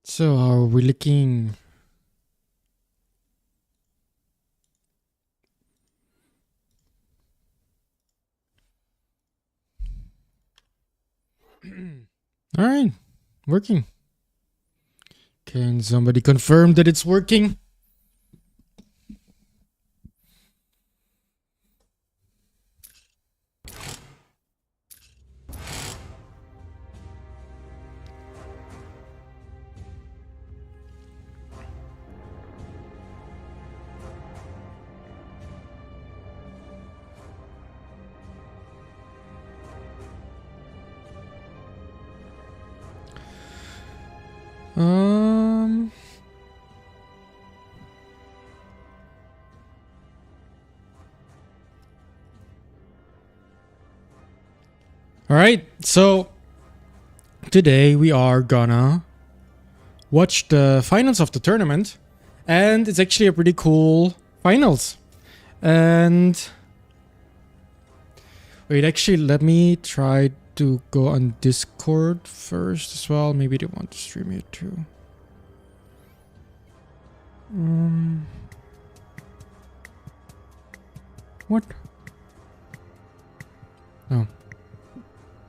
So are we looking? All right, working. Can somebody confirm that it's working? Um. All right, so today we are gonna watch the finals of the tournament, and it's actually a pretty cool finals. And wait, actually, let me try to go on Discord first as well. Maybe they want to stream it too. What? Oh.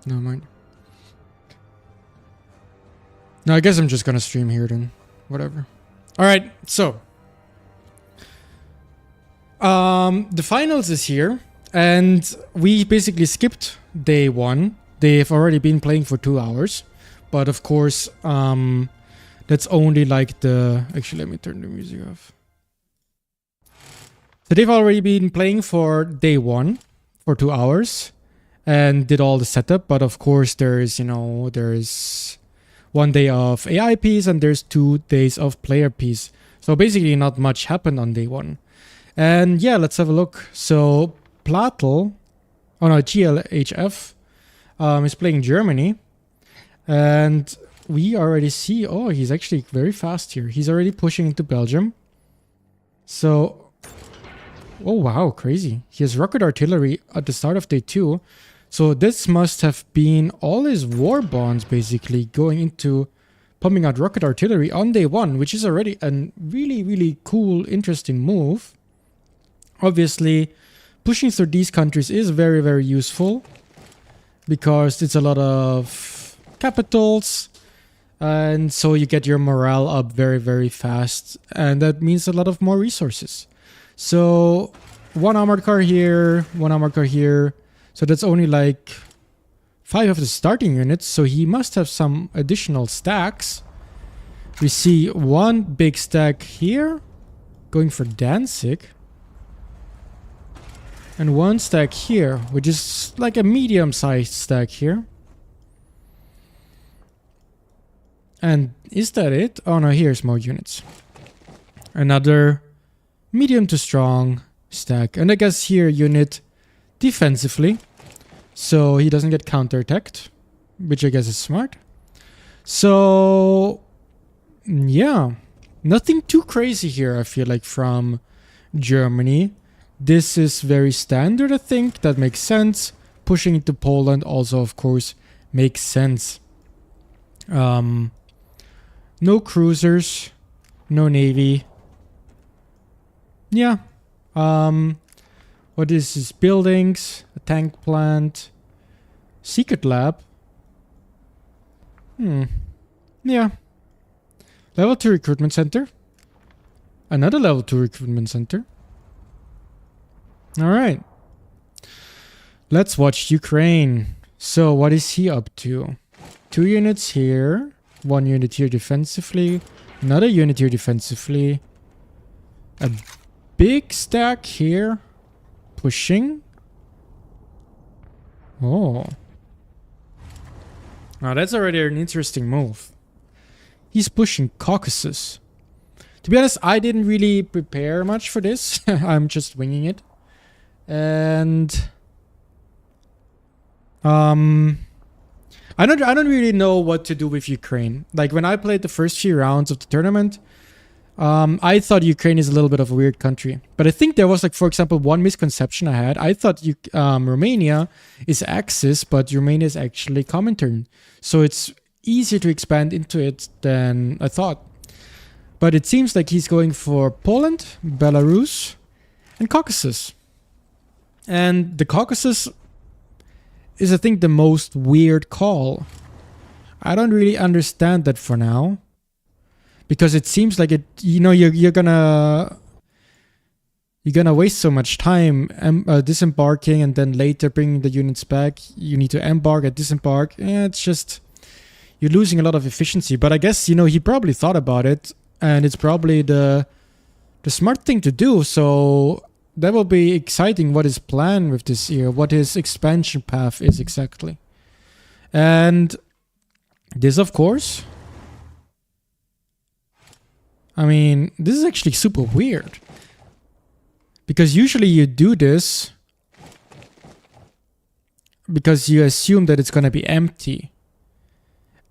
No, mind. No, I guess I'm just gonna stream here then. Whatever. Alright, so. The finals is here. And we basically skipped day 1. They've already been playing for 2 hours. But of course, that's only like the... Actually, let me turn the music off. So they've already been playing for day 1 for 2 hours. And did all the setup, but of course there's 1 day of AI piece and there's 2 days of player piece. So basically not much happened on day 1. And yeah, let's have a look. So GLHF is playing Germany. And we already see, oh, he's actually very fast here. He's already pushing into Belgium. So, oh wow, crazy. He has rocket artillery at the start of day 2. So this must have been all his war bonds basically going into pumping out rocket artillery on day 1, which is already a really, really cool, interesting move. Obviously, pushing through these countries is very, very useful because it's a lot of capitals. And so you get your morale up very, very fast. And that means a lot of more resources. So 1 armored car here, 1 armored car here. So that's only like 5 of the starting units. So he must have some additional stacks. We see 1 big stack here going for Danzig. And 1 stack here, which is like a medium-sized stack here. And is that it? Oh no, here's more units. Another medium to strong stack. And I guess here unit defensively, so he doesn't get counterattacked, which I guess is smart. So yeah, nothing too crazy here, I feel like, from Germany. This is very standard, I think. That makes sense. Pushing into Poland also, of course, makes sense. No cruisers, no navy. Yeah. What is this? Buildings, a tank plant, secret lab. Yeah. Level 2 recruitment center. Another level 2 recruitment center. Alright. Let's watch Ukraine. So what is he up to? 2 units here. 1 unit here defensively. Another unit here defensively. A big stack here. Pushing. Oh. Now that's already an interesting move. He's pushing Caucasus. To be honest, I didn't really prepare much for this. I'm just winging it. And I don't really know what to do with Ukraine. Like when I played the first few rounds of the tournament, I thought Ukraine is a little bit of a weird country, but I think there was like, for example, one misconception I had. I thought Romania is Axis, but Romania is actually Comintern, so it's easier to expand into it than I thought. But it seems like he's going for Poland, Belarus, and Caucasus. And the Caucasus is, I think, the most weird call. I don't really understand that for now. Because it seems like it, you know, you're gonna waste so much time disembarking and then later bringing the units back. You need to embark and disembark. It's just, you're losing a lot of efficiency. But I guess, you know, he probably thought about it, and it's probably the smart thing to do. So that will be exciting what his plan with this year, what his expansion path is exactly. And this, of course, I mean, this is actually super weird. Because usually you do this because you assume that it's going to be empty.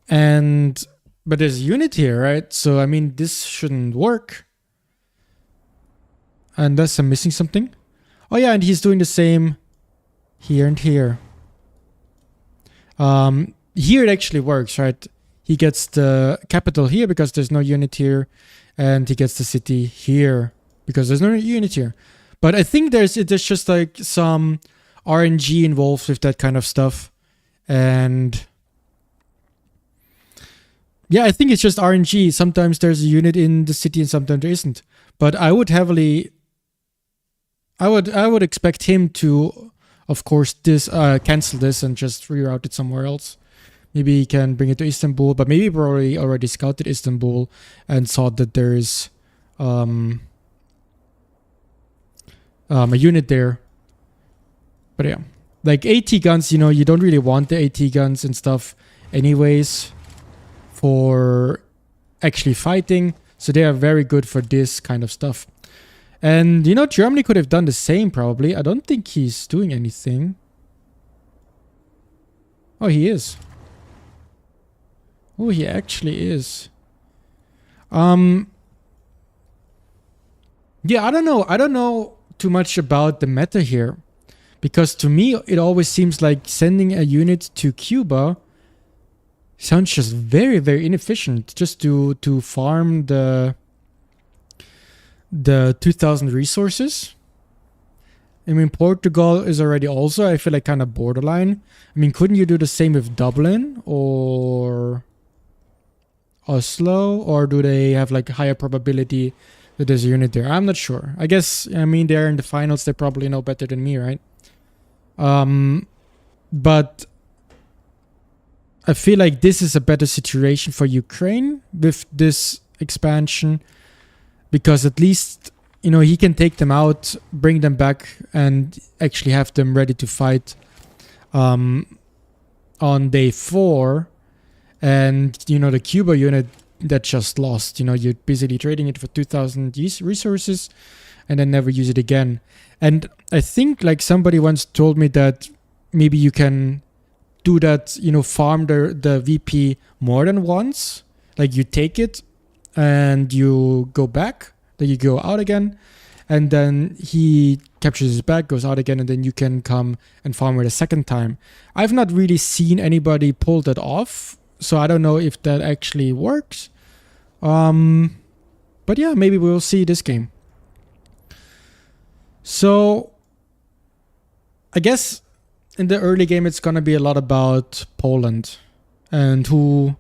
But there's a unit here, right? So, I mean, this shouldn't work. Unless I'm missing something. Oh yeah, and he's doing the same here and here. Here it actually works, right? He gets the capital here because there's no unit here. And he gets the city here because there's no unit here. But I think there's just like some RNG involved with that kind of stuff. And yeah, I think it's just RNG. Sometimes there's a unit in the city and sometimes there isn't. But I would expect him to, of course, cancel this and just reroute it somewhere else. Maybe he can bring it to Istanbul, but maybe he already scouted Istanbul and saw that there is a unit there. But yeah, like AT guns, you know, you don't really want the AT guns and stuff anyways for actually fighting. So they are very good for this kind of stuff. And, you know, Germany could have done the same probably. I don't think he's doing anything. Oh, he is. Oh, he actually is. Yeah, I don't know. I don't know too much about the meta here. Because to me, it always seems like sending a unit to Cuba sounds just very, very inefficient. Just to farm the 2,000 resources. I mean, Portugal is already also, I feel like, kind of borderline. I mean, couldn't you do the same with Dublin or Oslo, or do they have like a higher probability that there's a unit there? I'm not sure. I guess, I mean, they're in the finals. They probably know better than me, right? But I feel like this is a better situation for Ukraine with this expansion, because at least, you know, he can take them out, bring them back, and actually have them ready to fight on day 4. And, you know, the Cuba unit that just lost, you know, you're basically trading it for 2,000 resources and then never use it again. And I think, like, somebody once told me that maybe you can do that, you know, farm the VP more than once. Like, you take it and you go back, then you go out again, and then he captures his back, goes out again, and then you can come and farm it a second time. I've not really seen anybody pull that off, so I don't know if that actually works. But yeah, maybe we'll see this game. So I guess in the early game it's gonna be a lot about Poland and who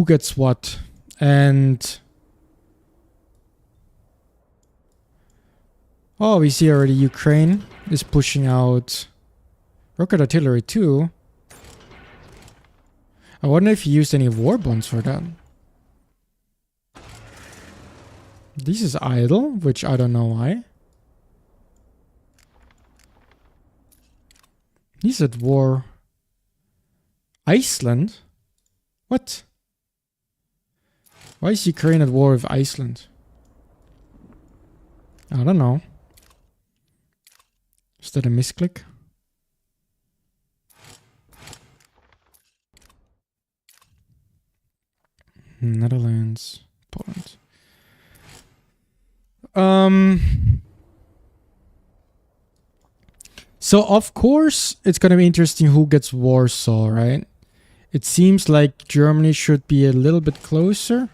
gets what. And oh, we see already Ukraine is pushing out rocket artillery too. I wonder if he used any war bonds for that. This is idle, which I don't know why. He's at war. Iceland? What? Why is Ukraine at war with Iceland? I don't know. Is that a misclick? Netherlands, Poland. So of course it's gonna be interesting who gets Warsaw, right? It seems like Germany should be a little bit closer.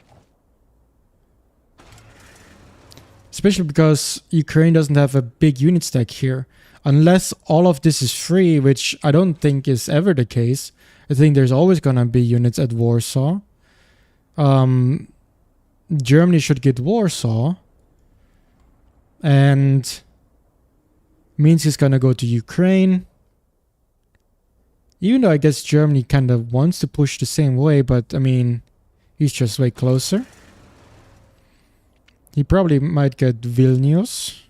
Especially because Ukraine doesn't have a big unit stack here. Unless all of this is free, which I don't think is ever the case. I think there's always gonna be units at Warsaw. Germany should get Warsaw. And Minsk is gonna go to Ukraine. Even though I guess Germany kind of wants to push the same way, but I mean, he's just way closer. He probably might get Vilnius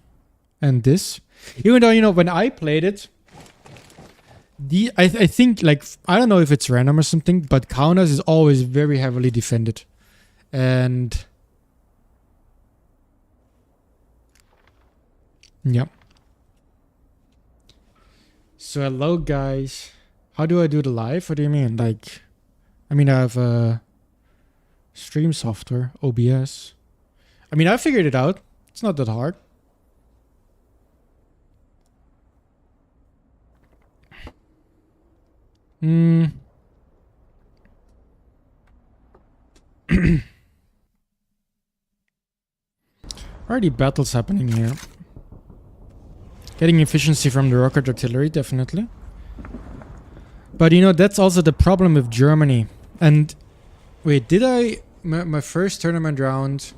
and this. Even though, you know, when I played it, I think, like, I don't know if it's random or something, but Kaunas is always very heavily defended. And yeah. So hello guys. How do I do the live? What do you mean? Like, I mean, I have stream software, OBS. I mean, I figured it out. It's not that hard. Already battles happening here. Getting efficiency from the rocket artillery, definitely. But you know, that's also the problem with Germany. And wait, did I... My first tournament round...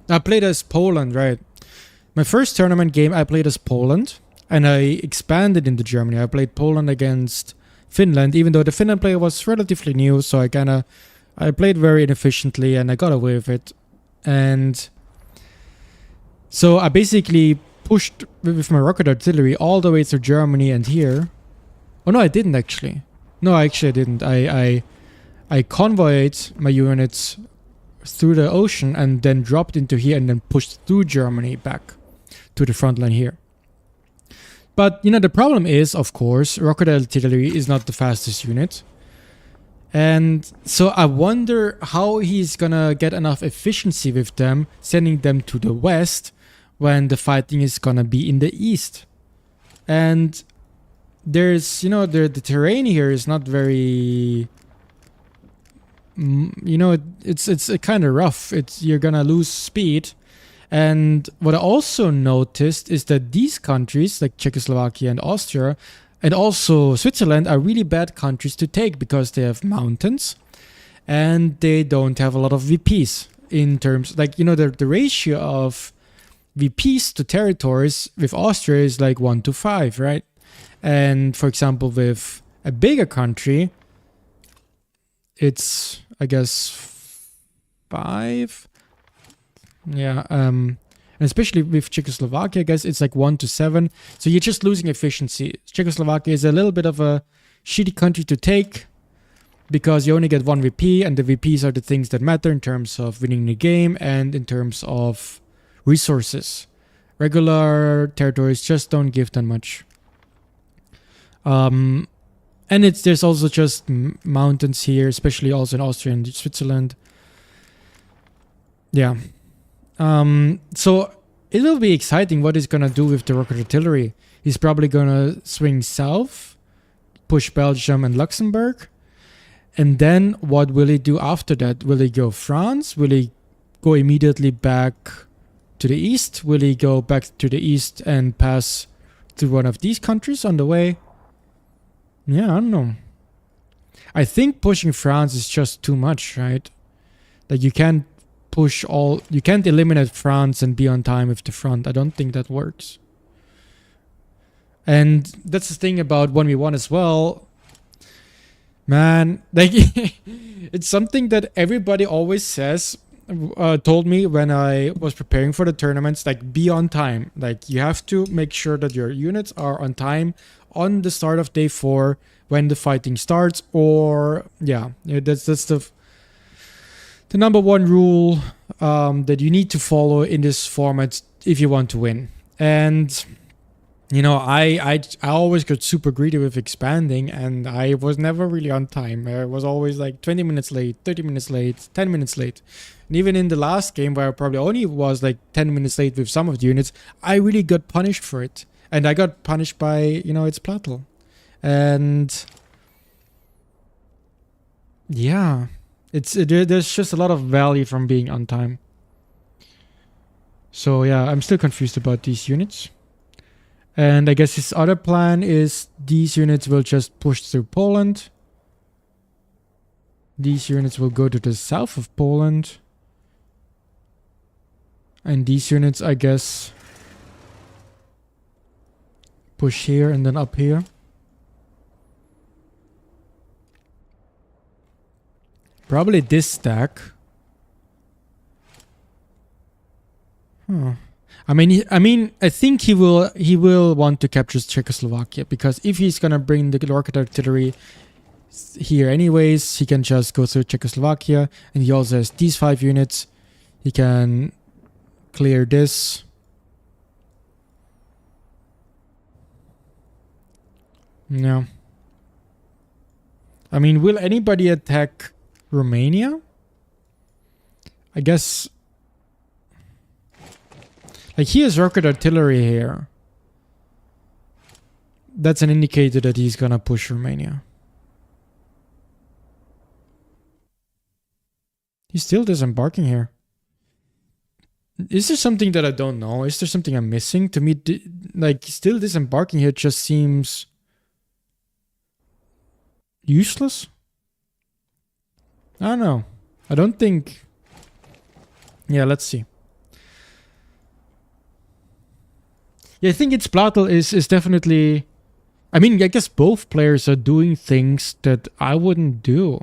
I played as Poland, right? My first tournament game I played as Poland. And I expanded into Germany. I played Poland against Finland, even though the Finland player was relatively new. So I played very inefficiently and I got away with it. And so I basically pushed with my rocket artillery all the way through Germany and here. Oh no, I didn't actually. No, actually I didn't. I convoyed my units through the ocean and then dropped into here and then pushed through Germany back to the front line here. But, you know, the problem is, of course, rocket artillery is not the fastest unit. And so I wonder how he's gonna get enough efficiency with them, sending them to the west when the fighting is gonna be in the east. And there's, you know, the terrain here is not very... You know, it's kind of rough. You're gonna lose speed. And what I also noticed is that these countries, like Czechoslovakia and Austria, and also Switzerland, are really bad countries to take because they have mountains and they don't have a lot of VPs in terms, like, you know, the ratio of VPs to territories with Austria is like 1:5, right? And for example, with a bigger country, it's, I guess, 5. Yeah, and especially with Czechoslovakia, I guess it's like 1:7. So you're just losing efficiency. Czechoslovakia is a little bit of a shitty country to take because you only get 1 VP, and the VPs are the things that matter in terms of winning the game and in terms of resources. Regular territories just don't give that much. And there's also just mountains here, especially also in Austria and Switzerland. Yeah. So it will be exciting what he's gonna do with the rocket artillery. He's probably gonna swing south, push Belgium and Luxembourg. And then what will he do after that? Will he go France? Will he go immediately back to the east? Will he go back to the east and pass through one of these countries on the way? Yeah, I don't know. I think pushing France is just too much, right? Like you can't eliminate France and be on time with the front. I don't think that works. And that's the thing about 1v1 as well. Man, like it's something that everybody always says, told me when I was preparing for the tournaments, like be on time. Like you have to make sure that your units are on time on the start of day 4 when the fighting starts, or yeah, that's the number 1 rule that you need to follow in this format if you want to win. And you know, I always got super greedy with expanding, and I was never really on time. I was always like 20 minutes late, 30 minutes late, 10 minutes late. And even in the last game, where I probably only was like 10 minutes late with some of the units, I really got punished for it. And I got punished by, you know, ItsPlatel. And yeah, there's just a lot of value from being on time. So yeah, I'm still confused about these units. And I guess his other plan is these units will just push through Poland. These units will go to the south of Poland. And these units, I guess, push here and then up here. Probably this stack. Huh. I think he will want to capture Czechoslovakia, because if he's gonna bring the rocket artillery here anyways, he can just go through Czechoslovakia, and he also has these 5 units. He can clear this. No. I mean, will anybody attack Romania? I guess. Like, he has rocket artillery here. That's an indicator that he's gonna push Romania. He's still disembarking here. Is there something that I don't know? Is there something I'm missing? To me, like, still disembarking here just seems useless? I don't know. I don't think... Yeah, let's see. Yeah, I think ItsPlatel is definitely... I mean, I guess both players are doing things that I wouldn't do.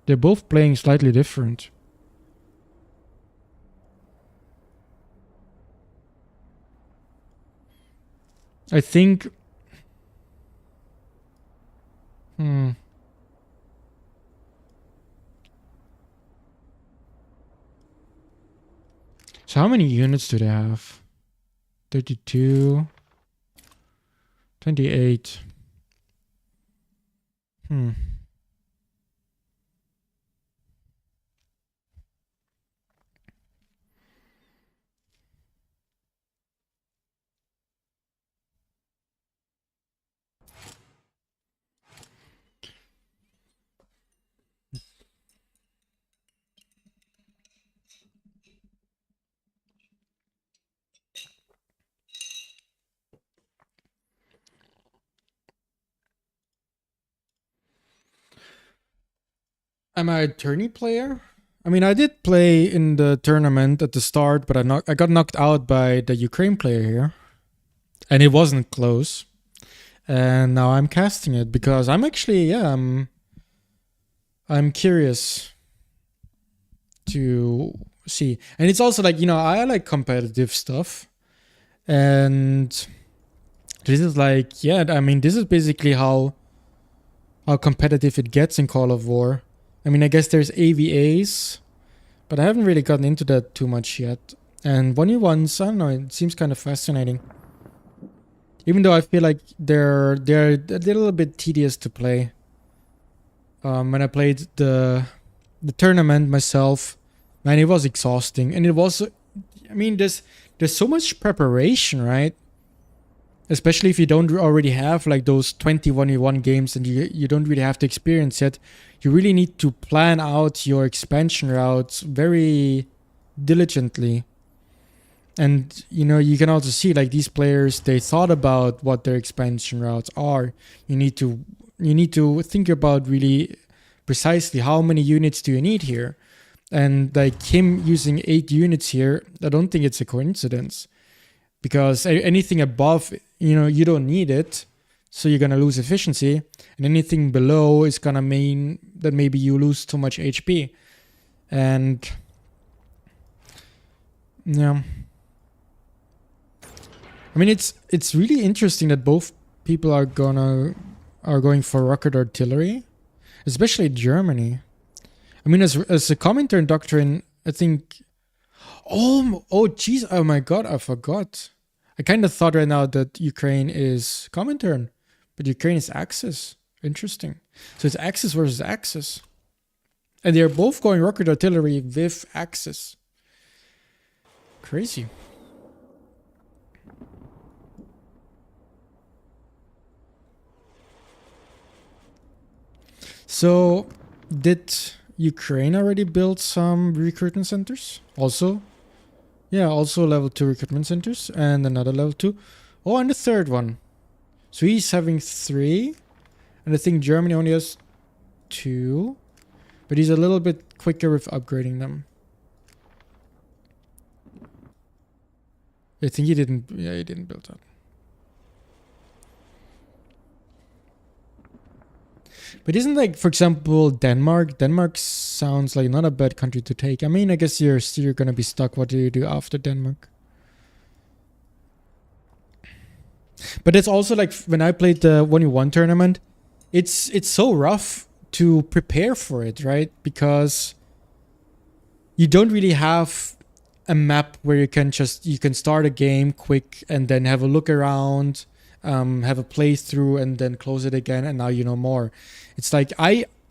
They're both playing slightly different. I think... So how many units do they have? 32... 28. Am I a tourney player? I mean, I did play in the tournament at the start, but I got knocked out by the Ukraine player here. And it wasn't close. And now I'm casting it because I'm actually, I'm curious to see. And it's also like, you know, I like competitive stuff. And this is like, yeah, I mean, this is basically how competitive it gets in Call of War. I mean, I guess there's AVAs, but I haven't really gotten into that too much yet. And 1v1s, I don't know, it seems kind of fascinating. Even though I feel like they're a little bit tedious to play. When I played the tournament myself, man, it was exhausting. And it was, I mean, there's so much preparation, right? Especially if you don't already have like those 21v1 games and you don't really have the experience yet. You really need to plan out your expansion routes very diligently. And, you know, you can also see like these players, they thought about what their expansion routes are. You need to think about really precisely how many units do you need here. And like him using 8 units here, I don't think it's a coincidence. Because anything above, you know, you don't need it. So you're going to lose efficiency. And anything below is going to mean that maybe you lose too much HP. And yeah. I mean, it's really interesting that both people are going for rocket artillery, especially Germany. I mean, as a Comintern doctrine, I think. Oh, jeez! Oh my God, I forgot. I kind of thought right now that Ukraine is Comintern, but Ukraine is Axis. Interesting. So it's Axis versus Axis. And they're both going rocket artillery with Axis. Crazy. So, did Ukraine already build some recruitment centers? Also? Yeah, also level 2 recruitment centers. And another level 2. Oh, and the third one. So he's having 3. And I think Germany only has 2. But he's a little bit quicker with upgrading them. I think he didn't... Yeah, he didn't build that. But isn't like, for example, Denmark? Denmark sounds like not a bad country to take. I mean, I guess you're still gonna be stuck. What do you do after Denmark? But it's also like when I played the 1v1 tournament, it's so rough to prepare for it, right? Because you don't really have a map where you can start a game quick and then have a look around, have a playthrough and then close it again, and now you know more. It's like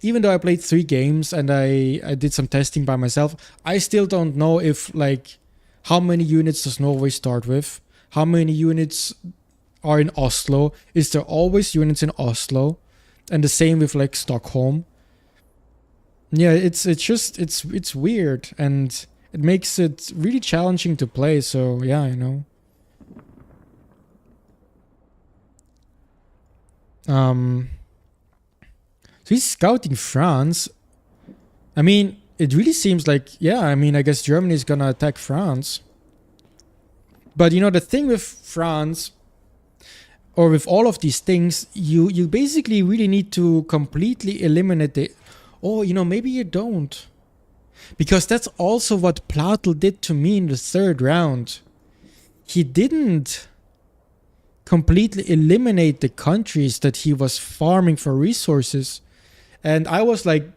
even though I played 3 games and I did some testing by myself, I still don't know if like how many units does Norway start with, how many units are in Oslo, is there always units in Oslo, and the same with like Stockholm. Yeah, it's weird, and it makes it really challenging to play. So yeah, I know. So he's scouting France. I mean, it really seems like, yeah, I mean, I guess Germany is gonna attack France. But you know, the thing with France, or with all of these things, you basically really need to completely eliminate the... Oh, you know, maybe you don't. Because that's also what Platel did to me in the 3rd round. He didn't completely eliminate the countries that he was farming for resources. And I was like,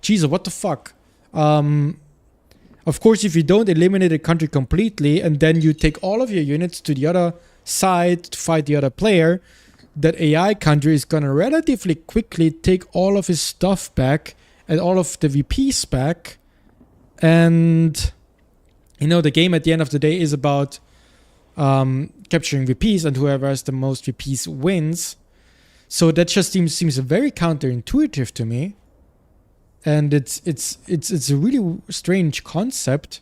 Jesus, what the fuck? Of course, if you don't eliminate a country completely and then you take all of your units to the other side to fight the other player, that AI country is gonna relatively quickly take all of his stuff back and all of the VPs back. And, you know, the game at the end of the day is about capturing VPs, and whoever has the most VPs wins. So that just seems very counterintuitive to me. And it's a really strange concept.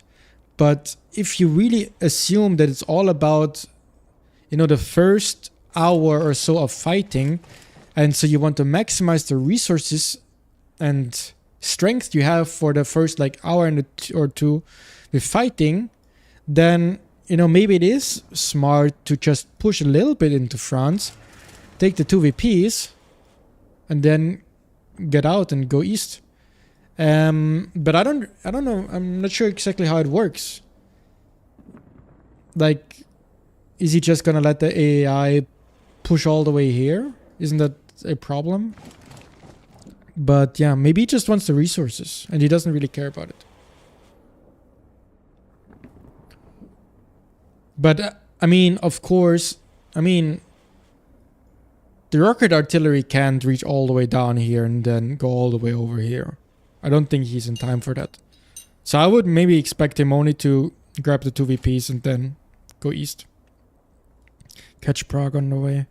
But if you really assume that it's all about, you know, the first hour or so of fighting, and so you want to maximize the resources and strength you have for the first like hour or two with fighting, then, you know, maybe it is smart to just push a little bit into France, take the 2 VPs, and then get out and go east. But I don't know. I'm not sure exactly how it works. Like, is he just gonna let the AI push all the way here? Isn't that a problem? But yeah, maybe he just wants the resources and he doesn't really care about it. But I mean, of course, I mean, the rocket artillery can't reach all the way down here and then go all the way over here. I don't think he's in time for that. So I would maybe expect him only to grab the 2 VPs and then go east. Catch Prague on the way.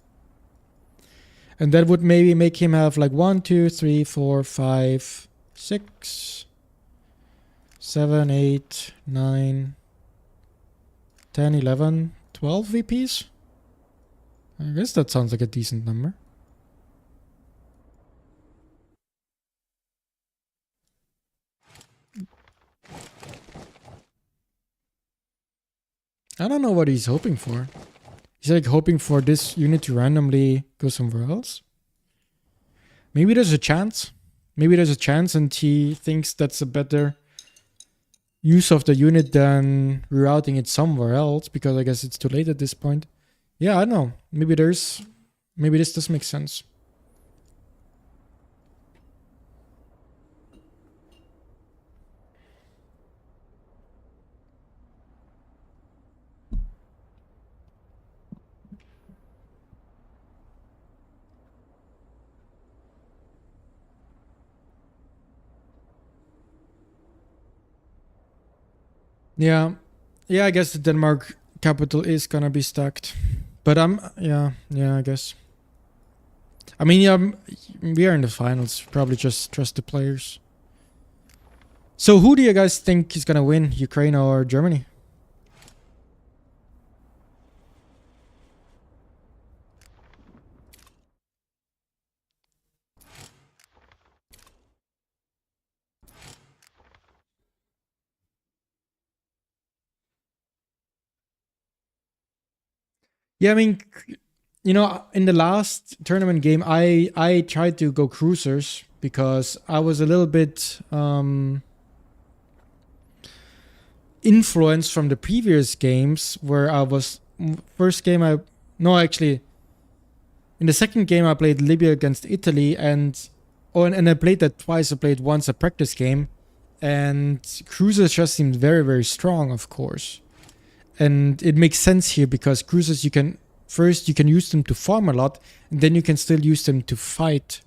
And that would maybe make him have like 1, 2, 3, 4, 5, 6, 7, 8, 9, 10, 11, 12 VPs. I guess that sounds like a decent number. I don't know what he's hoping for. He's like hoping for this unit to randomly go somewhere else. Maybe there's a chance. Maybe there's a chance and he thinks that's a better use of the unit than rerouting it somewhere else, because I guess it's too late at this point. Yeah, I don't know. Maybe this does make sense. Yeah. Yeah, I guess the Denmark capital is gonna be stacked. But yeah, I guess. I mean, yeah, we are in the finals. Probably just trust the players. So who do you guys think is gonna win, Ukraine or Germany? Yeah, I mean, you know, in the last tournament game, I tried to go cruisers because I was a little bit influenced from the previous games where I was first game I no actually in the second game I played Libya against Italy and I played that twice. I played once a practice game, and cruisers just seemed very very strong, of course. And it makes sense here because cruisers you can use them to farm a lot, and then you can still use them to fight.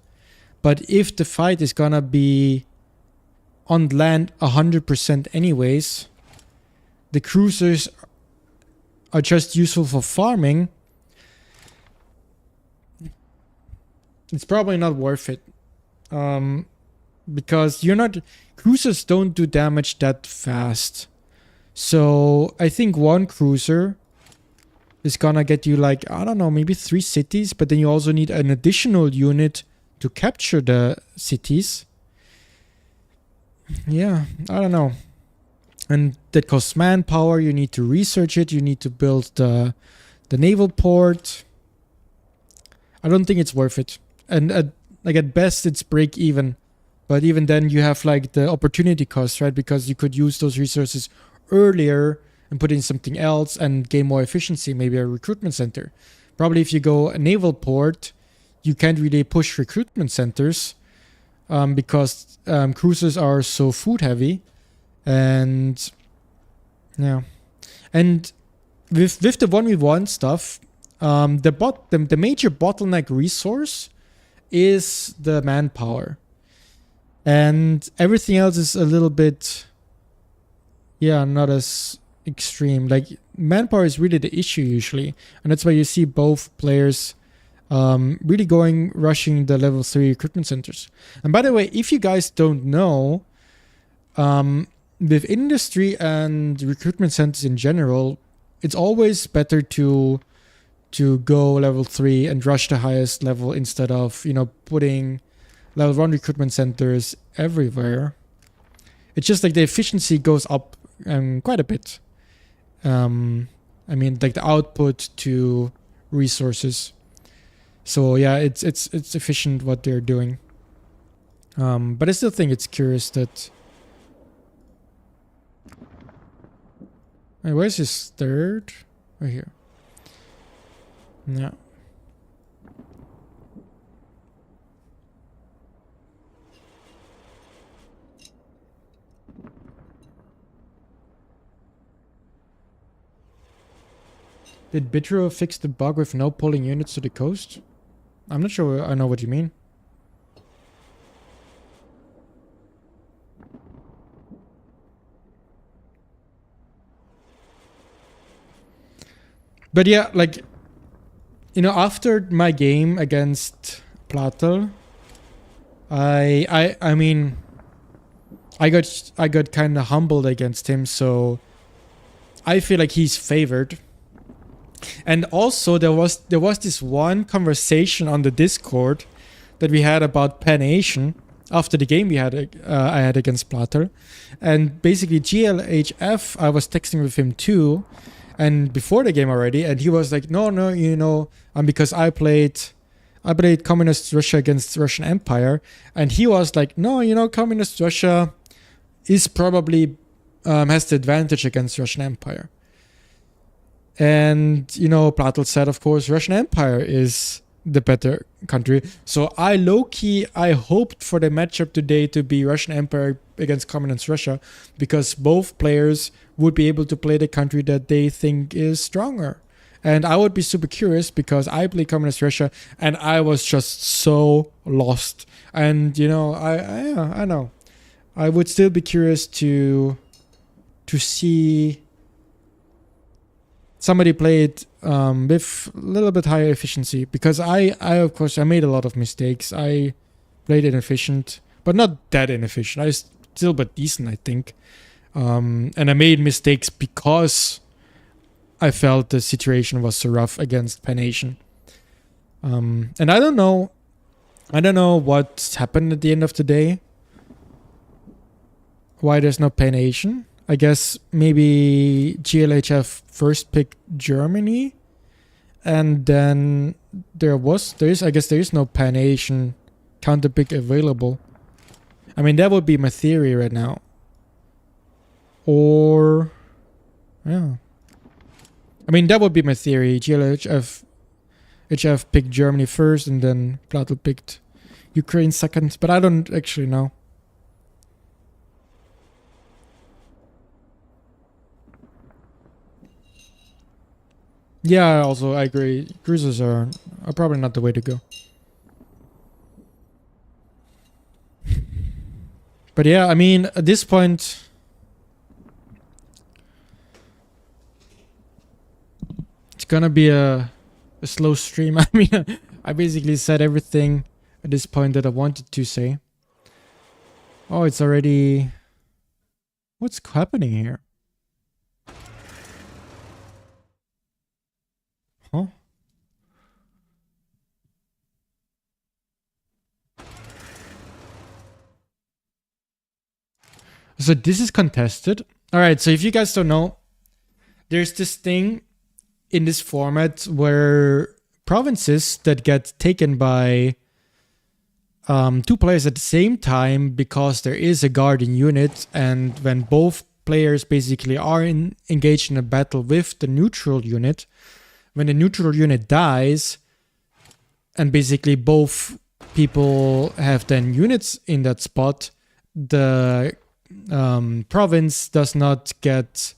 But if the fight is gonna be on land 100% anyways, the cruisers are just useful for farming. It's probably not worth it. Because cruisers don't do damage that fast. So I think one cruiser is gonna get you like, I don't know, maybe 3 cities, but then you also need an additional unit to capture the cities. Yeah, I don't know. And that costs manpower, you need to research it, you need to build the naval port. I don't think it's worth it. And at best it's break even. But even then you have like the opportunity cost, right? Because you could use those resources earlier and put in something else and gain more efficiency, maybe a recruitment center. Probably if you go a naval port, you can't really push recruitment centers because cruisers are so food heavy. And yeah. And with the 1v1 stuff, the major bottleneck resource is the manpower. And everything else is a little bit, yeah, not as extreme. Like manpower is really the issue usually, and that's why you see both players really rushing the level 3 recruitment centers. And by the way, if you guys don't know, with industry and recruitment centers in general, it's always better to go level 3 and rush the highest level instead of, putting level 1 recruitment centers everywhere. It's just like the efficiency goes up quite a bit. I mean, like the output to resources. So yeah, it's efficient what they're doing. But I still think it's curious that. Wait, where's his third? Right here. Yeah. Did Bitro fix the bug with no pulling units to the coast? I'm not sure I know what you mean. But yeah, like, after my game against Platel, I mean, I got kind of humbled against him, so I feel like he's favored. And also there was this one conversation on the Discord that we had about Pan Asian after the game I had against Platel, and basically GLHF, I was texting with him too, and before the game already, and he was like, no, because I played Communist Russia against Russian Empire, and he was like, no, Communist Russia is probably has the advantage against Russian Empire. And, Platel said, of course, Russian Empire is the better country. So I hoped for the matchup today to be Russian Empire against Communist Russia, because both players would be able to play the country that they think is stronger. And I would be super curious because I played Communist Russia and I was just so lost. And, I know. I would still be curious to to see somebody play it with a little bit higher efficiency, because I of course I made a lot of mistakes. I played inefficient, but not that inefficient. I still but decent, I think. And I made mistakes because I felt the situation was so rough against Panation. And I don't know what happened at the end of the day. Why there's no Panation? I guess maybe GLHF first picked Germany, and then there is no Pan-Asian counter pick available. I mean, that would be my theory right now. Or, yeah. I mean, that would be my theory. GLHF picked Germany first, and then Platel picked Ukraine second, but I don't actually know. Yeah, also I agree. Cruisers are probably not the way to go. But yeah, I mean, at this point, it's gonna be a slow stream. I mean, I basically said everything at this point that I wanted to say. Oh, it's already... What's happening here? Huh? So this is contested. Alright, so if you guys don't know, there's this thing in this format where provinces that get taken by two players at the same time, because there is a guardian unit, and when both players basically are engaged in a battle with the neutral unit, when the neutral unit dies, and basically both people have then units in that spot, the province does not get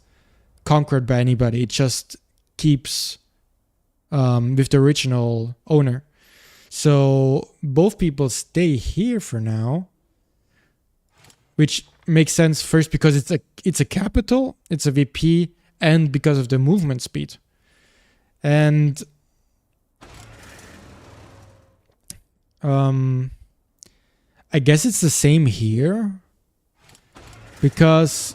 conquered by anybody. It just keeps with the original owner. So both people stay here for now, which makes sense first because it's a capital, it's a VP, and because of the movement speed. And I guess it's the same here, because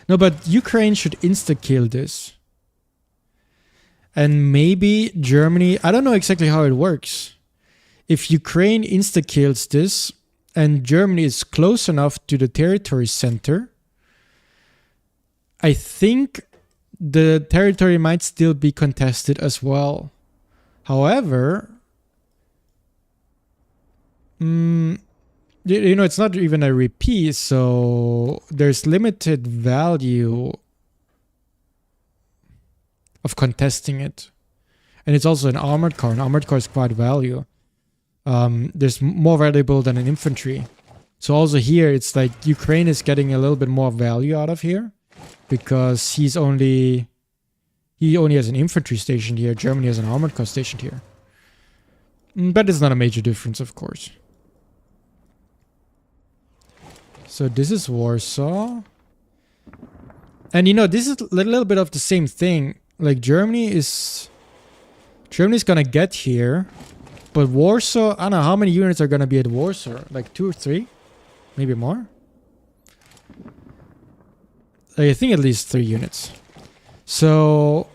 no, but Ukraine should insta-kill this. And maybe Germany, I don't know exactly how it works. If Ukraine insta-kills this and Germany is close enough to the territory center, I think the territory might still be contested as well. However, you know, it's not even a repeat, so there's limited value of contesting it. And it's also an armored car. An armored car is quite value. There's more valuable than an infantry. So also here, it's like Ukraine is getting a little bit more value out of here, because he only has an infantry stationed here. Germany has an armored car stationed here. But it's not a major difference, of course. So this is Warsaw. And you know, this is a little bit of the same thing. Like Germany's gonna get here, but Warsaw, I don't know how many units are gonna be at Warsaw. Like 2 or 3? Maybe more? I think at least 3 units. So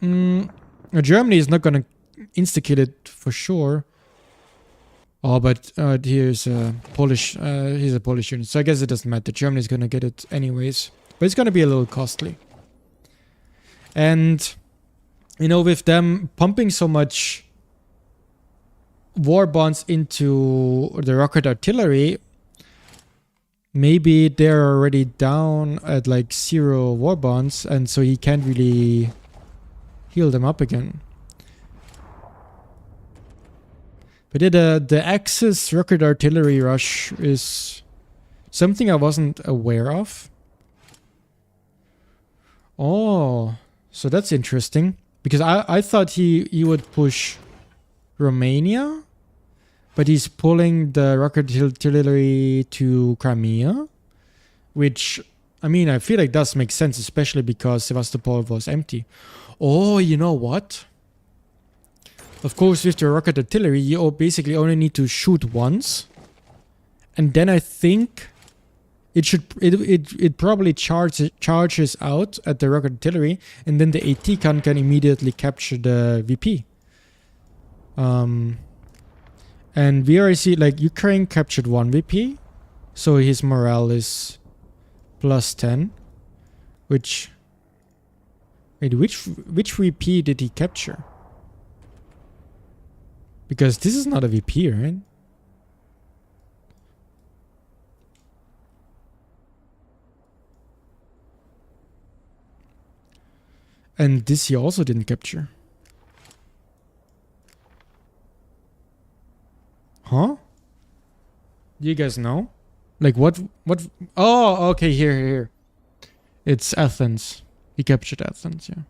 Germany is not gonna insta-kill it for sure. Oh, but here's a Polish unit, so I guess it doesn't matter. Germany's gonna get it anyways, but it's gonna be a little costly. And you know, with them pumping so much war bonds into the rocket artillery, maybe they're already down at like 0 war bonds, and so he can't really heal them up again. But yeah, the Axis rocket artillery rush is something I wasn't aware of. Oh, so that's interesting. Because I thought he would push Romania. but he's pulling the rocket artillery to Crimea, which, I mean, I feel like does make sense, especially because Sevastopol was empty. Oh, you know what? Of course, with the rocket artillery, you basically only need to shoot once. And then I think it probably charges out at the rocket artillery, and then the AT can immediately capture the VP. And we already see, like, Ukraine captured one VP, so his morale is plus 10, which... Wait, which VP did he capture? Because this is not a VP, right? And this he also didn't capture. Huh? Do you guys know? Like what? Oh, okay, here. It's Athens. He captured Athens, yeah.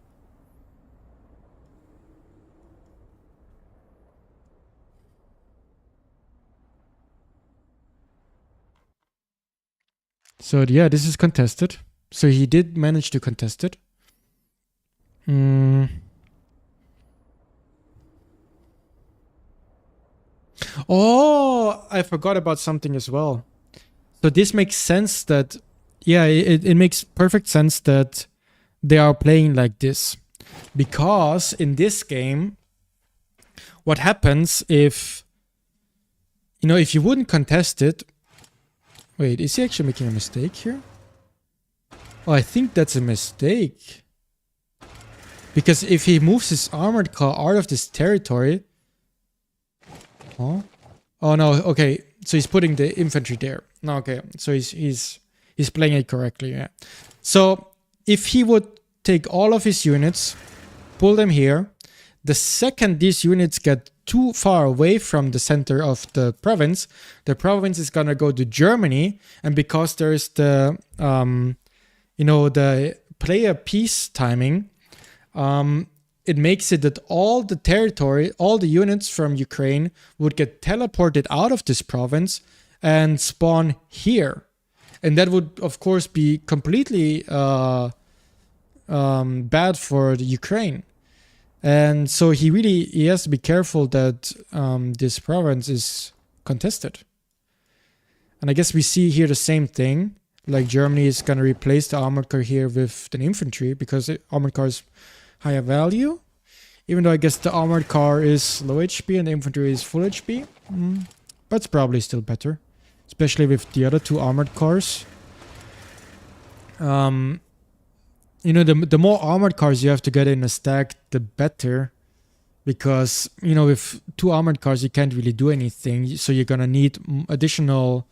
So yeah, this is contested. So he did manage to contest it. Oh, I forgot about something as well. So this makes sense that, yeah, it makes perfect sense that they are playing like this. Because in this game, what happens if, you know, if you wouldn't contest it... Wait, is he actually making a mistake here? Oh, I think that's a mistake. Because if he moves his armored car out of this territory... Oh no, okay. So he's putting the infantry there. No, okay. So he's playing it correctly, yeah. So if he would take all of his units, pull them here, the second these units get too far away from the center of the province is gonna go to Germany, and because there's the you know, the player peace timing, it makes it that all the territory, all the units from Ukraine would get teleported out of this province and spawn here. And that would, of course, be completely bad for the Ukraine. And so he has to be careful that this province is contested. And I guess we see here the same thing. Like Germany is going to replace the armored car here with an infantry because the armored car is higher value. Even though I guess the armored car is low HP and the infantry is full HP. But it's probably still better. Especially with the other two armored cars. You know, the more armored cars you have to get in a stack, the better. Because, you know, with two armored cars you can't really do anything. So you're gonna need additional,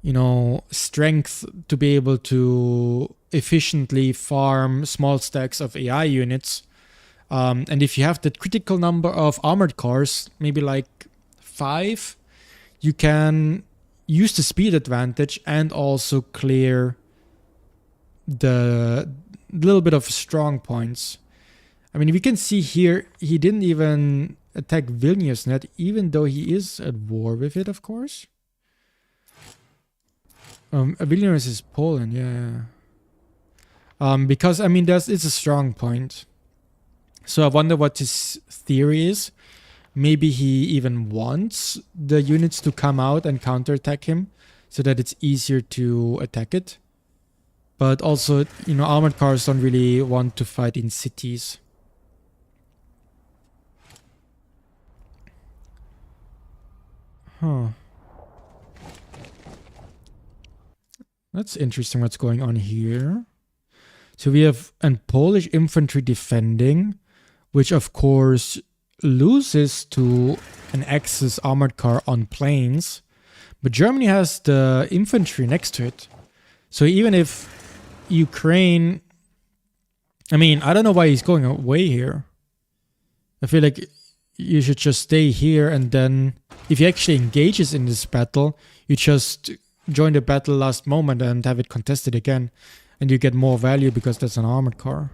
you know, strength to be able to efficiently farm small stacks of AI units. And if you have that critical number of armored cars, maybe like 5, you can use the speed advantage and also clear the little bit of strong points. I mean, we can see here, he didn't even attack Vilnius net, even though he is at war with it, of course. Vilnius is Poland, yeah. Because, I mean, it's a strong point. So I wonder what his theory is. Maybe he even wants the units to come out and counterattack him so that it's easier to attack it. But also, you know, armored cars don't really want to fight in cities. Huh. That's interesting what's going on here. So we have a Polish infantry defending, which of course loses to an Axis armored car on planes. But Germany has the infantry next to it. So even if Ukraine... I mean, I don't know why he's going away here. I feel like you should just stay here, and then if he actually engages in this battle, you just join the battle last moment and have it contested again. And you get more value because that's an armored car.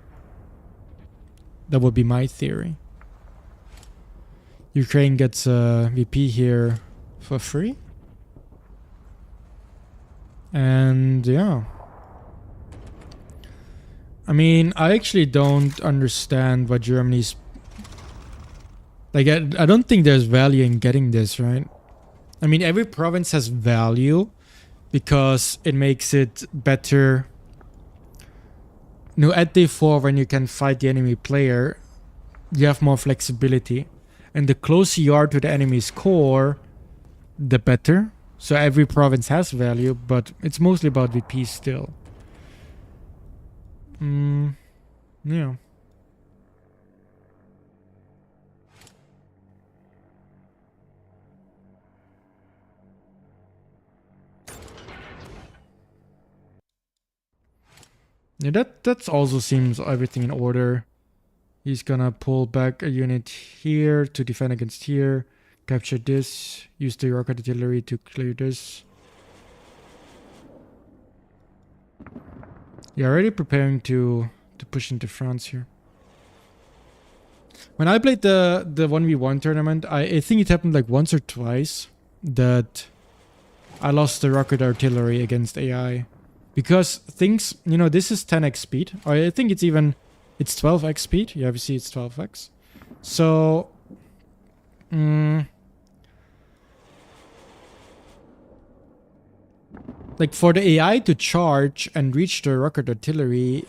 That would be my theory. Ukraine gets a VP here for free. And yeah. I mean, I actually don't understand what Germany's... Like, I don't think there's value in getting this, right? I mean, every province has value because it makes it better. You know, at day 4, when you can fight the enemy player, you have more flexibility. And the closer you are to the enemy's core, the better. So every province has value, but it's mostly about VP still. Yeah. Yeah, that also seems everything in order. He's gonna pull back a unit here to defend against here. Capture this. Use the rocket artillery to clear this. Yeah, already preparing to push into France here. When I played the 1v1 tournament, I think it happened like once or twice that I lost the rocket artillery against AI. Because things, you know, this is 10x speed. Or I think it's 12x speed. Yeah, we see it's 12x. So, like for the AI to charge and reach the rocket artillery,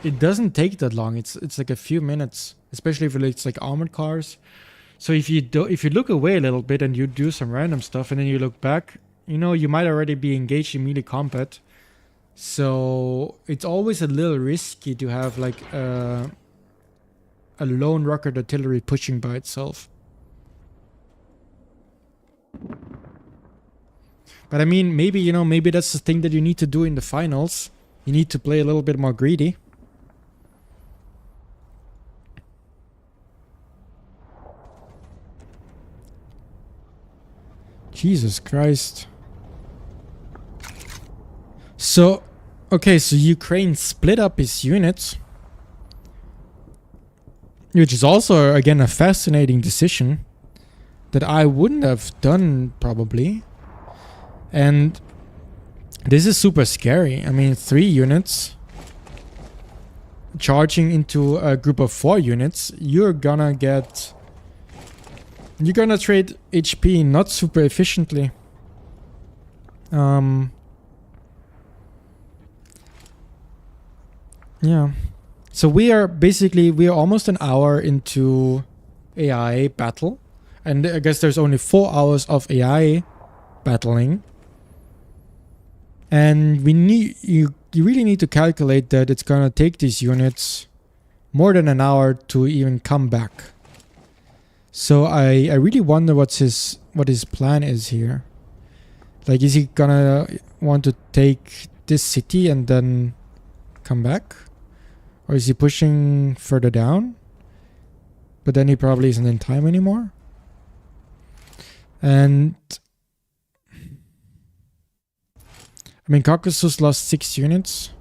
it doesn't take that long. It's like a few minutes, especially if it's like armored cars. So if you look away a little bit and you do some random stuff and then you look back, you know, you might already be engaged in melee combat. So it's always a little risky to have like a lone rocket artillery pushing by itself. But I mean, maybe, you know, maybe that's the thing that you need to do in the finals. You need to play a little bit more greedy. Jesus Christ. So, okay, so Ukraine split up its units. Which is also, again, a fascinating decision that I wouldn't have done, probably. And this is super scary. I mean, 3 units charging into a group of 4 units. You're gonna trade HP not super efficiently. Yeah. So we are almost an hour into AI battle. And I guess there's only 4 hours of AI battling. And you really need to calculate that it's gonna take these units more than an hour to even come back. So I really wonder what his plan is here. Like, is he gonna want to take this city and then come back? Or is he pushing further down? But then he probably isn't in time anymore. And I mean, Caucasus lost 6 units.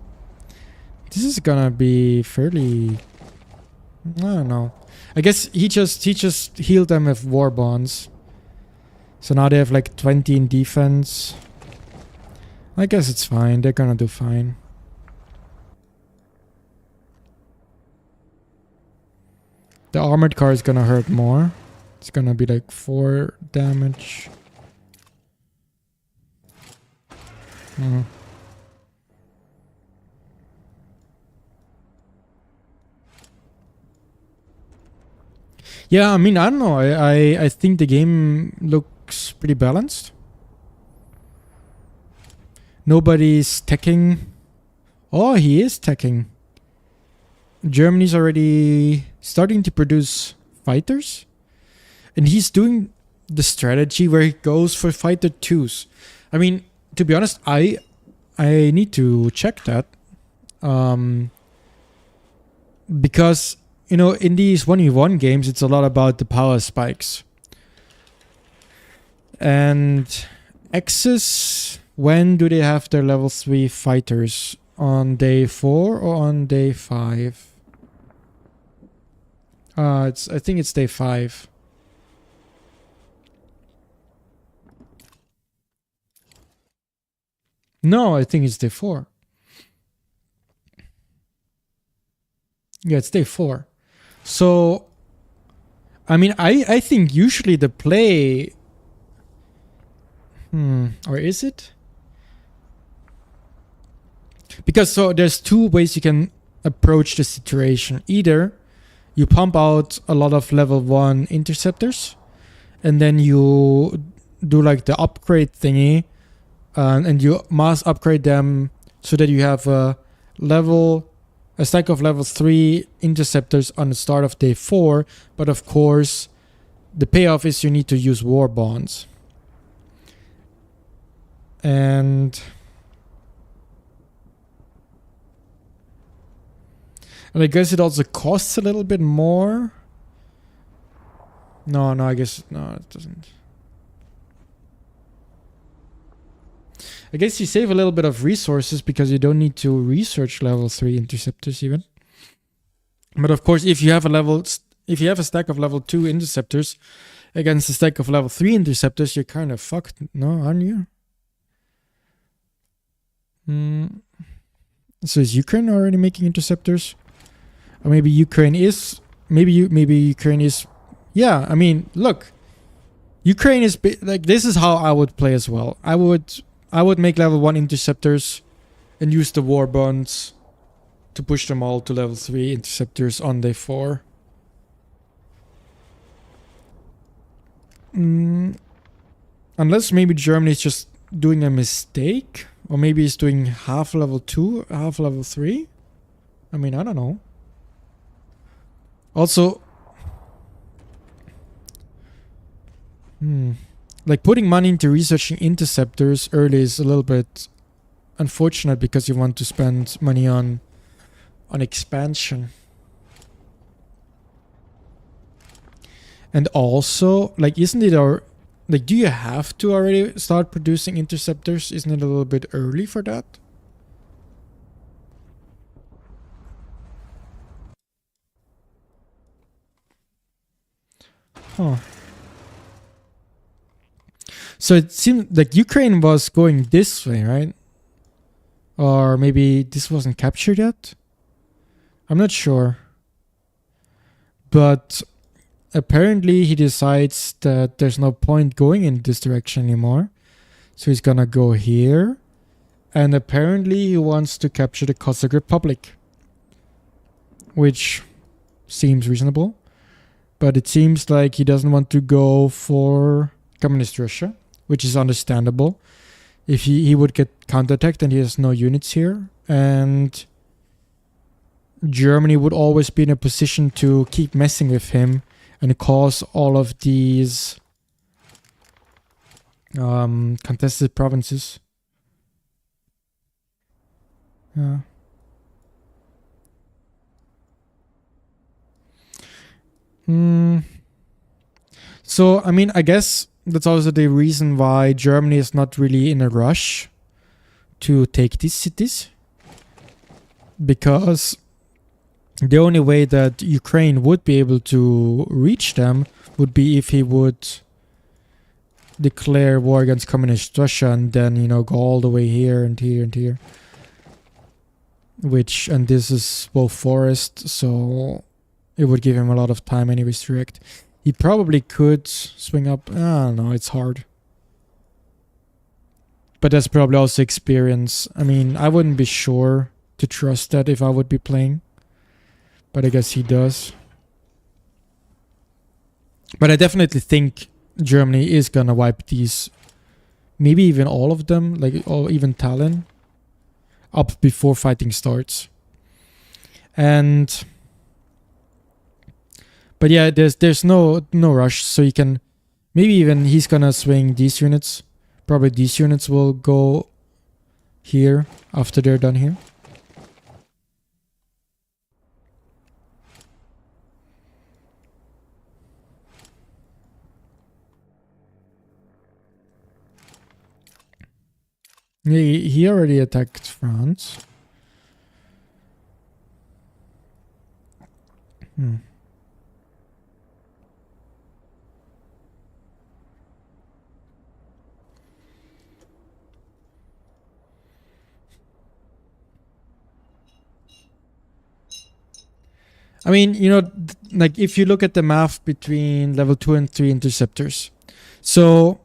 This is gonna be fairly... I don't know. I guess he just healed them with war bonds. So now they have like 20 in defense. I guess it's fine. They're gonna do fine. The armored car is gonna hurt more. It's gonna be like 4 damage. Yeah, I mean, I don't know. I think the game looks pretty balanced. Nobody's teching. Oh, he is teching. Germany's already starting to produce fighters. And he's doing the strategy where he goes for fighter 2s. I mean, to be honest, I need to check that. Because, you know, in these 1v1 games, it's a lot about the power spikes. And Axis, when do they have their level 3 fighters? On day 4 or on day 5? I think it's day 5. No, I think it's day 4. Yeah, it's day 4. So, I mean, I think usually the play... or is it? Because so there's 2 ways you can approach the situation. Either you pump out a lot of level 1 interceptors, and then you do like the upgrade thingy, and you mass upgrade them so that you have a stack of level 3 interceptors on the start of day 4. But of course, the payoff is you need to use war bonds. And I guess it also costs a little bit more. No, I guess... No, it doesn't. I guess you save a little bit of resources because you don't need to research level 3 interceptors even. But of course, if you have a stack of level 2 interceptors against a stack of level 3 interceptors, you're kind of fucked, no, aren't you? So is Ukraine already making interceptors? Or maybe Ukraine is... Maybe Ukraine is... Yeah, I mean, look. Ukraine is... Like, this is how I would play as well. I would make level 1 interceptors and use the war bonds to push them all to level 3 interceptors on day 4. Unless maybe Germany is just doing a mistake. Or maybe it's doing half level 2, half level 3. I mean, I don't know. Also... Like, putting money into researching interceptors early is a little bit unfortunate because you want to spend money on expansion. And also, like, isn't it our... Like, do you have to already start producing interceptors? Isn't it a little bit early for that? Huh. So it seemed like Ukraine was going this way, right? Or maybe this wasn't captured yet? I'm not sure. But apparently he decides that there's no point going in this direction anymore. So he's gonna go here. And apparently he wants to capture the Cossack Republic. Which seems reasonable. But it seems like he doesn't want to go for Communist Russia. Which is understandable. If he would get counterattacked and he has no units here. And Germany would always be in a position to keep messing with him and cause all of these contested provinces. Yeah. So, I mean, I guess that's also the reason why Germany is not really in a rush to take these cities. Because the only way that Ukraine would be able to reach them would be if he would declare war against Communist Russia and then, you know, go all the way here and here and here. Which, and this is both forest, so it would give him a lot of time anyways to react. He probably could swing up. I don't know, it's hard. But that's probably also experience. I mean, I wouldn't be sure to trust that if I would be playing. But I guess he does. But I definitely think Germany is gonna wipe these. Maybe even all of them, like, or even Tallinn, up before fighting starts. And... But yeah, there's no rush, so you can... Maybe even he's gonna swing these units. Probably these units will go here after they're done here. He already attacked France. I mean, you know, like if you look at the math between level 2 and 3 interceptors. So,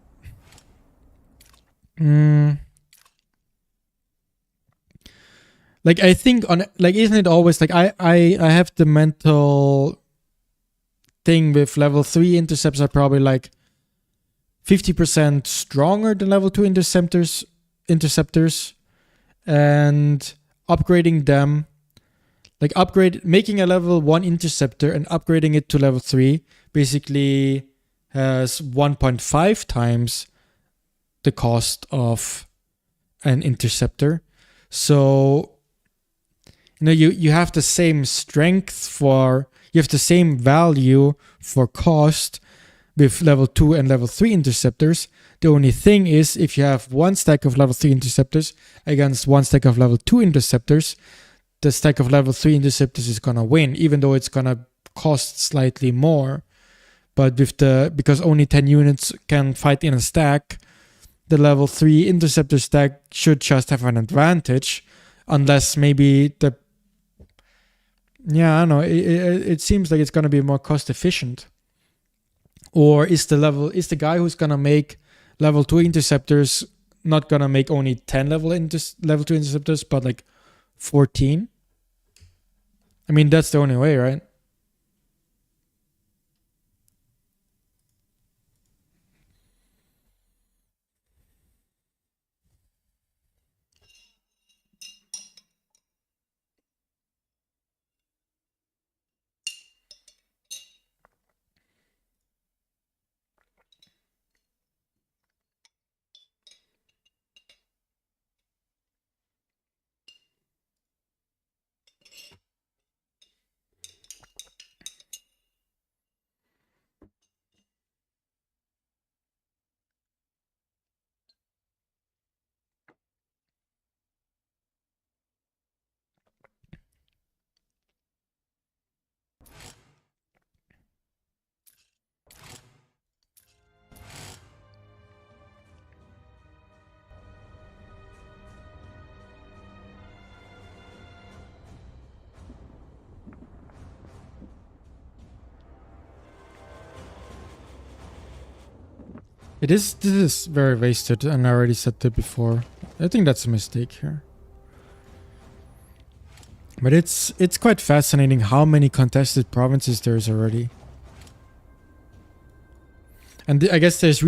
like I think on, like, isn't it always like I have the mental thing with level 3 interceptors are probably like 50% stronger than level 2 interceptors, and upgrading them, like making a level 1 interceptor and upgrading it to level 3 basically has 1.5 times the cost of an interceptor. So, you know, you have the same strength you have the same value for cost with level 2 and level 3 interceptors. The only thing is, if you have one stack of level 3 interceptors against one stack of level 2 interceptors, the stack of level 3 interceptors is gonna win, even though it's gonna cost slightly more. But because only 10 units can fight in a stack, the level 3 interceptor stack should just have an advantage, unless maybe I don't know, it seems like it's gonna be more cost efficient. Or is the guy who's gonna make level 2 interceptors not gonna make only 10 level 2 interceptors, but like 14? I mean, that's the only way, right? This is very wasted, and I already said that before. I think that's a mistake here. But it's quite fascinating how many contested provinces there is already. And I guess there's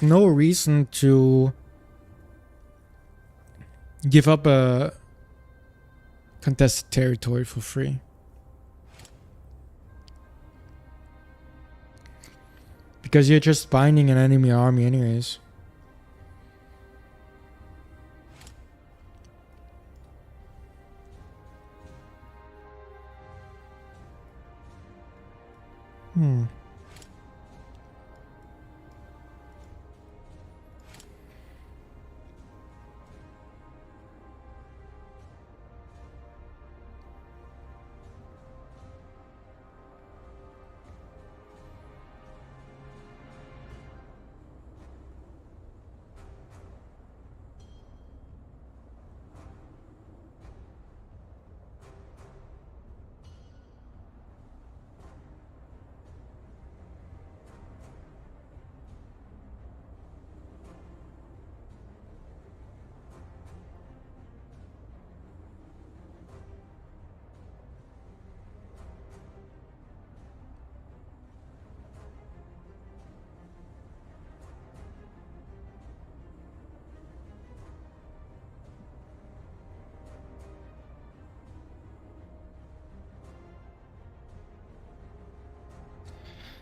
no reason to give up a contested territory for free. Because you're just binding an enemy army anyways.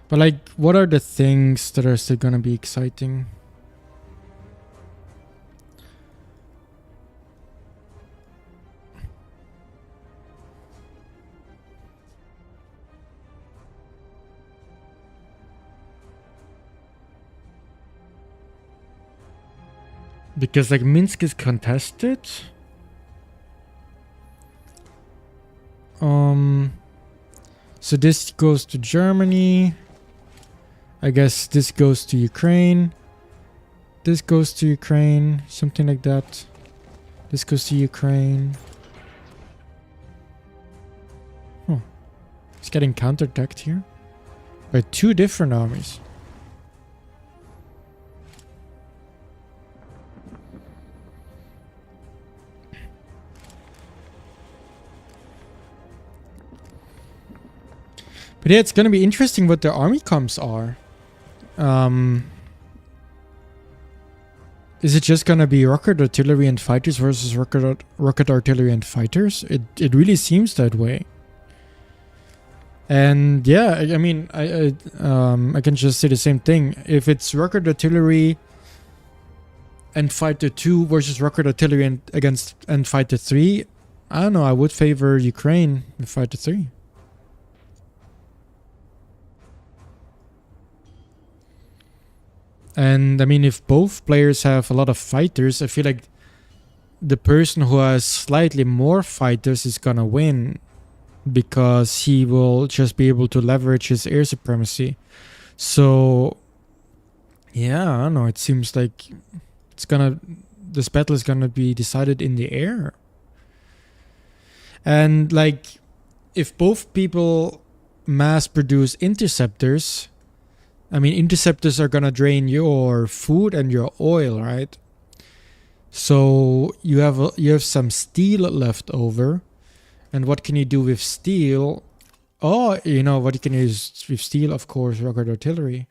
But like, what are the things that are still gonna be exciting? Because like Minsk is contested. So this goes to Germany. I guess this goes to Ukraine. This goes to Ukraine. Something like that. This goes to Ukraine. He's getting counterattacked here by 2 different armies. But yeah, it's gonna be interesting what their army comps are. Is it just gonna be rocket artillery and fighters versus rocket artillery and fighters? It really seems that way. And yeah, I mean, I can just say the same thing. If it's rocket artillery and fighter 2 versus rocket artillery and fighter 3, I don't know. I would favor Ukraine with fighter 3. And I mean, if both players have a lot of fighters, I feel like the person who has slightly more fighters is gonna win, because he will just be able to leverage his air supremacy. So yeah, I don't know. It seems like this battle is gonna be decided in the air. And like, if both people mass produce interceptors, I mean, interceptors are gonna drain your food and your oil, right? So you have some steel left over, and what can you do with steel? Oh, you know what you can use with steel, of course, rocket artillery.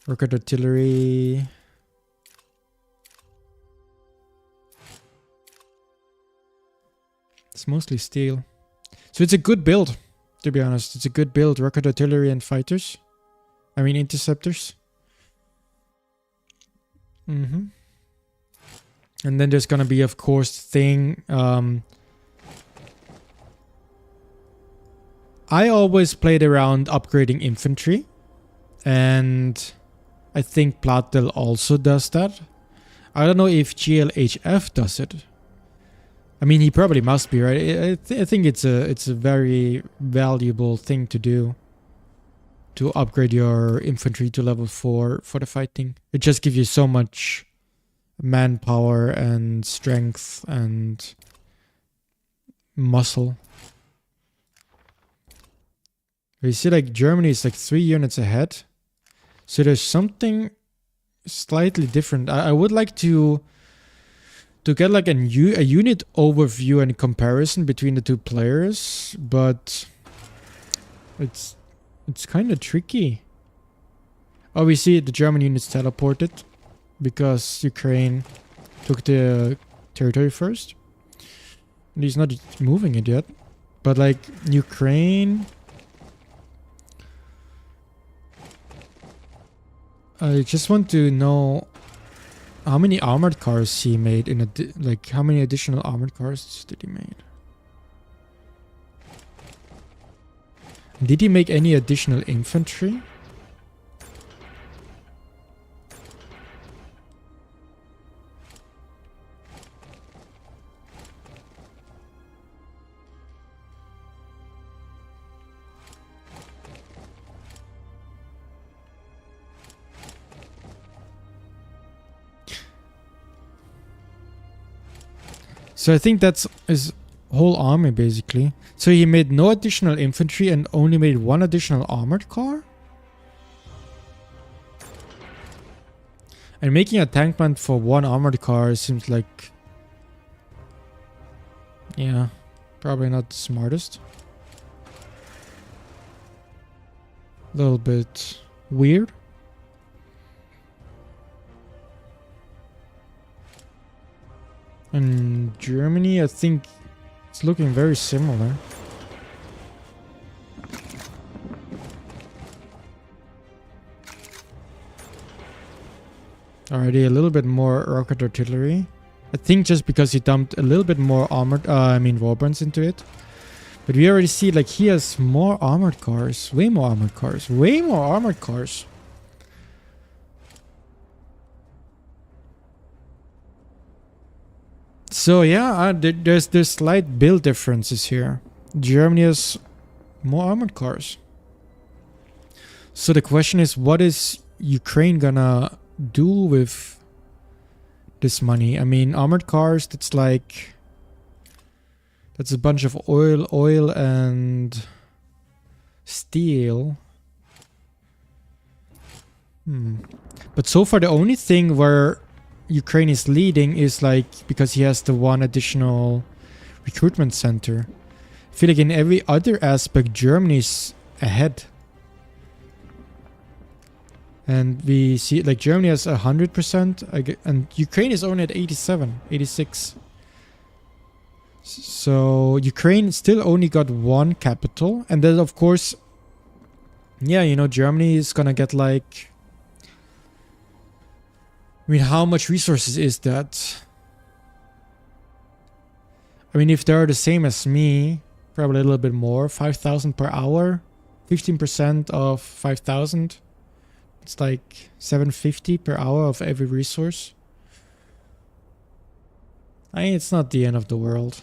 Rocket artillery. It's mostly steel, so it's a good build. To be honest, it's a good build. Rocket artillery and fighters. I mean, interceptors. And then there's gonna be, of course, the thing. I always played around upgrading infantry, and I think Platel also does that. I don't know if GLHF does it. I mean, he probably must be, right? I think it's a very valuable thing to do, to upgrade your infantry to level 4 for the fighting. It just gives you so much manpower and strength and muscle. You see, like, Germany is like 3 units ahead, so there's something slightly different. I would like to get like a unit overview and comparison between the 2 players, but it's kind of tricky. Oh, we see the German units teleported because Ukraine took the territory first. And he's not moving it yet, but like Ukraine, I just want to know how many armored cars he made in like how many additional armored cars did he make? Did he make any additional infantry? So I think that's his whole army basically. So he made no additional infantry and only made 1 additional armored car? And making a tank plant for 1 armored car seems like... yeah, probably not the smartest. A little bit weird. And Germany, I think it's looking very similar. Already a little bit more rocket artillery. I think just because he dumped a little bit more armored, warbands into it. But we already see, like, he has more armored cars. Way more armored cars. Way more armored cars. So yeah, there's slight build differences here. Germany has more armored cars. So the question is, what is Ukraine gonna do with this money? I mean, armored cars, that's like That's a bunch of oil and steel. But so far the only thing where Ukraine is leading is like because he has the one additional recruitment center. I feel like in every other aspect Germany's ahead. And we see like Germany has 100% and Ukraine is only at 87, 86. So Ukraine still only got one capital, and then of course, yeah, you know, Germany is gonna get like, I mean, how much resources is that? I mean, if they're the same as me, probably a little bit more, 5,000 per hour, 15% of 5,000. It's like 750 per hour of every resource. I mean, it's not the end of the world.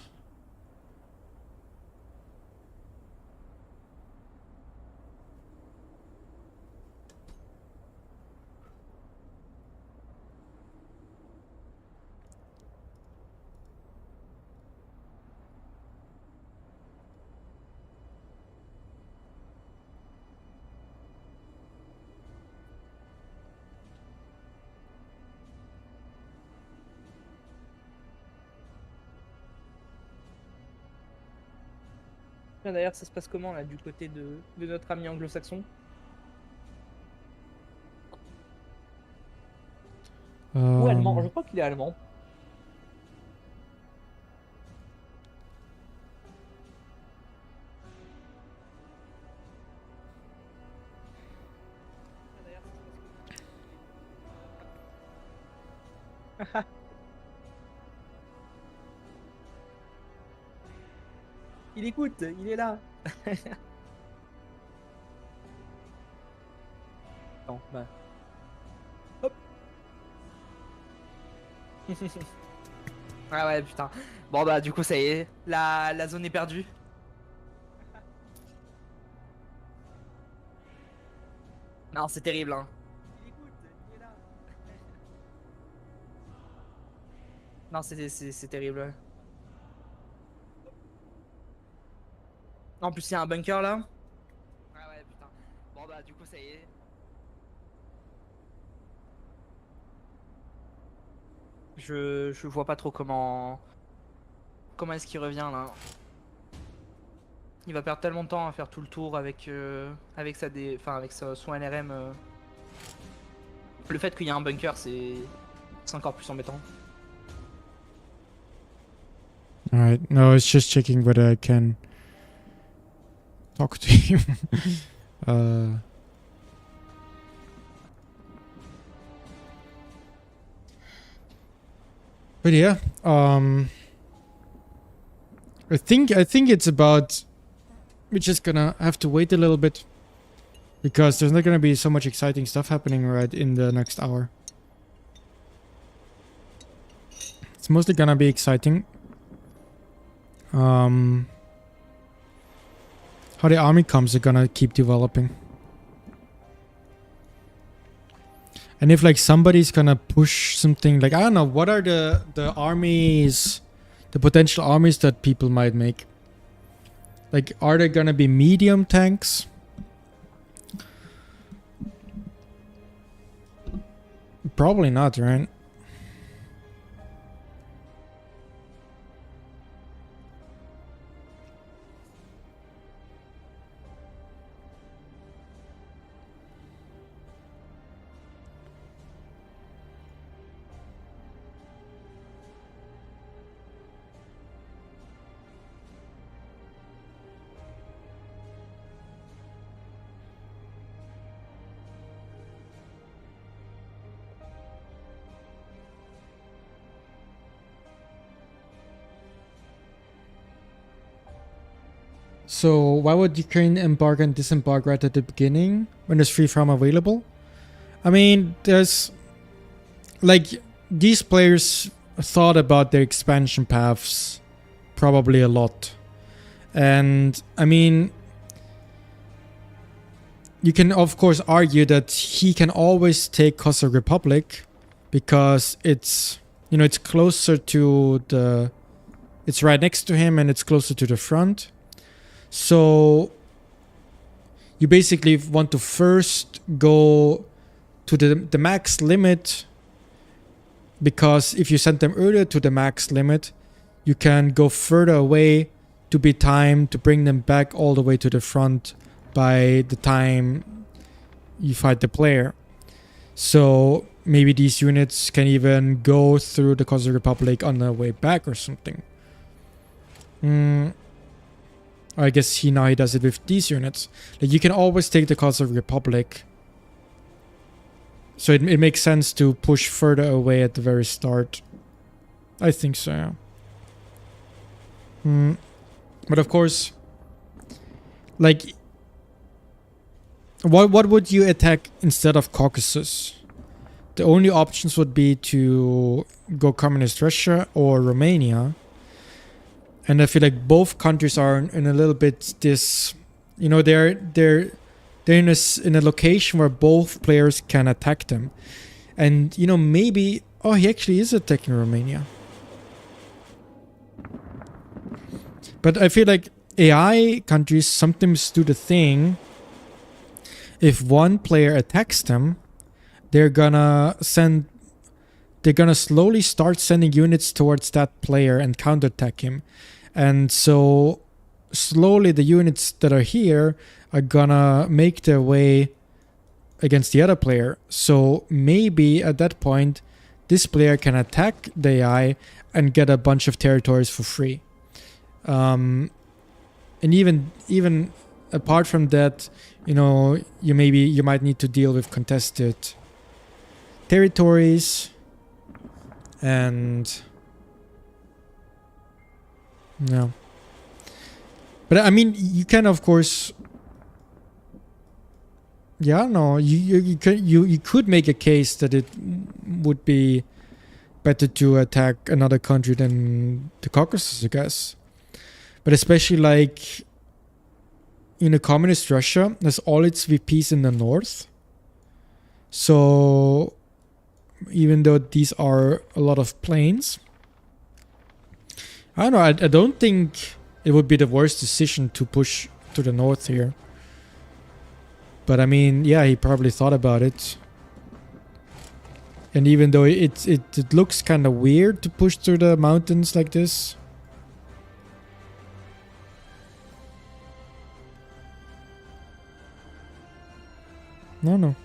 D'ailleurs, ça se passe comment là du côté de notre ami anglo-saxon? Ou allemand, je crois qu'il est allemand. Il écoute, il est là. Non, bah. Hop. Ah ouais, putain. Bon bah du coup ça y est, la zone est perdue. Non, c'est terrible hein. Il écoute, il est là. Non, c'est terrible. En plus, il y a un bunker là. Ah ouais, putain. Bon bah du coup ça y est. Je vois pas trop comment est-ce qu'il revient là. Il va perdre tellement de temps à faire tout le tour avec son NRM. Le fait qu'il y a un bunker, c'est encore plus embêtant. Alright, no, it's just checking whether I can talk to him. But yeah, I think it's about, we're just gonna have to wait a little bit because there's not gonna be so much exciting stuff happening right in the next hour. It's mostly gonna be exciting. How the army comps are gonna keep developing. And if like somebody's gonna push something, like I don't know, what are the armies, the potential armies that people might make? Like, are there gonna be medium tanks? Probably not, right? So why would Ukraine embark and disembark right at the beginning when there's free farm available? I mean, there's like these players thought about their expansion paths probably a lot. And I mean, you can of course argue that he can always take Cossack Republic because it's, you know, it's closer to the It's right next to him and it's closer to the front. So you basically want to first go to the max limit, because if you send them earlier to the max limit, you can go further away to be timed to bring them back all the way to the front by the time you fight the player. So maybe these units can even go through the Kosovak Republic on their way back or something. I guess he does it with these units. Like, you can always take the Kosovak Republic. So it makes sense to push further away at the very start. I think so, yeah. But of course, like, what would you attack instead of Caucasus? The only options would be to go Communist Russia or Romania. And I feel like both countries are in a little bit this, you know, they're in a location where both players can attack them. And, you know, maybe, oh, he actually is attacking Romania. But I feel like AI countries sometimes do the thing, if one player attacks them, they're gonna slowly start sending units towards that player and counterattack him. And so slowly the units that are here are gonna make their way against the other player. So maybe at that point, this player can attack the AI and get a bunch of territories for free. And even apart from that, you know, you might need to deal with contested territories, and no. But I mean, you can of course, yeah, no, you could make a case that it would be better to attack another country than the Caucasus, I guess. But especially like in a communist Russia, has all its VPs in the north. So even though these are a lot of plains, I don't know, I don't think it would be the worst decision to push to the north here. But I mean, yeah, he probably thought about it. And even though it looks kind of weird to push through the mountains like this. No.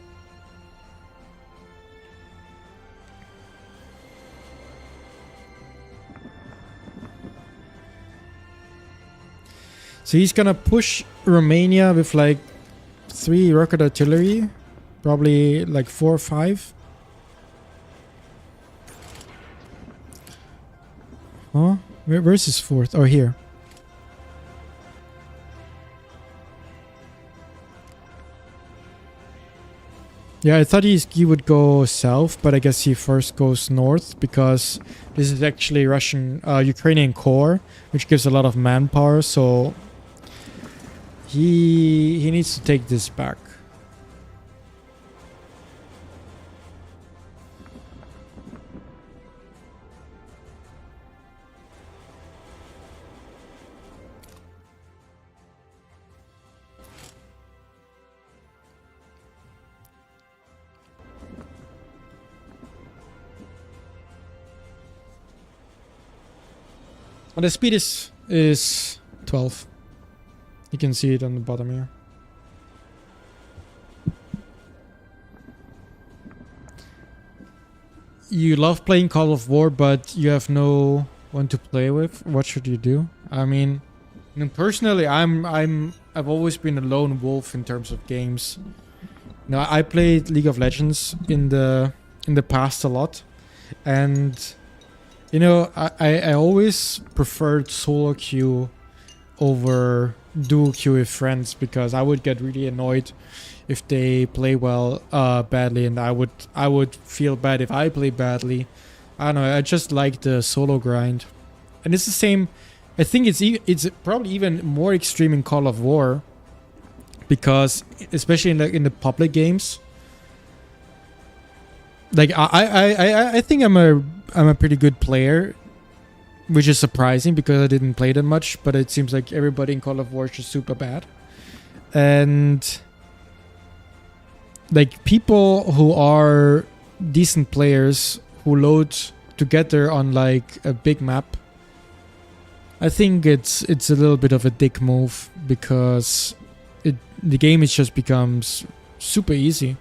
So he's gonna push Romania with like 3 rocket artillery, probably like 4 or 5. Huh? Where's his 4th? Oh, here. Yeah, I thought he would go south, but I guess he first goes north because this is actually Ukrainian core, which gives a lot of manpower, so he needs to take this back. And the speed is 12. You can see it on the bottom here. You love playing Call of War, but you have no one to play with. What should you do? I mean, personally, I've always been a lone wolf in terms of games. Now, I played League of Legends in the past a lot, and you know, I always preferred solo queue over duo queue with friends, because I would get really annoyed if they play well badly, and I would feel bad if I play badly. I don't know, I just like the solo grind. And it's the same, I think it's probably even more extreme in Call of War, because especially in the public games, like I think I'm a pretty good player which is surprising because I didn't play them much, but it seems like everybody in Call of War is just super bad. And like people who are decent players who load together on like a big map, I think it's a little bit of a dick move because the game is just becomes super easy,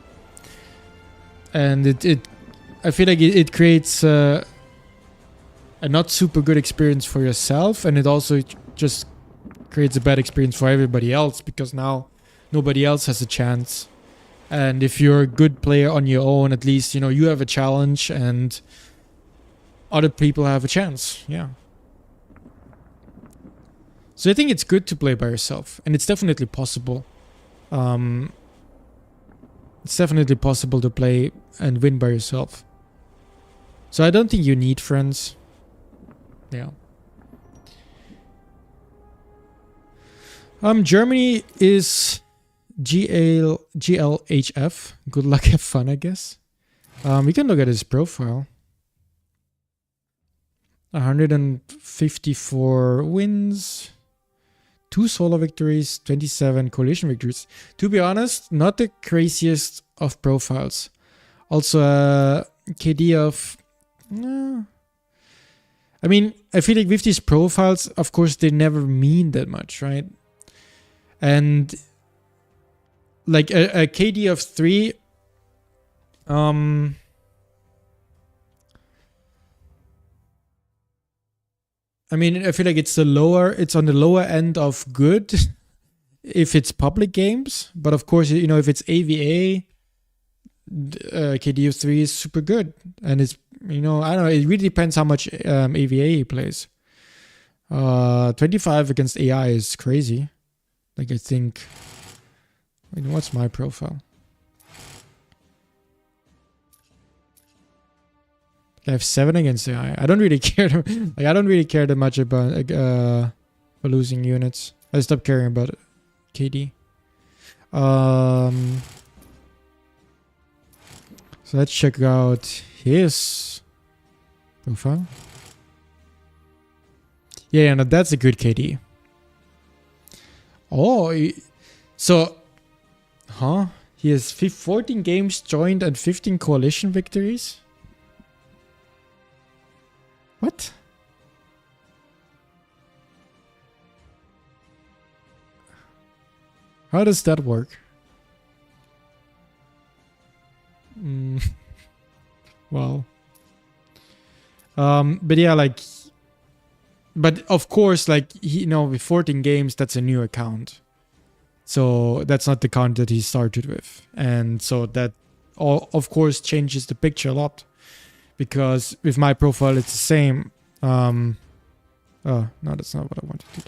and I feel like it creates a not super good experience for yourself, and it also just creates a bad experience for everybody else because now nobody else has a chance. And if you're a good player on your own, at least you have a challenge and other people have a chance. Yeah. So I think it's good to play by yourself, and it's definitely possible. It's definitely possible to play and win by yourself. So I don't think you need friends. Yeah. Germany is GLHF. Good luck, have fun, I guess. We can look at his profile. 154 wins. 2 solo victories, 27 coalition victories. To be honest, not the craziest of profiles. Also a KD of... I mean, I feel like with these profiles, of course, they never mean that much, right? And like a KD of 3... I mean, I feel like it's on the lower end of good if it's public games. But of course, if it's AVA, KD of 3 is super good. And it's, I don't know, it really depends how much AVA he plays. 25 against AI is crazy. Like, I think, what's my profile? I have 7 against AI. I don't really care. I don't really care that much about losing units. I stopped caring about KD. So let's check out his profile. Yeah, no, that's a good KD. Oh, so, he has 14 games joined and 15 coalition victories. What? How does that work? Wow. But yeah, like, but of course, like, with 14 games, that's a new account. So that's not the account that he started with. And so that, of course, changes the picture a lot. Because with my profile, it's the same. Oh, no, that's not what I wanted to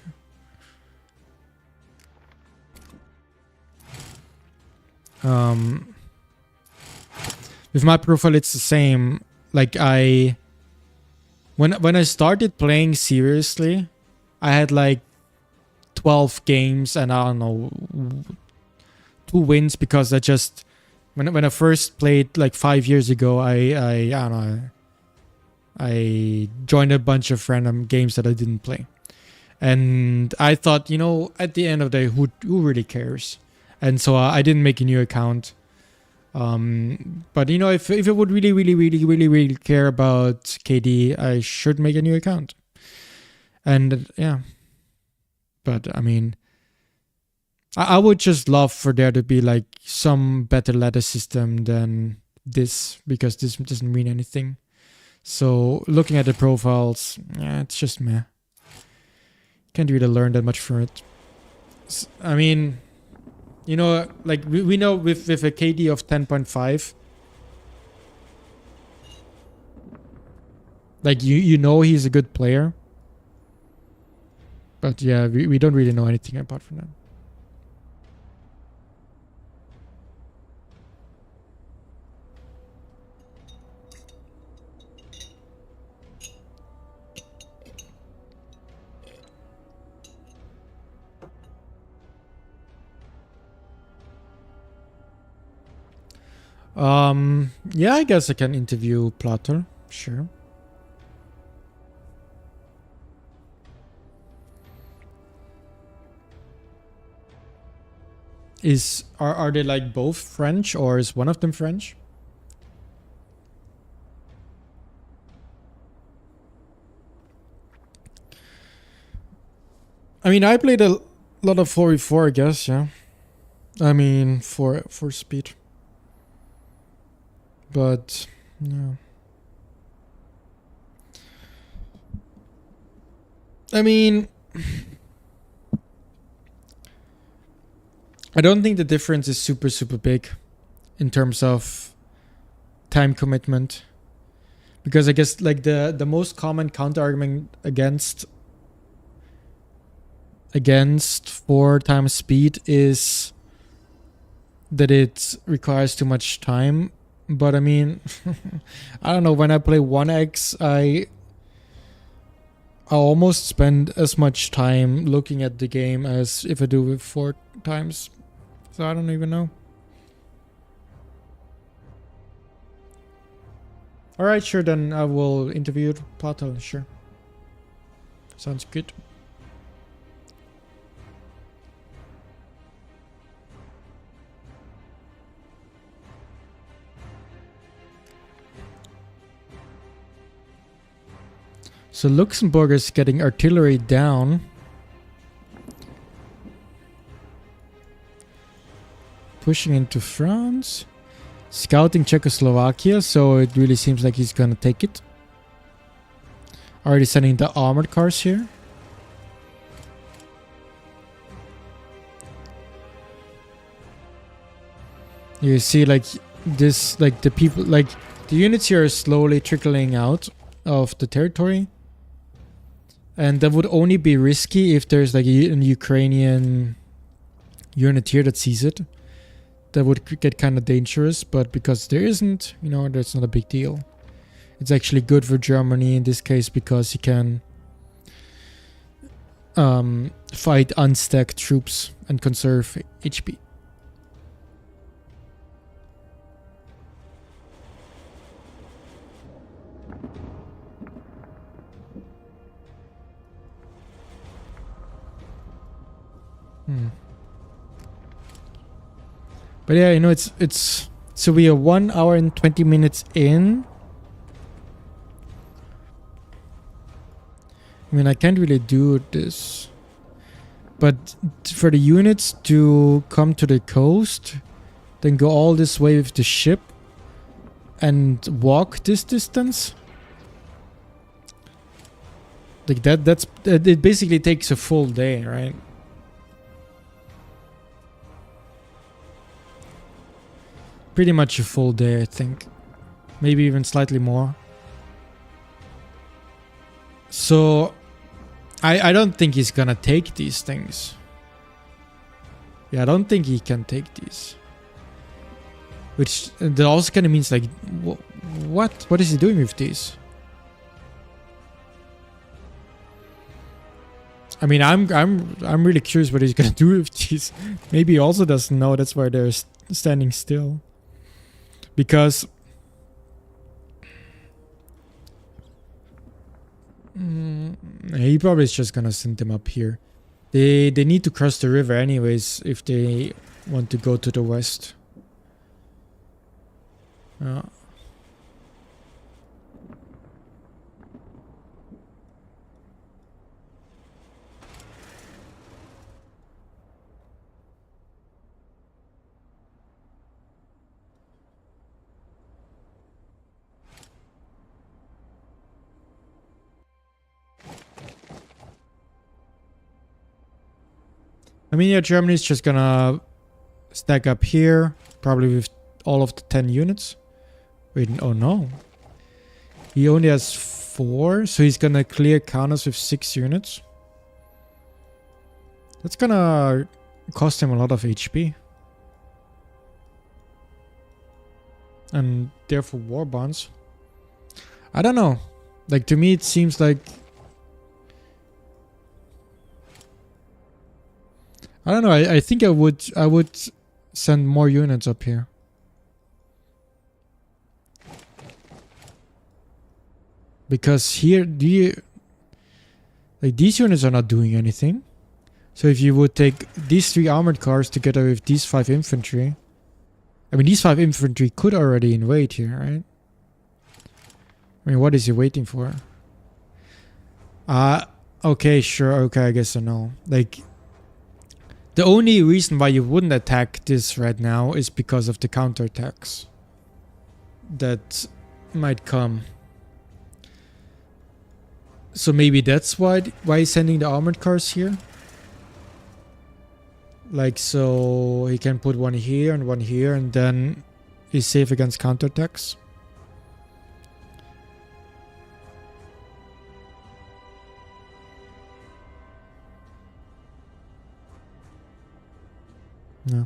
do. With my profile, it's the same. Like when I started playing seriously, I had like 12 games and I don't know, 2 wins because I just... When I first played like 5 years ago, I don't know, I joined a bunch of random games that I didn't play, and I thought, at the end of the day, who really cares? And so I didn't make a new account. But if I would really care about KD, I should make a new account. And yeah, but I mean, I would just love for there to be like some better ladder system than this, because this doesn't mean anything. So looking at the profiles, yeah, it's just meh. Can't really learn that much from it. I mean, like we know with a KD of 10.5, like he's a good player. But yeah, we don't really know anything apart from that. Yeah, I guess I can interview Platel, sure. Are they like both French, or is one of them French? I mean, I played a lot of 4v4, I guess, yeah. I mean, for speed. But, yeah. I mean, I don't think the difference is super, super big in terms of time commitment. Because I guess like the most common counter argument against 4 times speed is that it requires too much time. But I mean, I don't know, when I play 1x, I almost spend as much time looking at the game as if I do with 4 times. So I don't even know. Alright, sure, then I will interview Platel, sure. Sounds good. So Luxembourg is getting artillery down. Pushing into France. Scouting Czechoslovakia, so it really seems like he's gonna take it. Already sending the armored cars here. You see like this, like the people, like the units here are slowly trickling out of the territory. And that would only be risky if there's like an Ukrainian unit here that sees it. That would get kind of dangerous, but because there isn't, you know, that's not a big deal. It's actually good for Germany in this case because he can fight unstacked troops and conserve HP. But yeah, you know, it's so we are 1 hour and 20 minutes in. I mean, I can't really do this, but for the units to come to the coast, then go all this way with the ship and walk this distance, like that's it basically takes a full day, right? Pretty much a full day, I think. Maybe even slightly more. So I don't think he's gonna take these things. Yeah, I don't think he can take these. Which that also kind of means like, what is he doing with these? I mean, I'm really curious what he's gonna do with these. Maybe he also doesn't know. That's why they're standing still. Because he probably is just gonna send them up here. They need to cross the river anyways if they want to go to the west. I mean, yeah, Germany's just gonna stack up here, probably with all of the 10 units. Wait, oh no. He only has 4, so he's gonna clear Kaunas with 6 units. That's gonna cost him a lot of HP. And therefore war bonds. I don't know. Like, to me it seems like... I don't know, I think I would send more units up here. Because here, like, these units are not doing anything. So if you would take these 3 armored cars together with these 5 infantry, I mean these 5 infantry could already invade here, right? I mean, what is he waiting for? Okay, sure, okay, I guess I know. Like, the only reason why you wouldn't attack this right now is because of the counterattacks that might come. So maybe that's why he's sending the armored cars here. Like, so he can put one here, and then he's safe against counterattacks. No.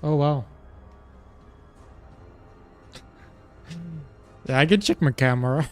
Oh wow. Yeah, I can check my camera.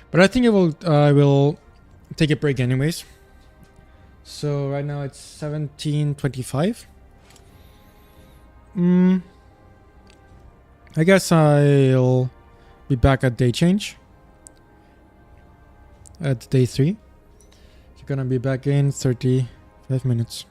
But I think I will take a break anyways. So right now it's 17:25. I guess I'll be back at day change. At day 3. You're gonna be back in 35 minutes.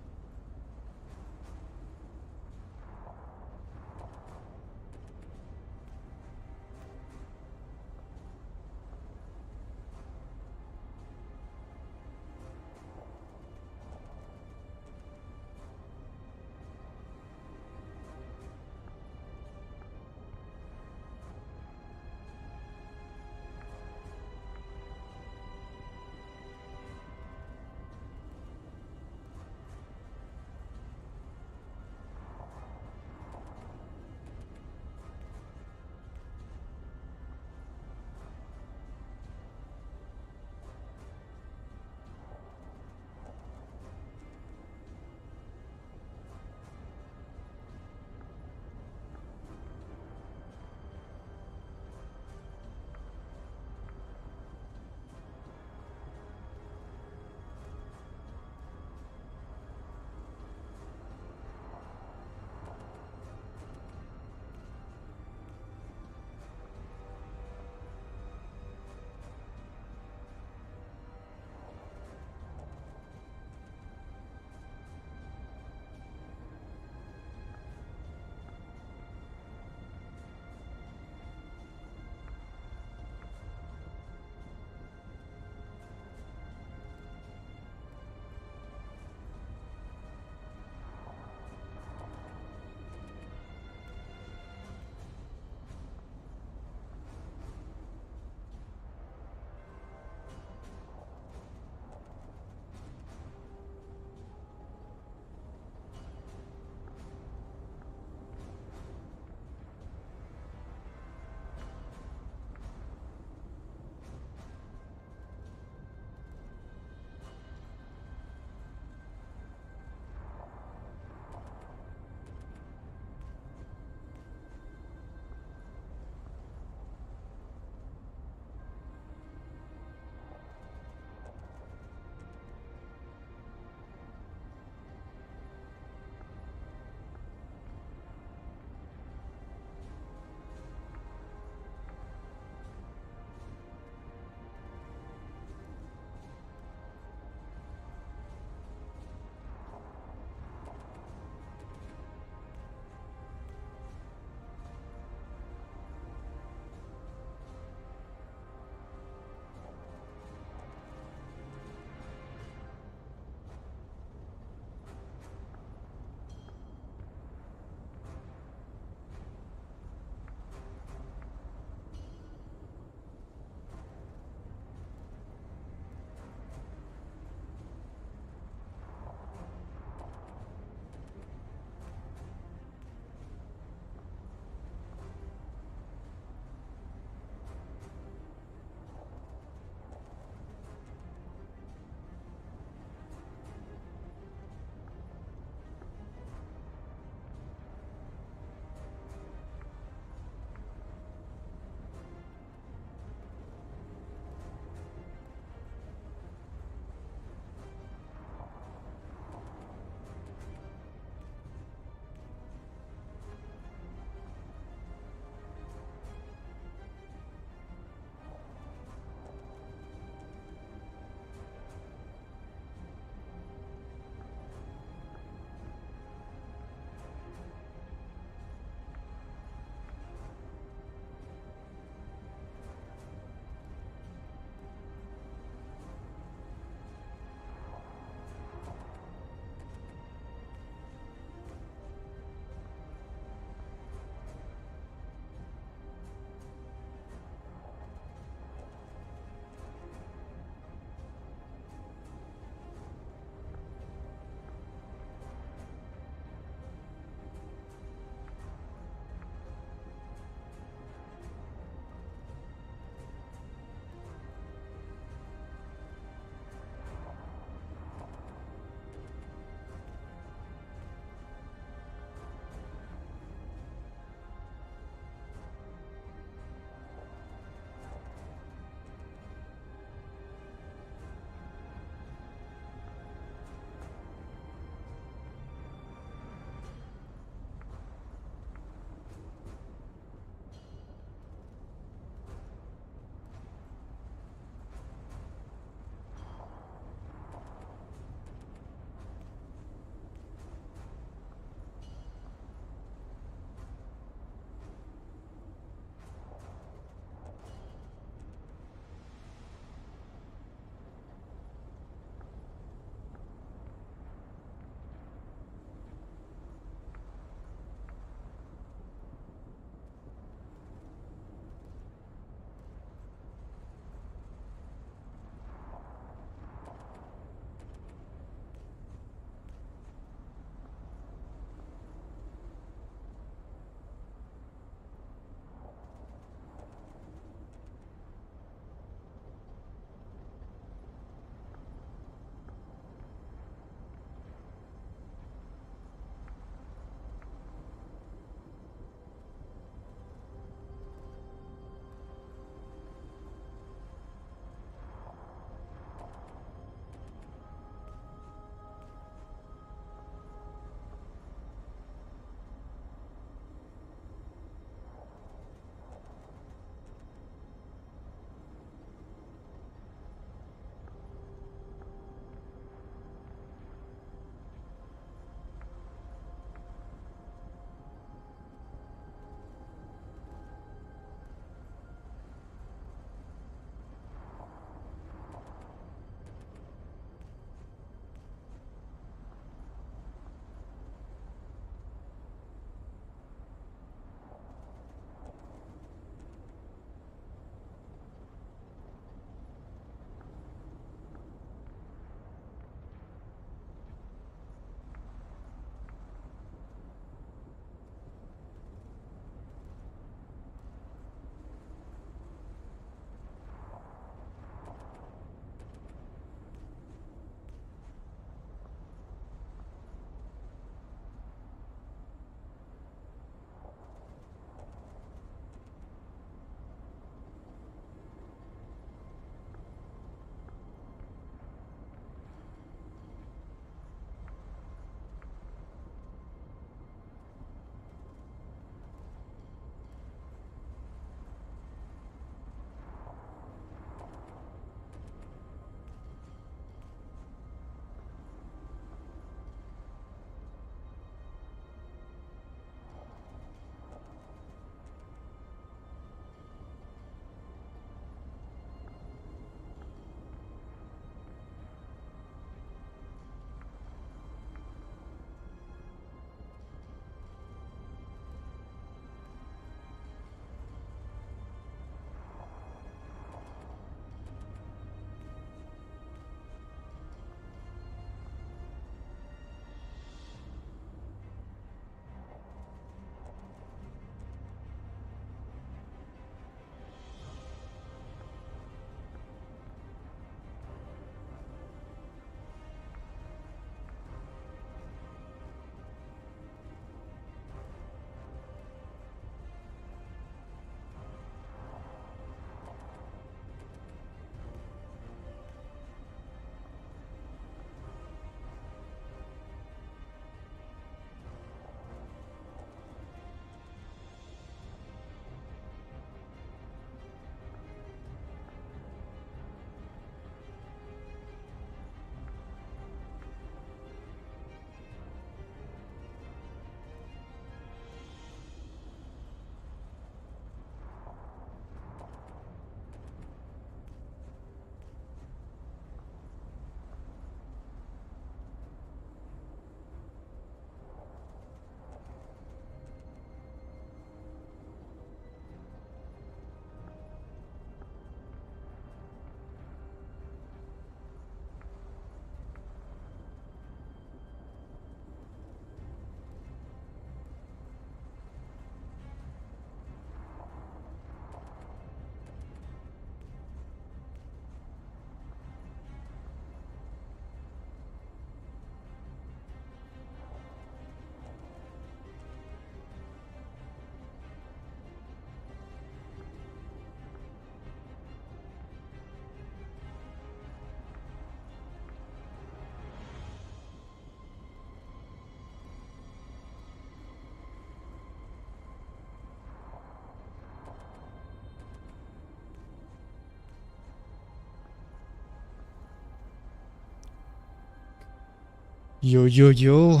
Yo, yo, yo.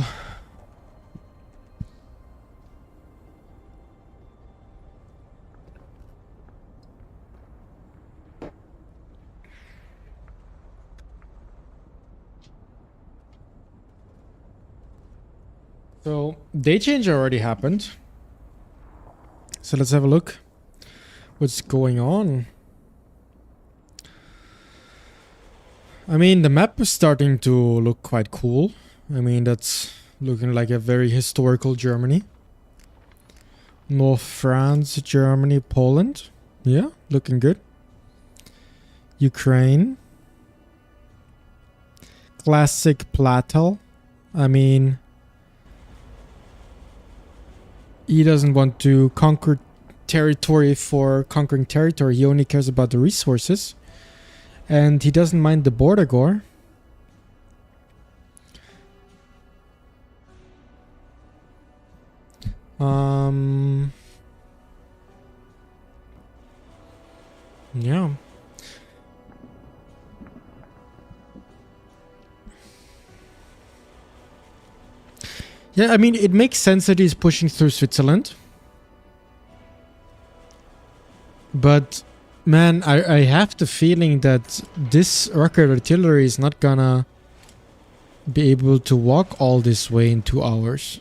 So, day change already happened. So let's have a look. What's going on? I mean, the map is starting to look quite cool. I mean, that's looking like a very historical Germany. North France, Germany, Poland. Yeah, looking good. Ukraine. Classic Platel. I mean, he doesn't want to conquer territory for conquering territory. He only cares about the resources. And he doesn't mind the border gore. Yeah. Yeah, I mean, it makes sense that he's pushing through Switzerland. But, man, I have the feeling that this rocket artillery is not gonna be able to walk all this way in 2 hours.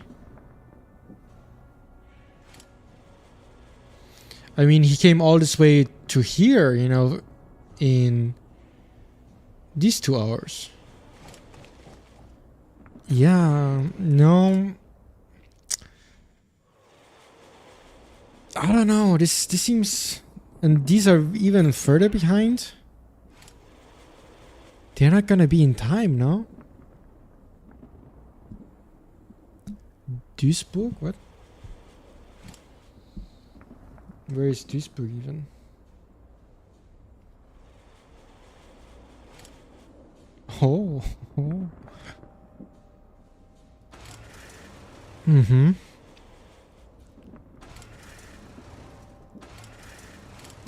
I mean, he came all this way to here, you know, in these 2 hours. Yeah, no. I don't know. This seems, and these are even further behind. They're not gonna be in time, no? Duisburg? What? Where is Duisburg even? Oh. Oh. Mm-hmm.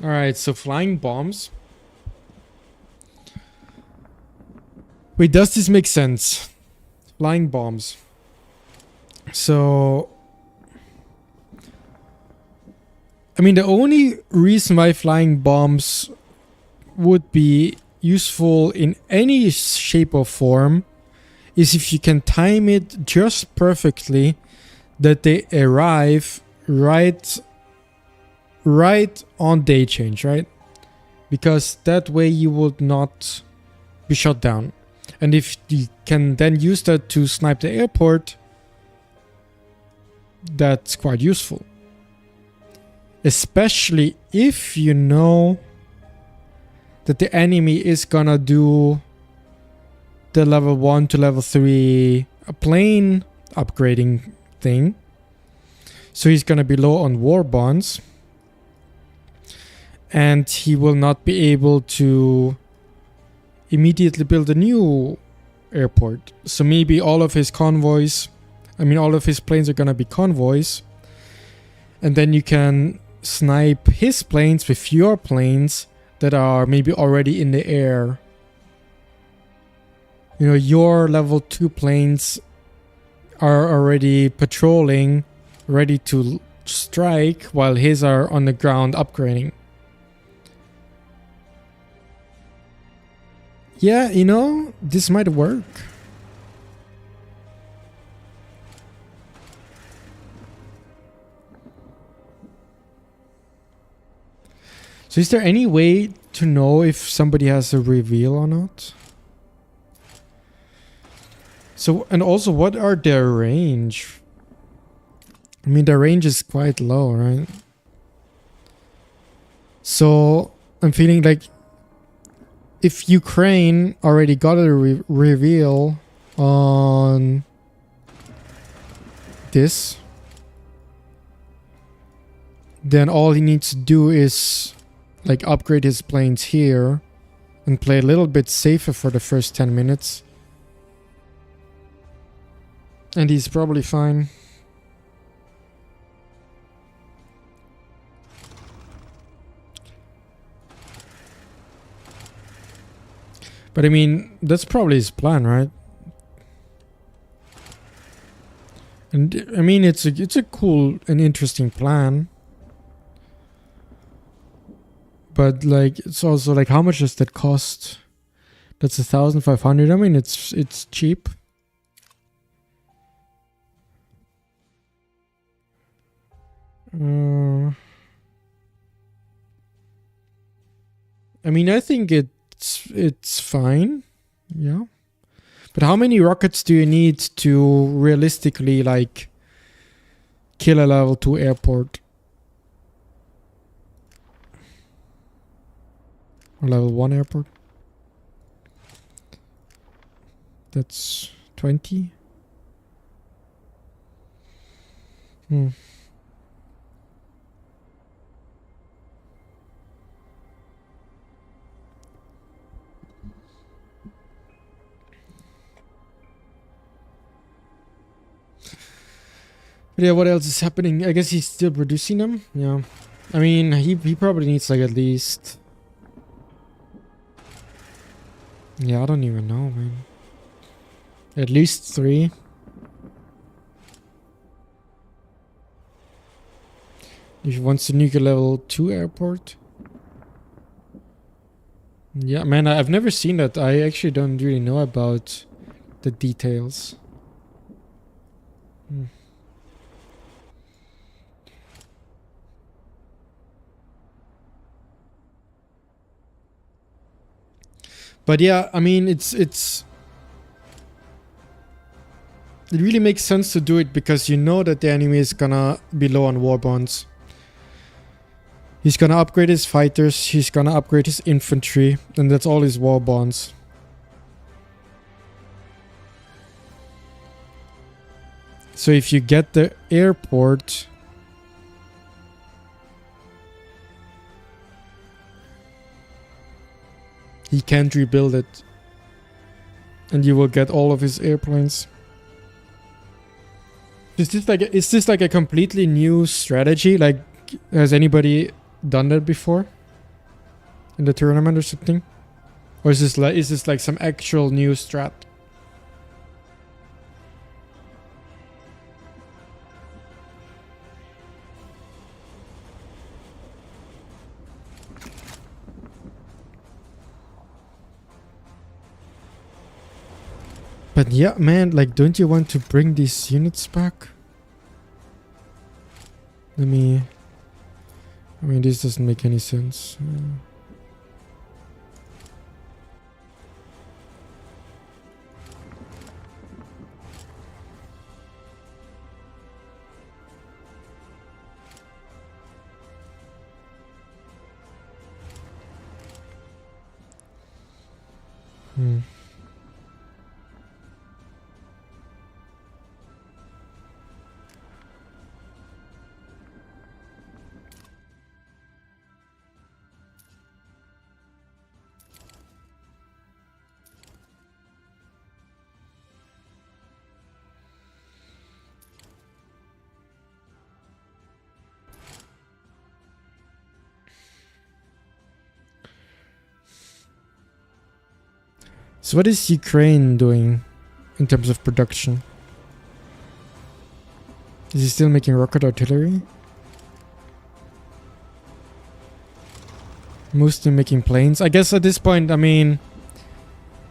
Alright, so flying bombs. Wait, does this make sense? Flying bombs. So, I mean, the only reason why flying bombs would be useful in any shape or form is if you can time it just perfectly that they arrive right on day change, right? Because that way you would not be shot down. And if you can then use that to snipe the airport, that's quite useful. Especially if you know that the enemy is gonna do the level 1 to level 3 plane upgrading thing. So he's gonna be low on war bonds. And he will not be able to immediately build a new airport. So maybe all of his convoys, I mean all of his planes are gonna be convoys. And then you can snipe his planes with your planes that are maybe already in the air. You know, your level 2 planes are already patrolling, ready to strike, while his are on the ground upgrading. Yeah, you know, this might work. So is there any way to know if somebody has a reveal or not? So, and also, what are their range? I mean, their range is quite low, right? So, I'm feeling like if Ukraine already got a reveal on this, then all he needs to do is like upgrade his planes here and play a little bit safer for the first 10 minutes. And he's probably fine. But I mean, that's probably his plan, right? And I mean, it's a cool and interesting plan. But like, it's also like, how much does that cost? That's 1,500. I mean, it's cheap. I mean, I think it's fine. Yeah. But how many rockets do you need to realistically like kill a level 2 airport? Or level 1 airport? That's 20. But yeah, what else is happening? I guess he's still producing them. Yeah. I mean, he probably needs like at least... Yeah, I don't even know, man. At least 3. If he wants to nuke a level 2 airport. Yeah, man, I've never seen that. I actually don't really know about the details. But yeah, I mean, it really makes sense to do it because you know that the enemy is gonna be low on war bonds. He's gonna upgrade his fighters, he's gonna upgrade his infantry, and that's all his war bonds. So if you get the airport... he can't rebuild it. And you will get all of his airplanes. Is this like a completely new strategy? Like, has anybody done that before? In the tournament or something? Or is this like some actual new strat? But yeah, man, like, don't you want to bring these units back? I mean, this doesn't make any sense. So what is Ukraine doing in terms of production? Is he still making rocket artillery? Mostly making planes. I guess at this point, I mean,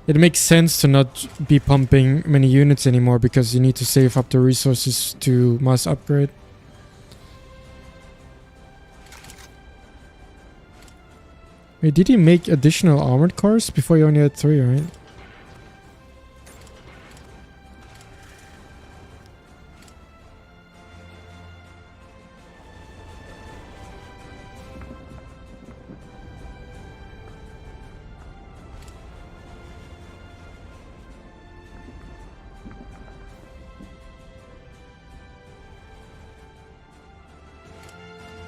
it makes sense to not be pumping many units anymore because you need to save up the resources to mass upgrade. Wait, did he make additional armored cars? Before you only had 3, right?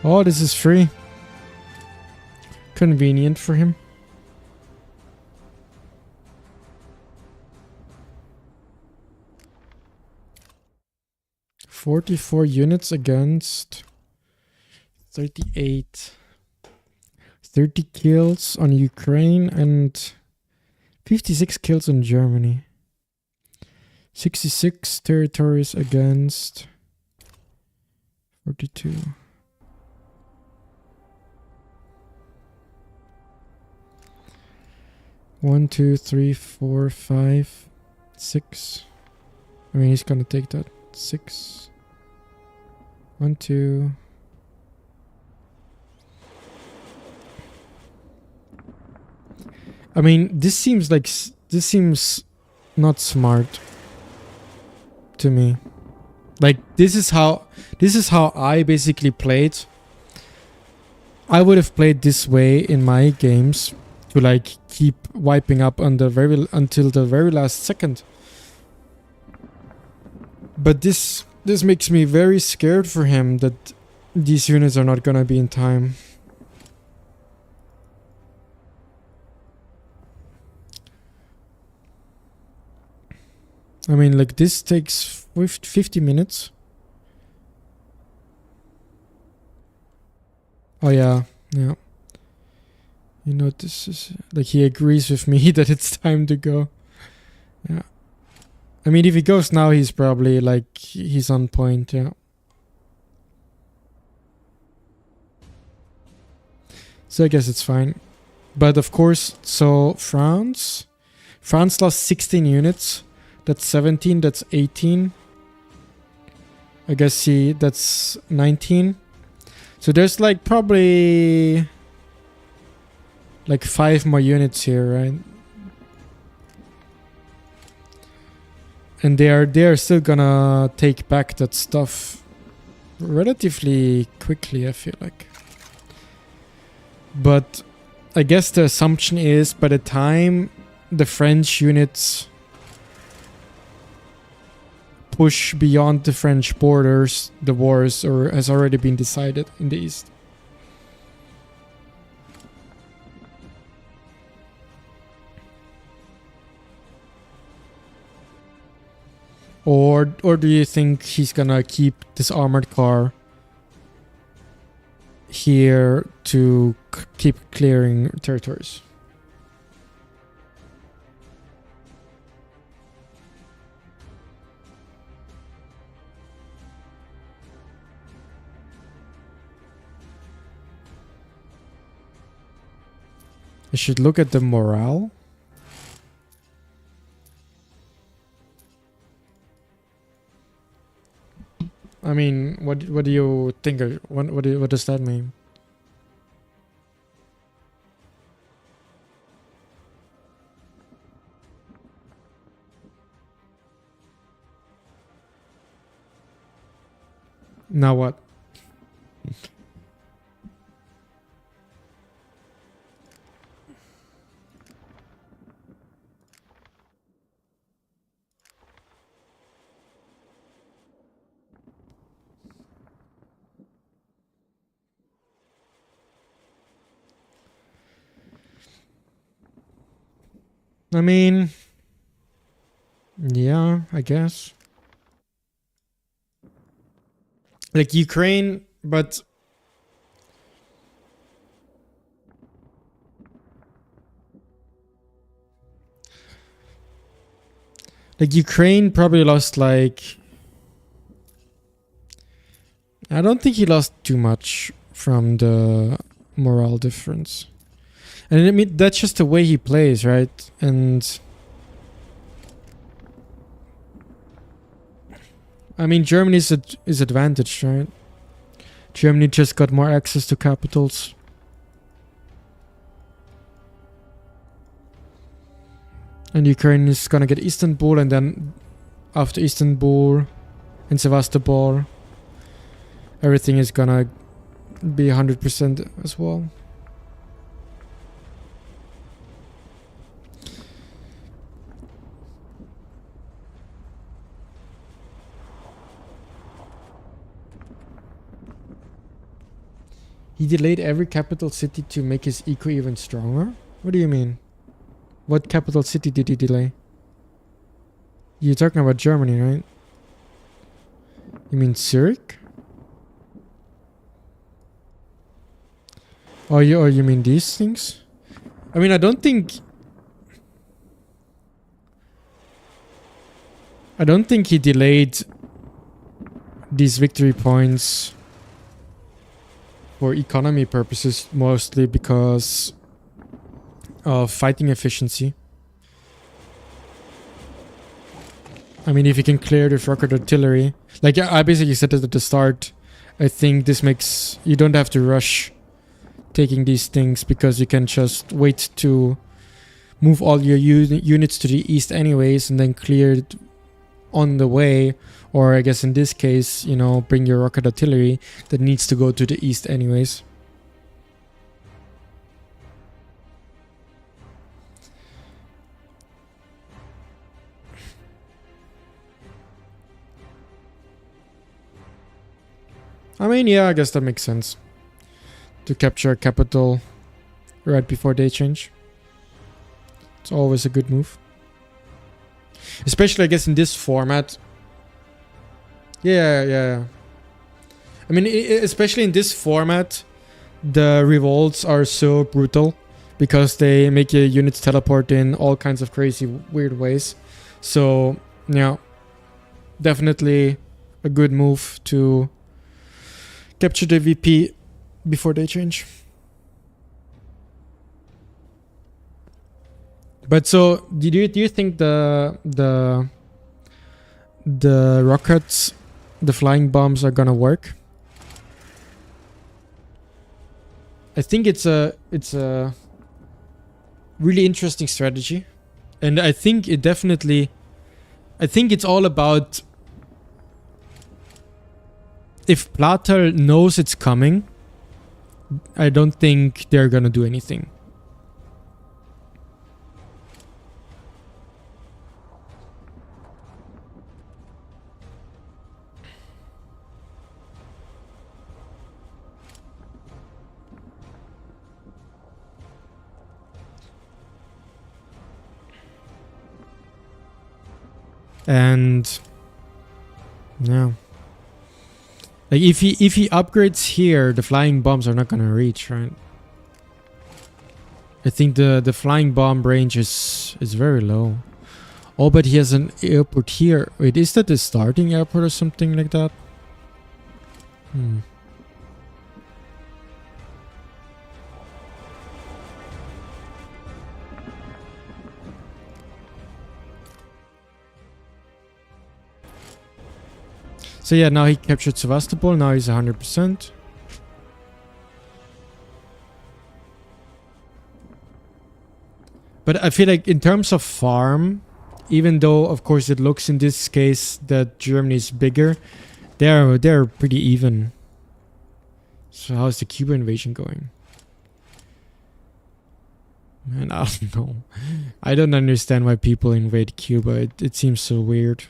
Oh, this is free. Convenient for him. "44 units against 38. 30 kills on Ukraine and 56 kills on Germany. 66 territories against 42. One, two, three, four, five, 6. I mean, he's gonna take that. 6. 1, 2. I mean, this seems not smart to me. Like, this is how I basically played. I would have played this way in my games to like keep wiping up on the until the very last second. But this makes me very scared for him that these units are not gonna be in time. I mean, like, this takes 50 minutes. Oh yeah, yeah. You know, this is like, he agrees with me that it's time to go. Yeah. I mean, if he goes now, he's probably like, he's on point, yeah. So I guess it's fine. But of course, so France lost 16 units. That's 17, that's 18. I guess that's 19. So there's like probably like 5 more units here, right? And they are still gonna take back that stuff relatively quickly, I feel like. But I guess the assumption is by the time the French units push beyond the French borders, the wars has already been decided in the east. Or do you think he's gonna keep this armored car here to keep clearing territories? I should look at the morale. I mean, what do you think? What does that mean? Now what? I mean, yeah, I guess. Like Ukraine, but like Ukraine probably lost like, I don't think he lost too much from the morale difference. And I mean, that's just the way he plays, right? And I mean, Germany is advantaged, right? Germany just got more access to capitals. And Ukraine is gonna get Istanbul, and then after Istanbul and Sevastopol, everything is gonna be 100% as well. He delayed every capital city to make his eco even stronger? What do you mean? What capital city did he delay? You're talking about Germany, right? You mean Zurich? Oh, you mean these things? I mean, I don't think... I don't think he delayed these victory points for economy purposes, mostly because of fighting efficiency. I mean, if you can clear this rocket artillery, like I basically said it at the start, I think this makes you don't have to rush taking these things because you can just wait to move all your units to the east anyways and then clear it on the way, or I guess in this case, you know, bring your rocket artillery that needs to go to the east anyways. I mean, yeah, I guess that makes sense. To capture a capital right before they change. It's always a good move. Especially, I guess, in this format. Yeah. I mean, especially in this format, the revolts are so brutal because they make your units teleport in all kinds of crazy, weird ways. So, yeah, definitely a good move to capture the VP before they change. But so, do you think the rockets, the flying bombs are gonna work? I think it's a really interesting strategy, and I think it's all about if Platel knows it's coming. I don't think they're gonna do anything. And yeah, like if he upgrades here, the flying bombs are not gonna reach, right? I think the flying bomb range is very low. Oh, but he has an airport here. Wait, is that the starting airport or something like that? So yeah, now he captured Sevastopol. Now he's 100%. But I feel like in terms of farm, even though of course it looks in this case that Germany is bigger, they're pretty even. So how's the Cuba invasion going? Man, I don't know. I don't understand why people invade Cuba. It seems so weird.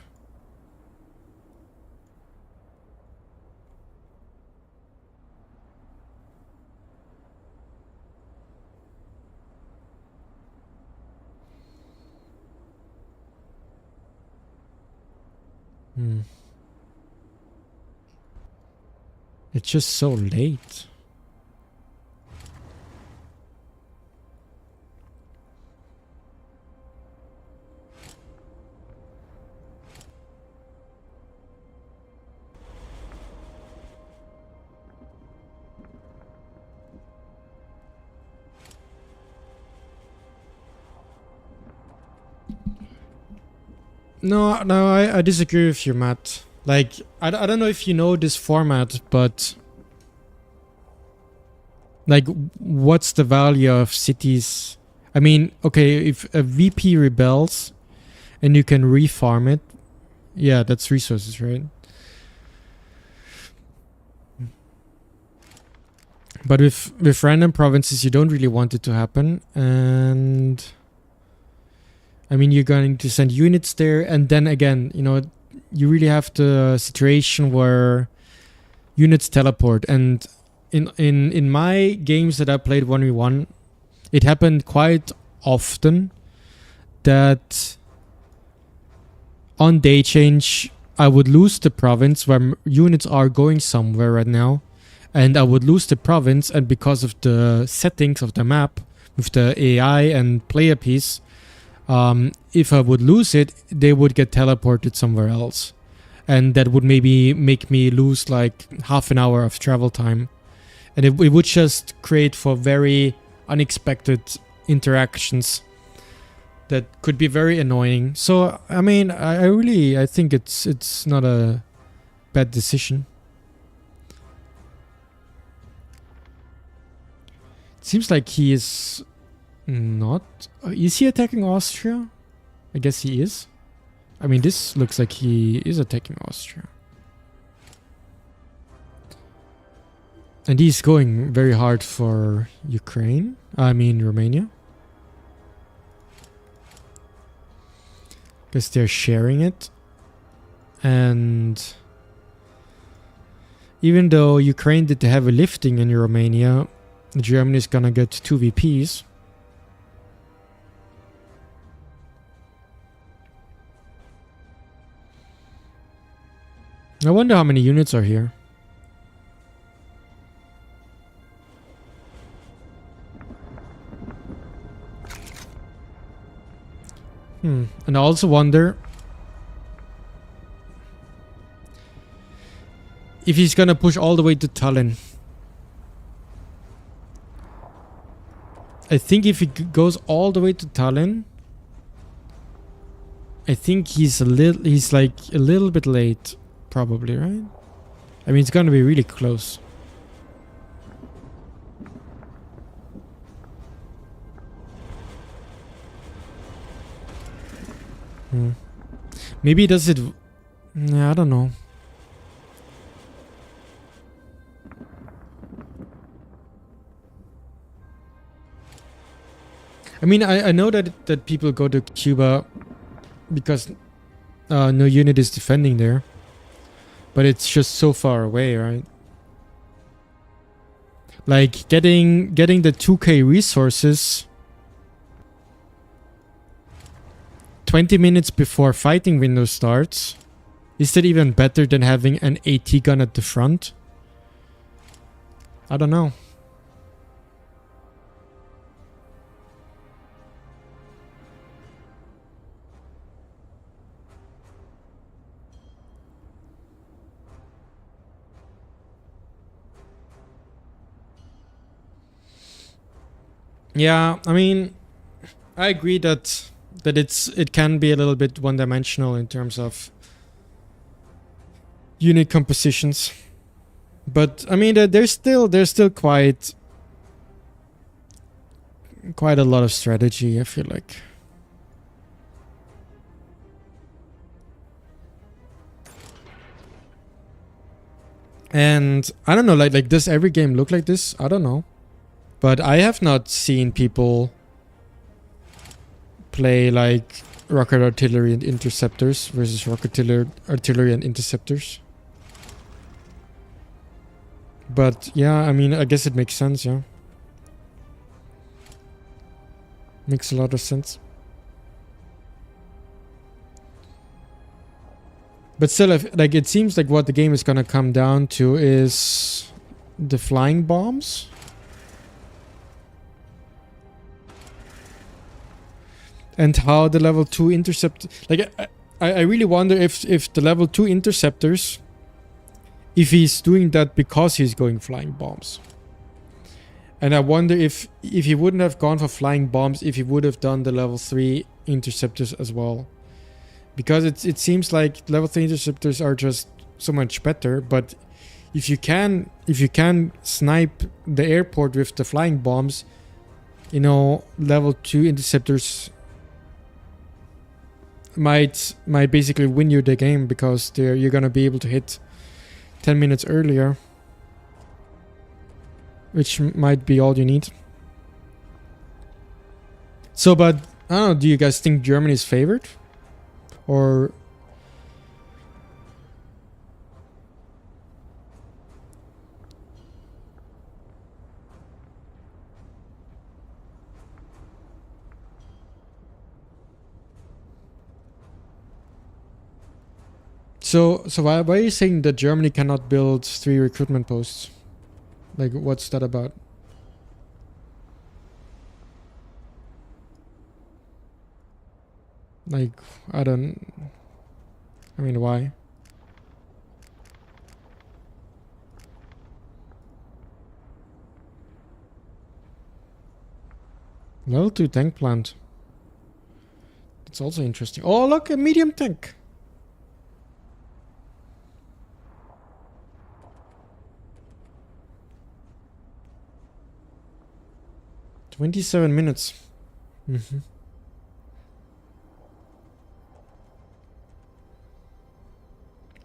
It's just so late. No, I disagree with you, Matt. Like, I don't know if you know this format, but like, what's the value of cities? I mean, okay, if a VP rebels and you can refarm it, yeah, that's resources, right? But with random provinces, you don't really want it to happen, and I mean, you're going to send units there, and then again, you know, you really have the situation where units teleport. And in my games that I played 1v1, it happened quite often that on day change, I would lose the province where units are going somewhere right now, and I would lose the province, and because of the settings of the map with the AI and player piece, If I would lose it, they would get teleported somewhere else. And that would maybe make me lose like half an hour of travel time. And it would just create for very unexpected interactions that could be very annoying. So, I mean, I think it's not a bad decision. It seems like he is not... Is he attacking Austria? I guess he is. I mean, this looks like he is attacking Austria. And he's going very hard for Ukraine. I mean, Romania. Because they're sharing it. And even though Ukraine did the heavy lifting in Romania, Germany is gonna get 2 VPs. I wonder how many units are here. And I also wonder if he's gonna push all the way to Tallinn. I think if he goes all the way to Tallinn, I think he's like a little bit late, probably, right? I mean, it's gonna be really close. Maybe he does it... I don't know. I mean, I know that people go to Cuba because no unit is defending there. But it's just so far away, right? Like, getting the 2k resources 20 minutes before fighting window starts, is that even better than having an AT gun at the front? I don't know. Yeah, I mean, I agree that it can be a little bit one-dimensional in terms of unit compositions, but I mean there's still quite a lot of strategy, I feel like. And I don't know, like does every game look like this? I don't know, but I have not seen people play like rocket artillery and interceptors versus rocket artillery and interceptors. But yeah, I mean, I guess it makes sense, yeah. Makes a lot of sense. But still, like, it seems like what the game is gonna come down to is the flying bombs. And how the level 2 intercept... Like, I really wonder if the level 2 interceptors... If he's doing that because he's going flying bombs. And I wonder if he wouldn't have gone for flying bombs if he would have done the level 3 interceptors as well. Because it seems like level 3 interceptors are just so much better. But if you can snipe the airport with the flying bombs... You know, level 2 interceptors... might basically win you the game because you're gonna be able to hit 10 minutes earlier, which might be all you need. So, but I don't know, do you guys think Germany is favored? Or So why are you saying that Germany cannot build 3 recruitment posts? Like, what's that about? Like, I mean, why? Level 2 tank plant. That's also interesting. Oh, look, a medium tank. $27 minutes.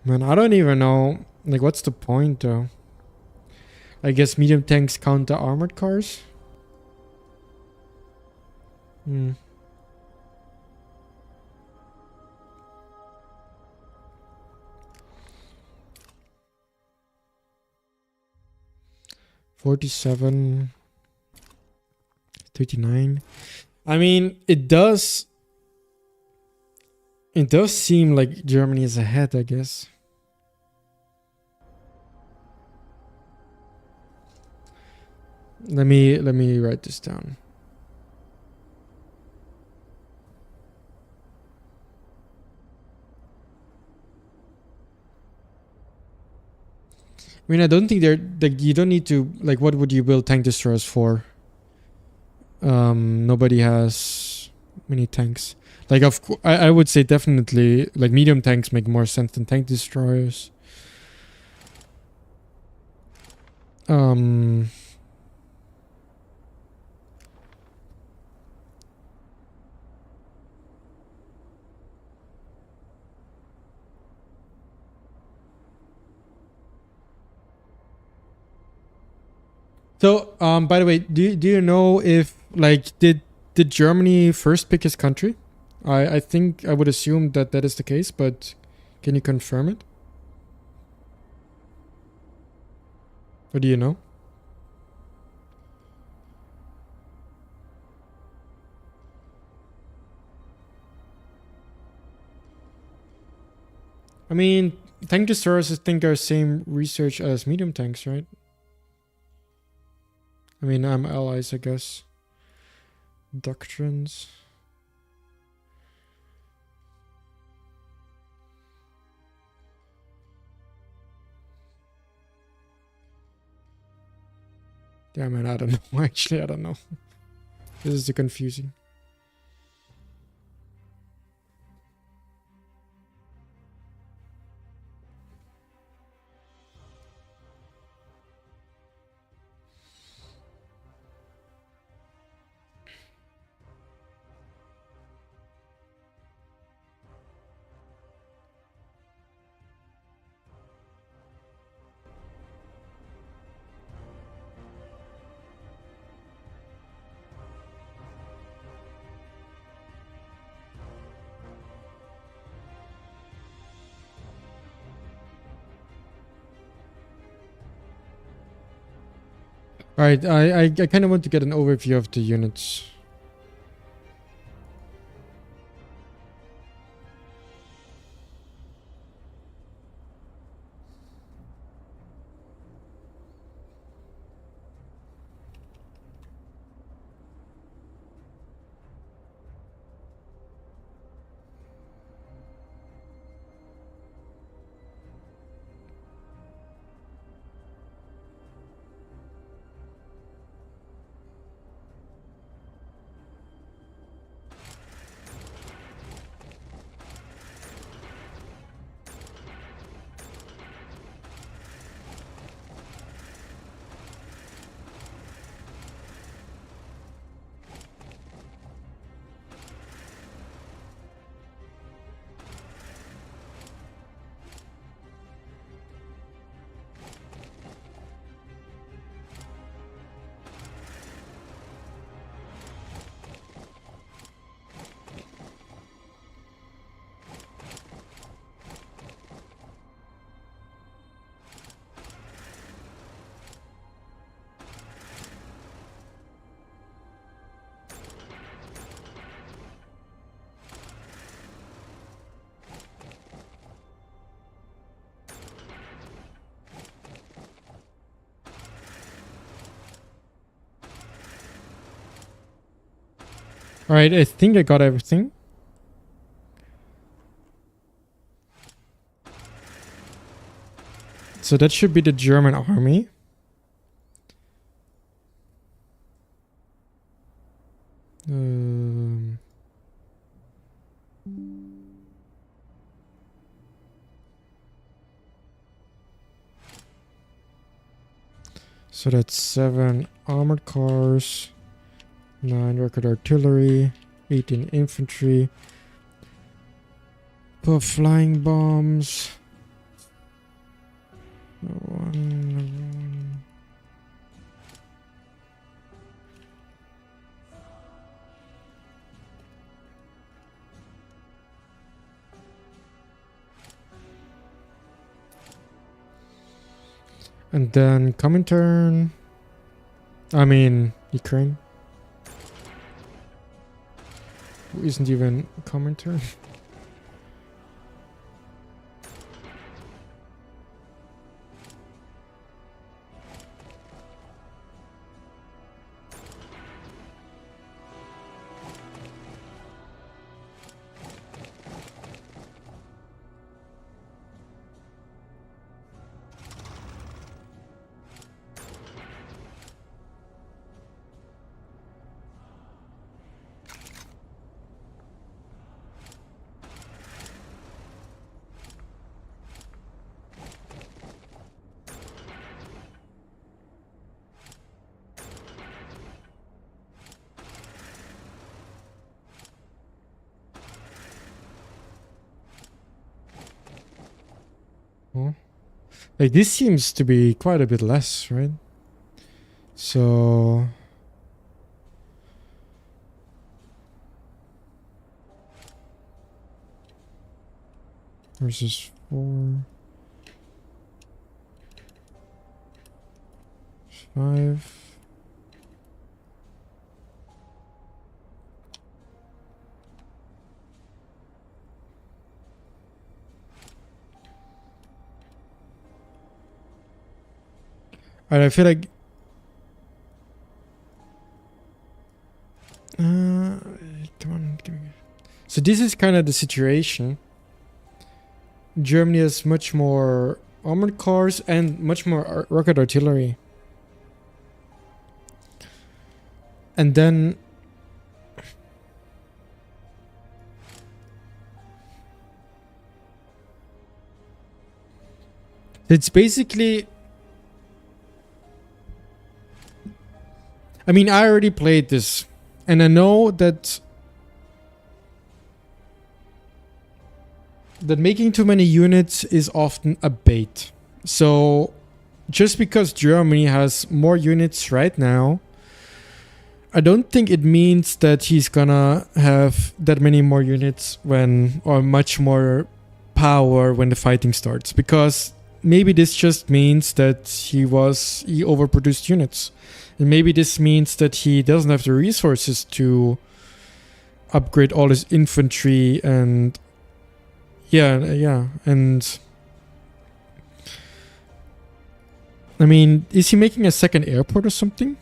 Man, I don't even know. Like, what's the point, though? I guess medium tanks counter armored cars? 47, 39. I mean, it does seem like Germany is ahead, I guess. Let me write this down. I mean, I don't think they're like, you don't need to, like, what would you build tank destroyers for? Nobody has many tanks. Like, I would say definitely, like, medium tanks make more sense than tank destroyers. So, by the way, do you know if, like, did Germany first pick his country? I think I would assume that is the case, but can you confirm it? Or do you know? I mean, tank destroyers, I think, are same research as medium tanks, right? I mean, I'm allies, I guess. Doctrines. Yeah, man, I don't know. Actually, I don't know. This is too confusing. Alright, I kind of want to get an overview of the units. Alright, I think I got everything. So that should be the German army. So that's 7 armored cars, 9 rocket artillery, 18 infantry, 12 flying bombs. One. And then Comintern. I mean, Ukraine. Who isn't even Comintern? Oh. Like this seems to be quite a bit less, right? So versus 4, 5. Alright, I feel like come on, give me. So this is kind of the situation. Germany has much more armored cars and much more rocket artillery. And then it's basically, I mean, I already played this and I know that making too many units is often a bait. So just because Germany has more units right now, I don't think it means that he's gonna have that many more units when, or much more power when the fighting starts, because maybe this just means that he overproduced units, and maybe this means that he doesn't have the resources to upgrade all his infantry and and I mean, is he making a second airport or something?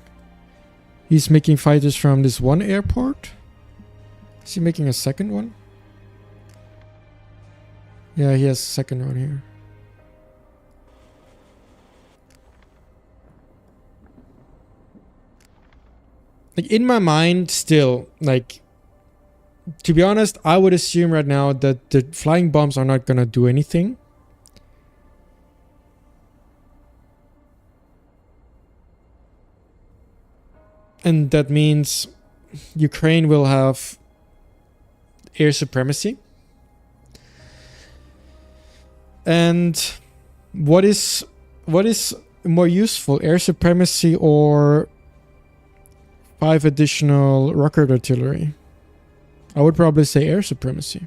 He's making fighters from this one airport. Is he making a second one? Yeah, he has a second one here. Like in my mind still, like, to be honest, I would assume right now that the flying bombs are not gonna do anything. And that means Ukraine will have air supremacy. And what is more useful, air supremacy or 5 additional rocket artillery? I would probably say air supremacy.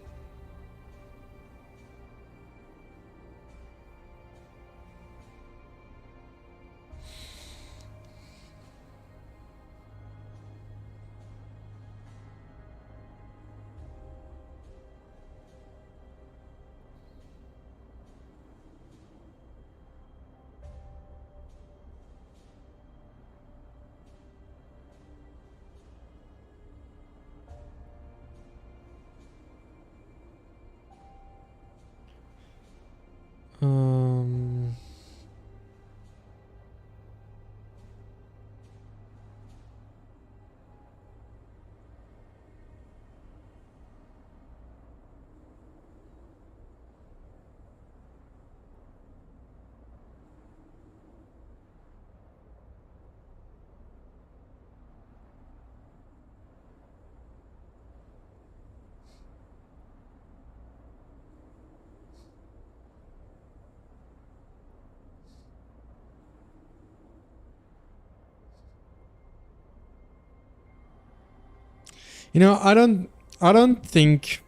You know, I don't think.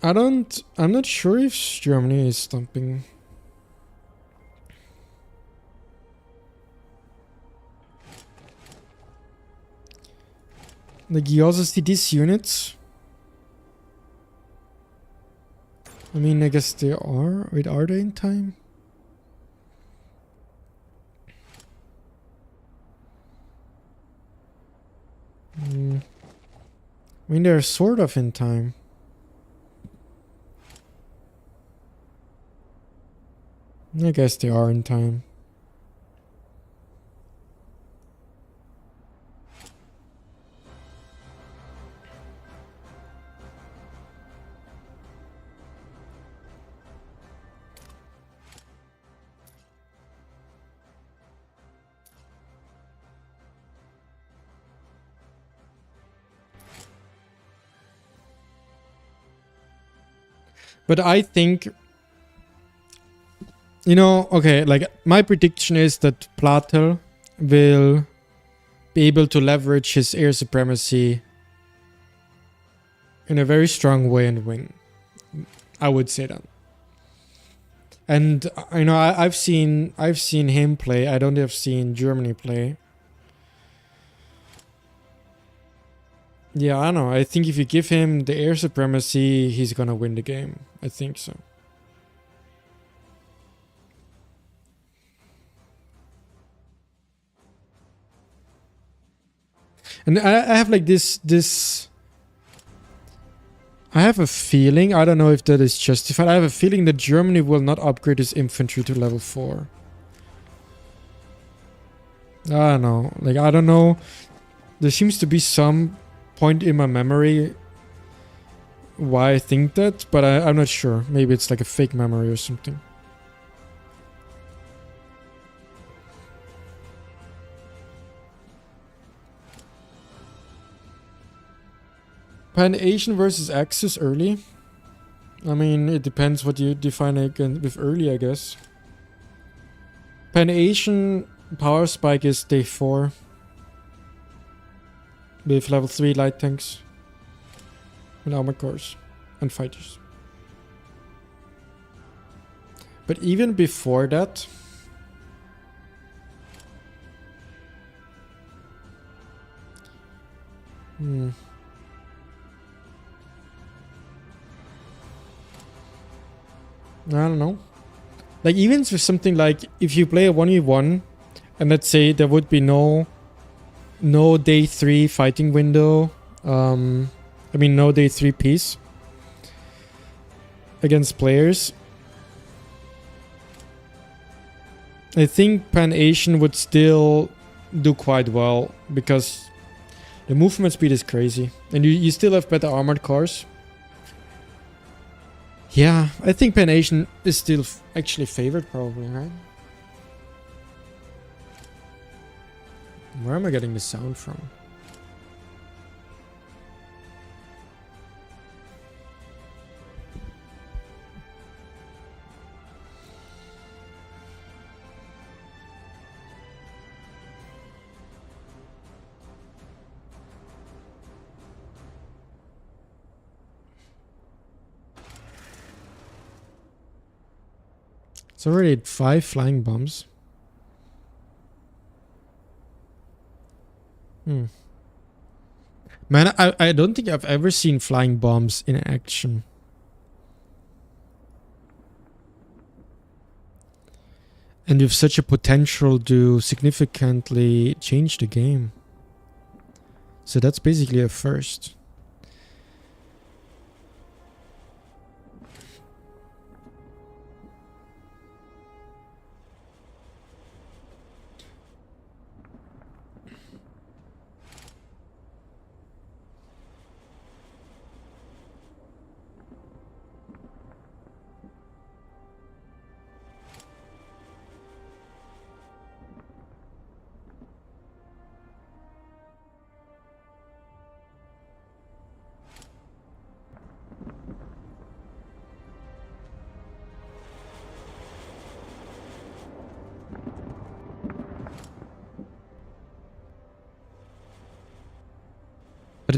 I'm not sure if Germany is stomping. Like, you also see these units. I mean, I guess they are. Wait, are they in time? I mean, they're sort of in time. I guess they are in time. But I think, you know, okay, like my prediction is that Platel will be able to leverage his air supremacy in a very strong way and win. I would say that. And you know, I've seen him play. I don't have seen Germany play. Yeah, I know. I think if you give him the air supremacy, he's gonna win the game. I think so. And I have like this. I have a feeling, I don't know if that is justified, I have a feeling that Germany will not upgrade its infantry to level 4. I don't know. Like, I don't know. There seems to be some point in my memory why I think that, but I'm not sure. Maybe it's like a fake memory or something. Pan-Asian versus Axis early? I mean, it depends what you define with early, I guess. Pan-Asian power spike is day 4. With level 3 light tanks. And armored cores. And fighters. But even before that... I don't know. Like, even with something like, if you play a 1v1, and let's say there would be no day 3 fighting window, I mean no day 3 piece against players, I think Pan-Asian would still do quite well, because the movement speed is crazy, and you still have better armored cores. Yeah, I think Pan-Asian is still actually favored, probably, right? Where am I getting the sound from? It's already at 5 flying bombs. Man, I don't think I've ever seen flying bombs in action. And with such a potential to significantly change the game. So that's basically a first.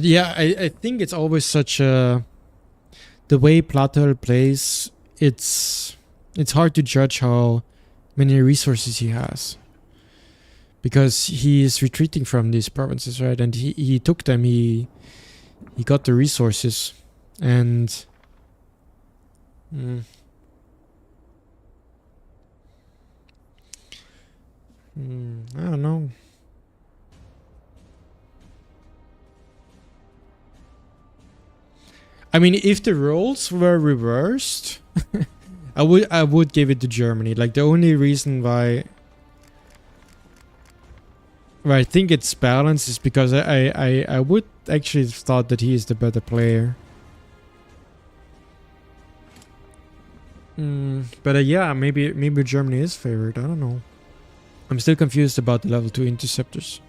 yeah, I think it's always such a... The way Platel plays, it's hard to judge how many resources he has. Because he is retreating from these provinces, right? And he took them, he got the resources. And... I don't know. I mean, if the roles were reversed, I would give it to Germany. Like, the only reason why I think it's balanced is because I would actually thought that he is the better player. But yeah, maybe Germany is favored. I don't know. I'm still confused about the level 2 interceptors.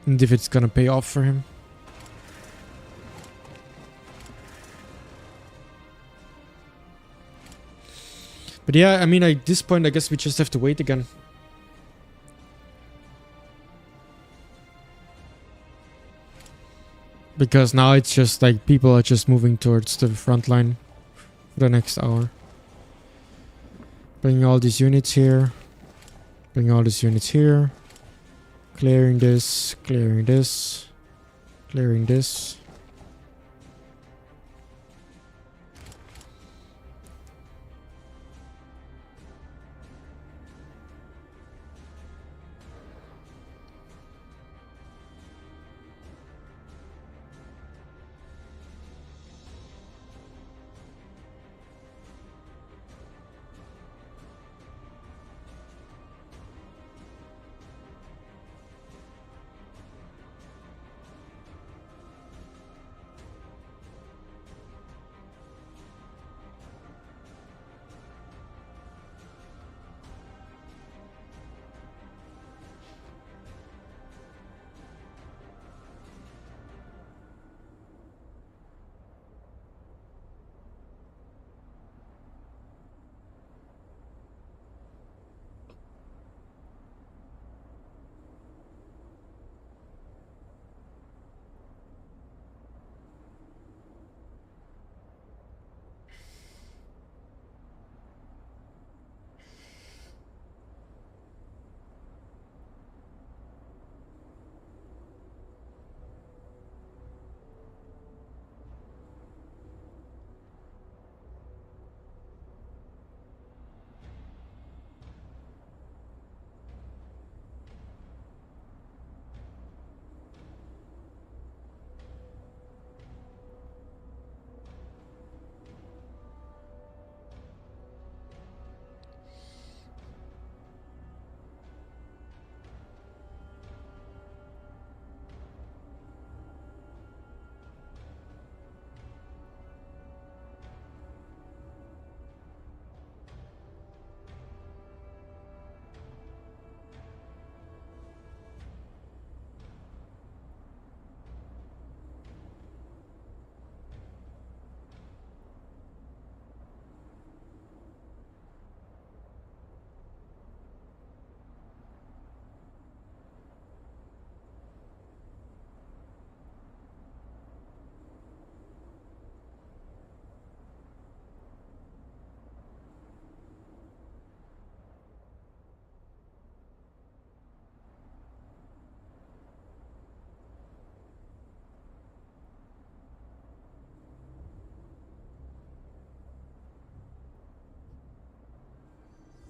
And if it's gonna pay off for him. But yeah, I mean, at this point, I guess we just have to wait again. Because now it's just like people are just moving towards the front line for the next hour. Bringing all these units here. Bringing all these units here. Clearing this, clearing this, clearing this.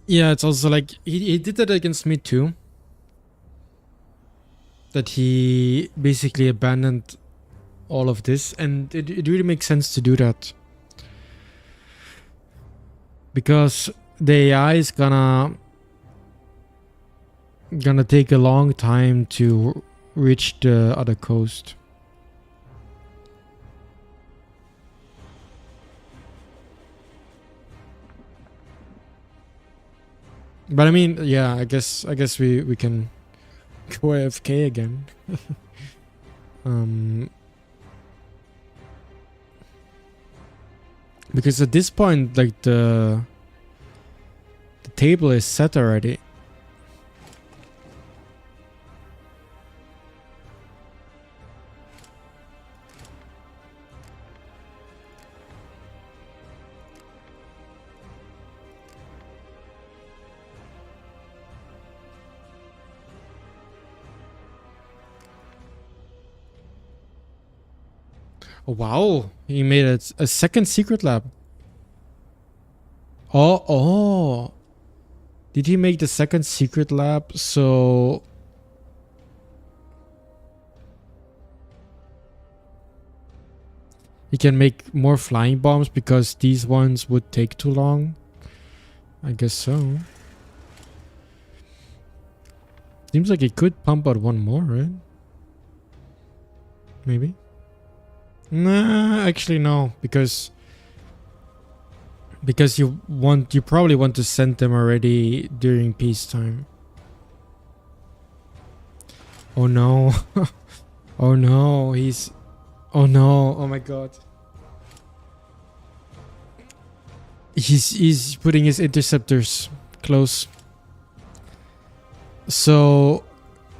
Yeah, it's also like he did that against me too. That he basically abandoned all of this, and it really makes sense to do that. Because the AI is gonna take a long time to reach the other coast. But I mean, yeah, I guess we can go AFK again. Because at this point, like the table is set already. Oh, wow. He made a second secret lab. Oh. Did he make the second secret lab so... he can make more flying bombs because these ones would take too long? I guess so. Seems like he could pump out one more, right? Maybe? Nah, actually no, because you probably want to send them already during peacetime. Oh no. Oh no, oh no, oh my god. He's putting his interceptors close. So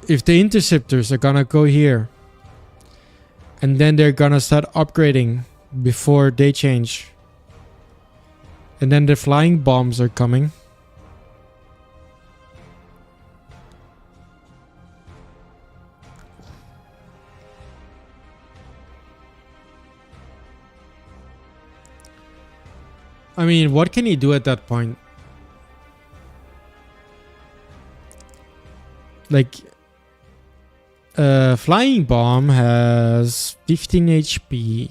if the interceptors are gonna go here and then they're gonna start upgrading before they change, and then the flying bombs are coming, I mean, what can he do at that point? Like, flying bomb has 15 HP.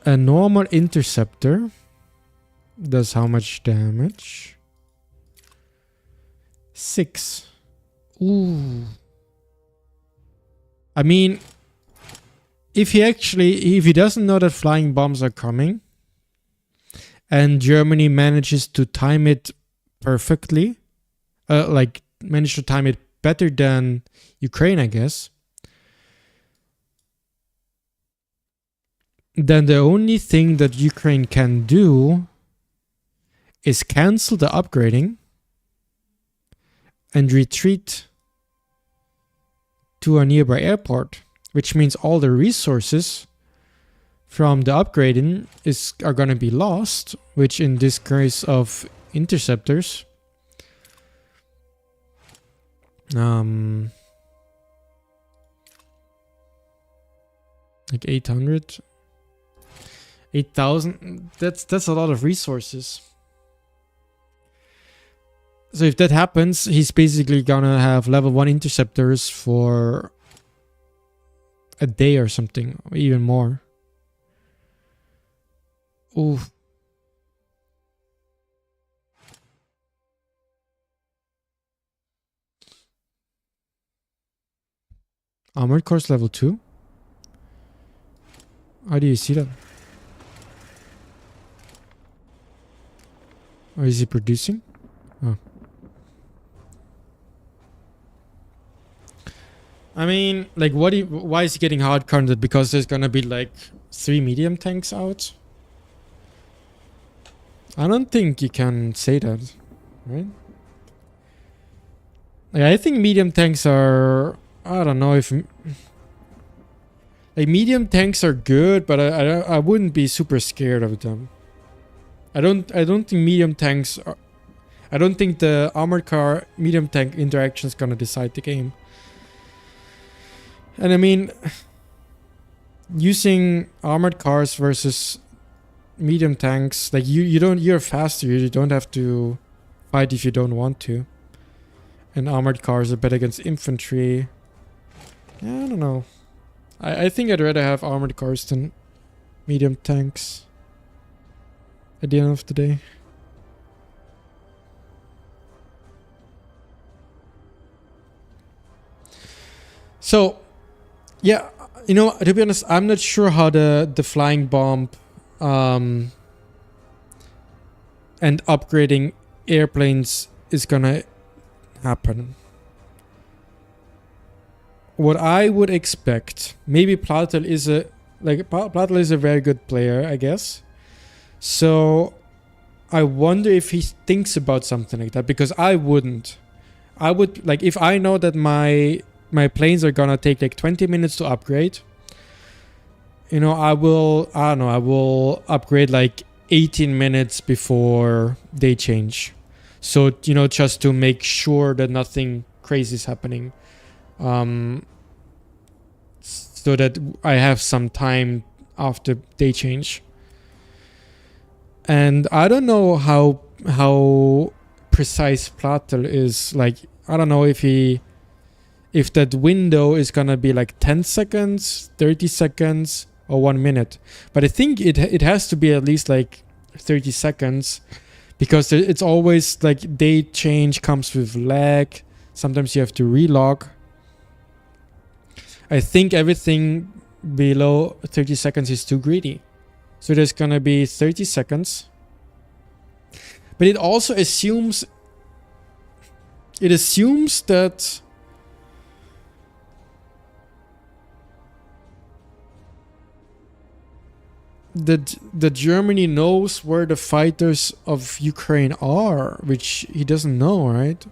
A normal interceptor does how much damage? 6. Ooh. I mean, if he doesn't know that flying bombs are coming, and Germany manages to time it perfectly, manage to time it better than Ukraine, I guess, then the only thing that Ukraine can do is cancel the upgrading and retreat to a nearby airport, which means all the resources from the upgrading are going to be lost, which in this case of interceptors, like 800, 8,000. That's a lot of resources. So if that happens, he's basically gonna have level 1 interceptors for a day or something, or even more. Ooh. Armored Course level 2? How do you see that? Or is he producing? Oh. I mean, like, why is he getting hard counted? Because there's gonna be like 3 medium tanks out? I don't think you can say that, right? Like, I think medium tanks are... I don't know if... like, medium tanks are good, but I wouldn't be super scared of them. I don't think medium tanks are... I don't think the armored car medium tank interaction is gonna decide the game. And I mean, using armored cars versus medium tanks, like you're faster, you don't have to fight if you don't want to. And armored cars are better against infantry. Yeah, I don't know. I think I'd rather have armored cars than medium tanks at the end of the day. So, yeah, you know, to be honest, I'm not sure how the flying bomb and upgrading airplanes is gonna happen. What I would expect, maybe Platel is a very good player, I guess. So I wonder if he thinks about something like that, because I wouldn't. I would, like, if I know that my planes are gonna take like 20 minutes to upgrade, you know, I will upgrade like 18 minutes before they change. So, you know, just to make sure that nothing crazy is happening. so that I have some time after day change. And I don't know how precise Platel is. Like, I don't know if that window is gonna be like 10 seconds, 30 seconds, or 1 minute. But I think it has to be at least like 30 seconds, because it's always like day change comes with lag. Sometimes you have to relog. I think everything below 30 seconds is too greedy. So there's gonna be 30 seconds. But it also assumes that that Germany knows where the fighters of Ukraine are, which he doesn't know, right?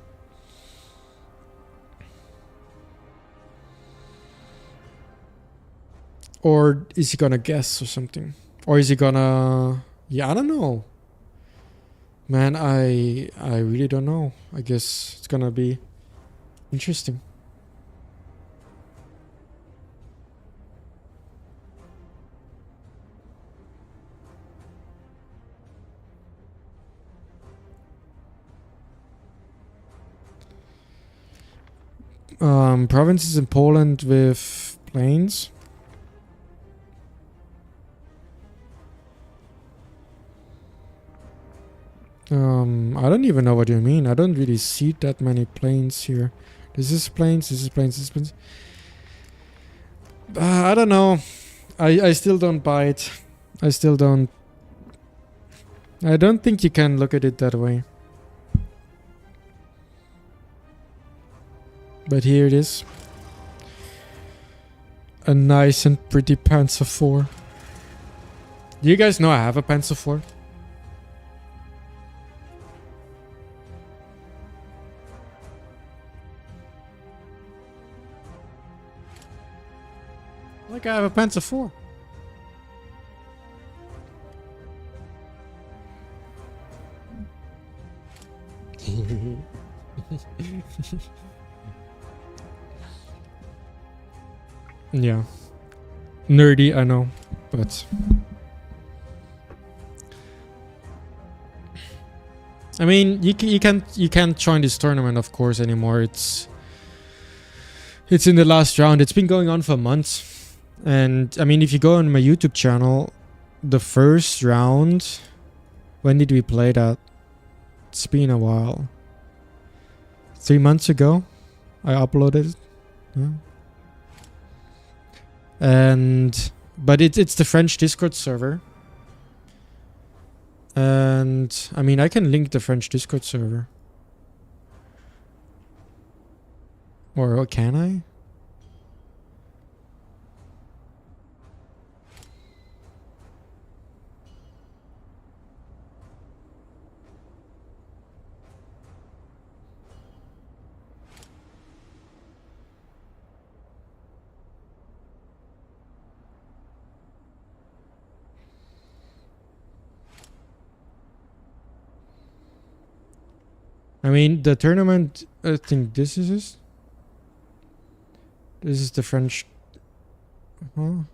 Or is he gonna guess or something? Or is he gonna... Yeah, I don't know. Man, I really don't know. I guess it's gonna be interesting. Provinces in Poland with planes. I don't even know what you mean. I don't really see that many planes here. This is planes, this is planes, this is planes. I don't know. I still don't buy it. I don't think you can look at it that way. But here it is. A nice and pretty Panzer IV. Do you guys know I have a Panzer IV? Like, I have a Panzer IV. Yeah. Nerdy, I know, but... I mean, you can't join this tournament, of course, anymore. It's in the last round. It's been going on for months. And, I mean, if you go on my YouTube channel, the first round... When did we play that? It's been a while. 3 months ago, I uploaded it. Yeah. But it's the French Discord server. And, I mean, I can link the French Discord server. Or can I? I mean, the tournament, I think this is it. This is the French... Huh?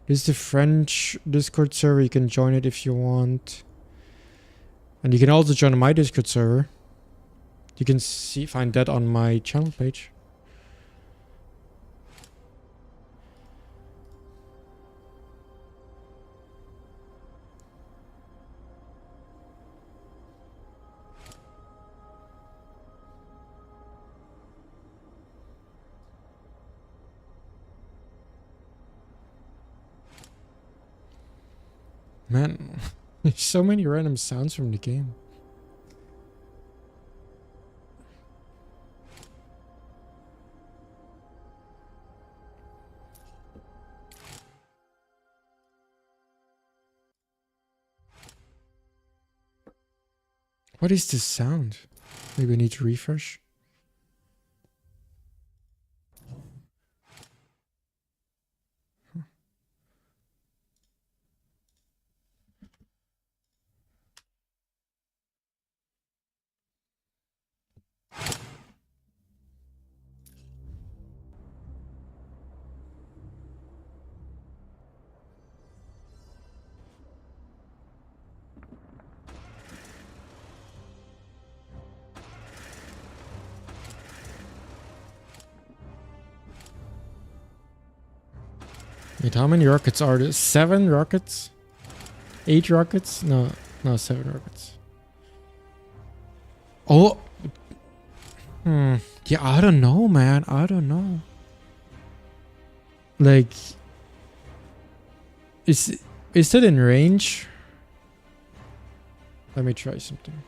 This is the French Discord server. You can join it if you want. And you can also join my Discord server. You can find that on my channel page. Man, there's so many random sounds from the game. What is this sound? Maybe I need to refresh. Wait, how many rockets are there? 7 rockets? 8 rockets? No, 7 rockets. Oh! Yeah, I don't know, man. I don't know. Like... Is it in range? Let me try something.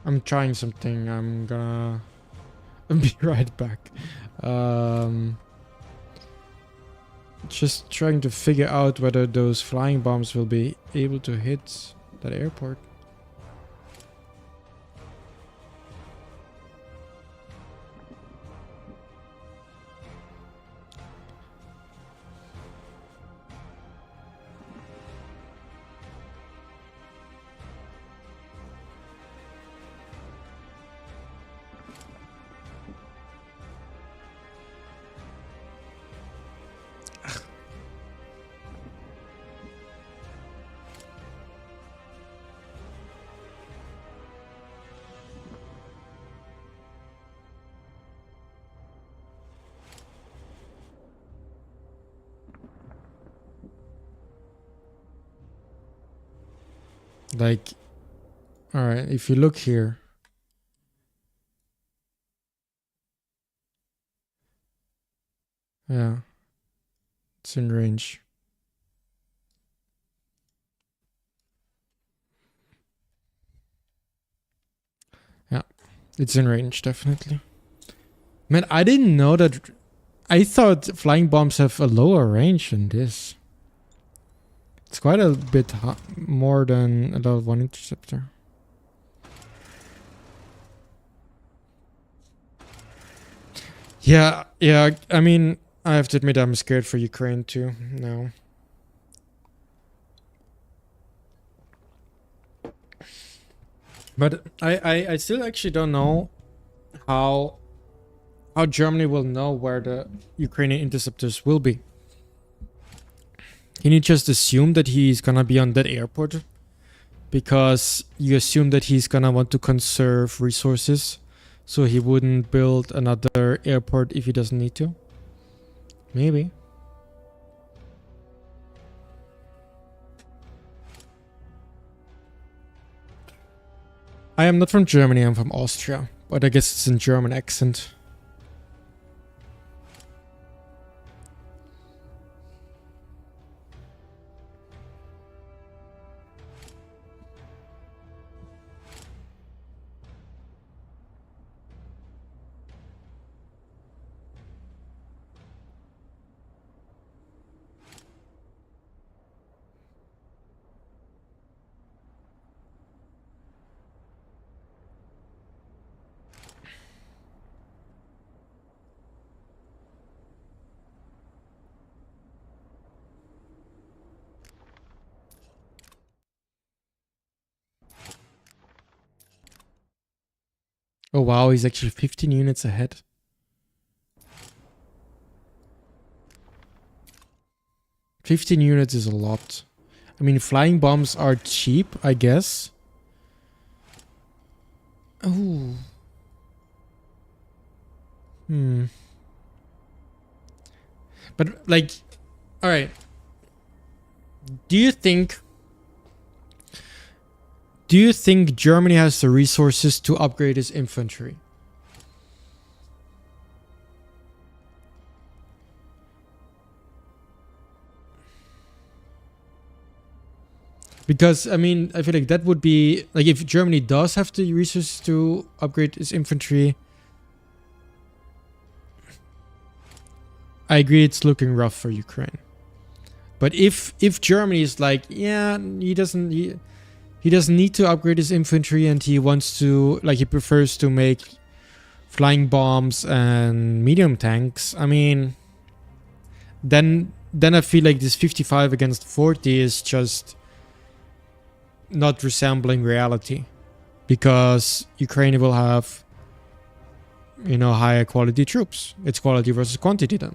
I'm trying something. I'm gonna be right back. Just trying to figure out whether those flying bombs will be able to hit that airport. Like, alright, if you look here. Yeah. It's in range. Yeah. It's in range, definitely. Man, I didn't know that. I thought flying bombs have a lower range than this. It's quite a bit more than a level 1 interceptor. Yeah, I mean, I have to admit I'm scared for Ukraine too now. But I still actually don't know how Germany will know where the Ukrainian interceptors will be. Can you just assume that he's gonna be on that airport? Because you assume that he's gonna want to conserve resources, so he wouldn't build another airport if he doesn't need to? Maybe. I am not from Germany, I'm from Austria. But I guess it's in German accent. Oh wow, he's actually 15 units ahead. $15 units is a lot. I mean, flying bombs are cheap, I guess. Oh. Hmm. But like, all right. Do you think Germany has the resources to upgrade its infantry? Because I mean, I feel like that would be like if Germany does have the resources to upgrade its infantry. I agree, it's looking rough for Ukraine. But if Germany is like, yeah, he doesn't need to upgrade his infantry, and he wants to, like, he prefers to make flying bombs and medium tanks. I mean, then I feel like this 55 against 40 is just not resembling reality, because Ukraine will have, you know, higher quality troops. It's quality versus quantity then.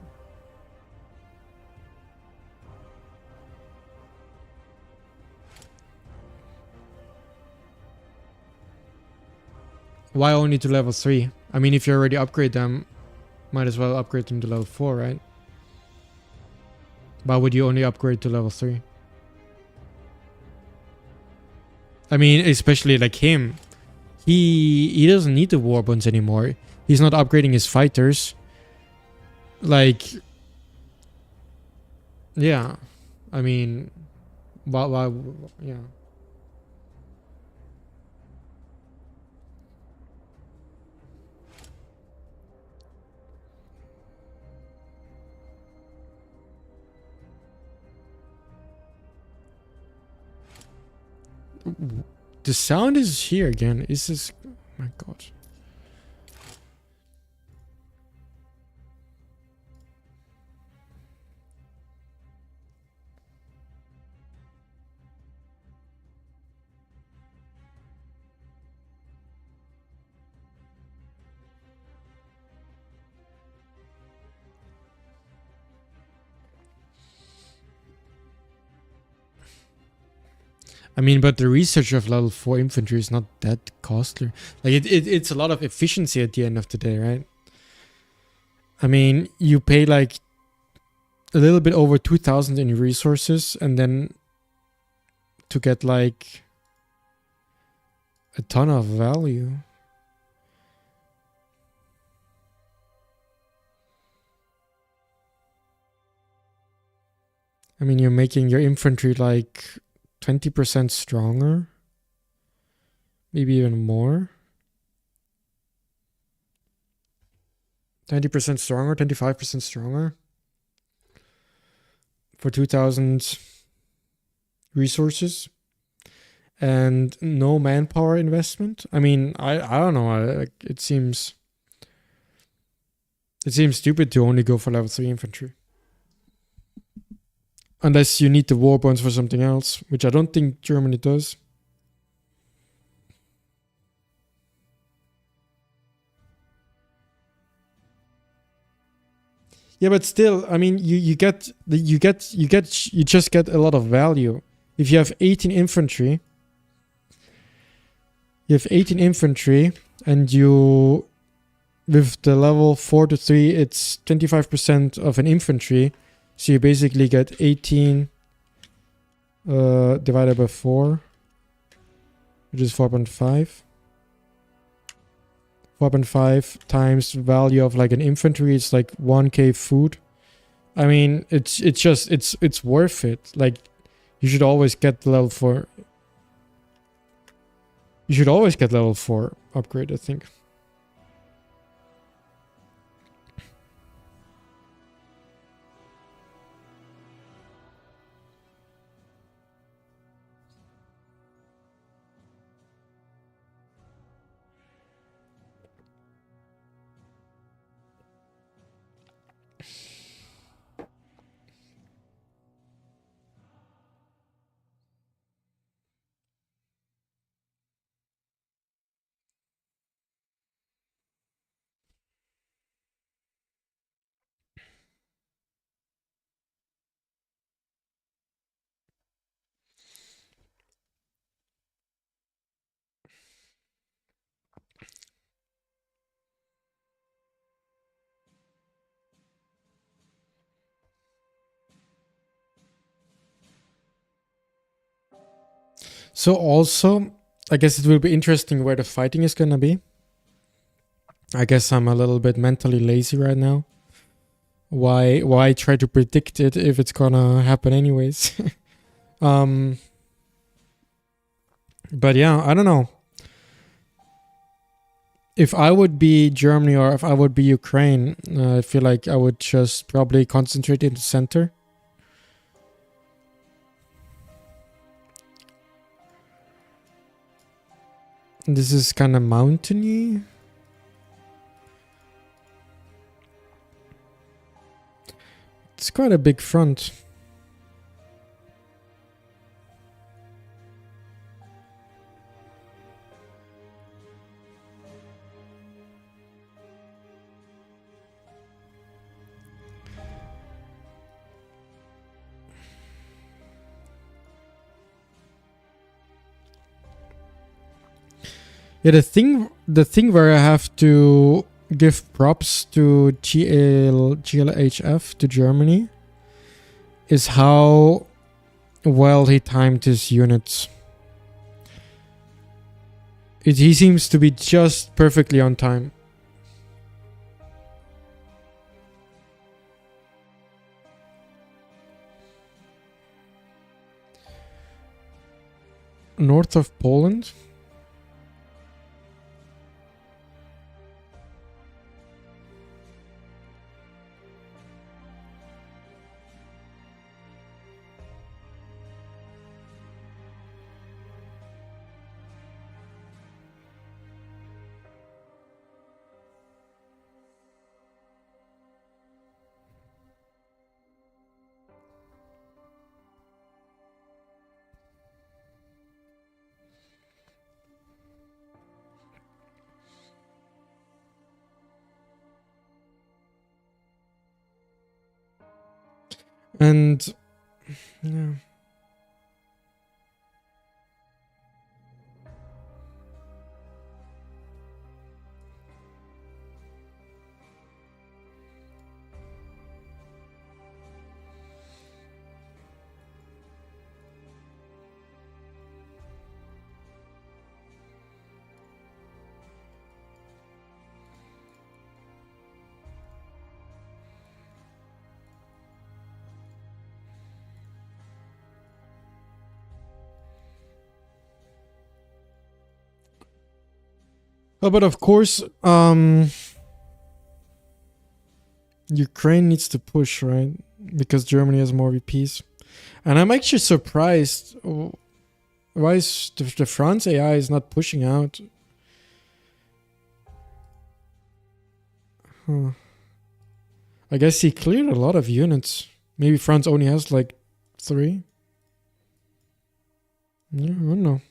Why only to level 3? I mean, if you already upgrade them, might as well upgrade them to level 4, right? Why would you only upgrade to level 3? I mean, especially like him. He doesn't need the war bonds anymore. He's not upgrading his fighters. Like, yeah. I mean, why yeah. The sound is here again. Is this... Oh my god. I mean, but the research of level 4 infantry is not that costly. Like, it's a lot of efficiency at the end of the day, right? I mean, you pay like a little bit over 2,000 in resources, and then to get like a ton of value. I mean, you're making your infantry like 20% stronger. Maybe even more. 20% stronger, 25% stronger. For 2,000 resources. And no manpower investment. I mean, I don't know. It seems stupid to only go for level 3 infantry. Unless you need the war bonds for something else, which I don't think Germany does. Yeah, but still, I mean, you just get a lot of value. If you have 18 infantry, and you, with the level 4 to 3, it's 25% of an infantry. So you basically get 18 divided by 4, which is 4.5. 4.5 times value of like an infantry, it's like 1k food. I mean, it's worth it. Like, you should always get level 4. You should always get level 4 upgrade, I think. So also, I guess it will be interesting where the fighting is gonna be. I guess I'm a little bit mentally lazy right now. Why try to predict it if it's gonna happen anyways? But yeah, I don't know. If I would be Germany or if I would be Ukraine, I feel like I would just probably concentrate in the center. This is kind of mountainy. It's quite a big front. Yeah, the thing where I have to give props to GLHF to Germany is how well he timed his units. He seems to be just perfectly on time. North of Poland. And yeah. Oh, but of course, Ukraine needs to push, right? Because Germany has more VPs. And I'm actually surprised. Why is the France AI is not pushing out? Huh. I guess he cleared a lot of units. Maybe France only has like 3. Yeah, I don't know.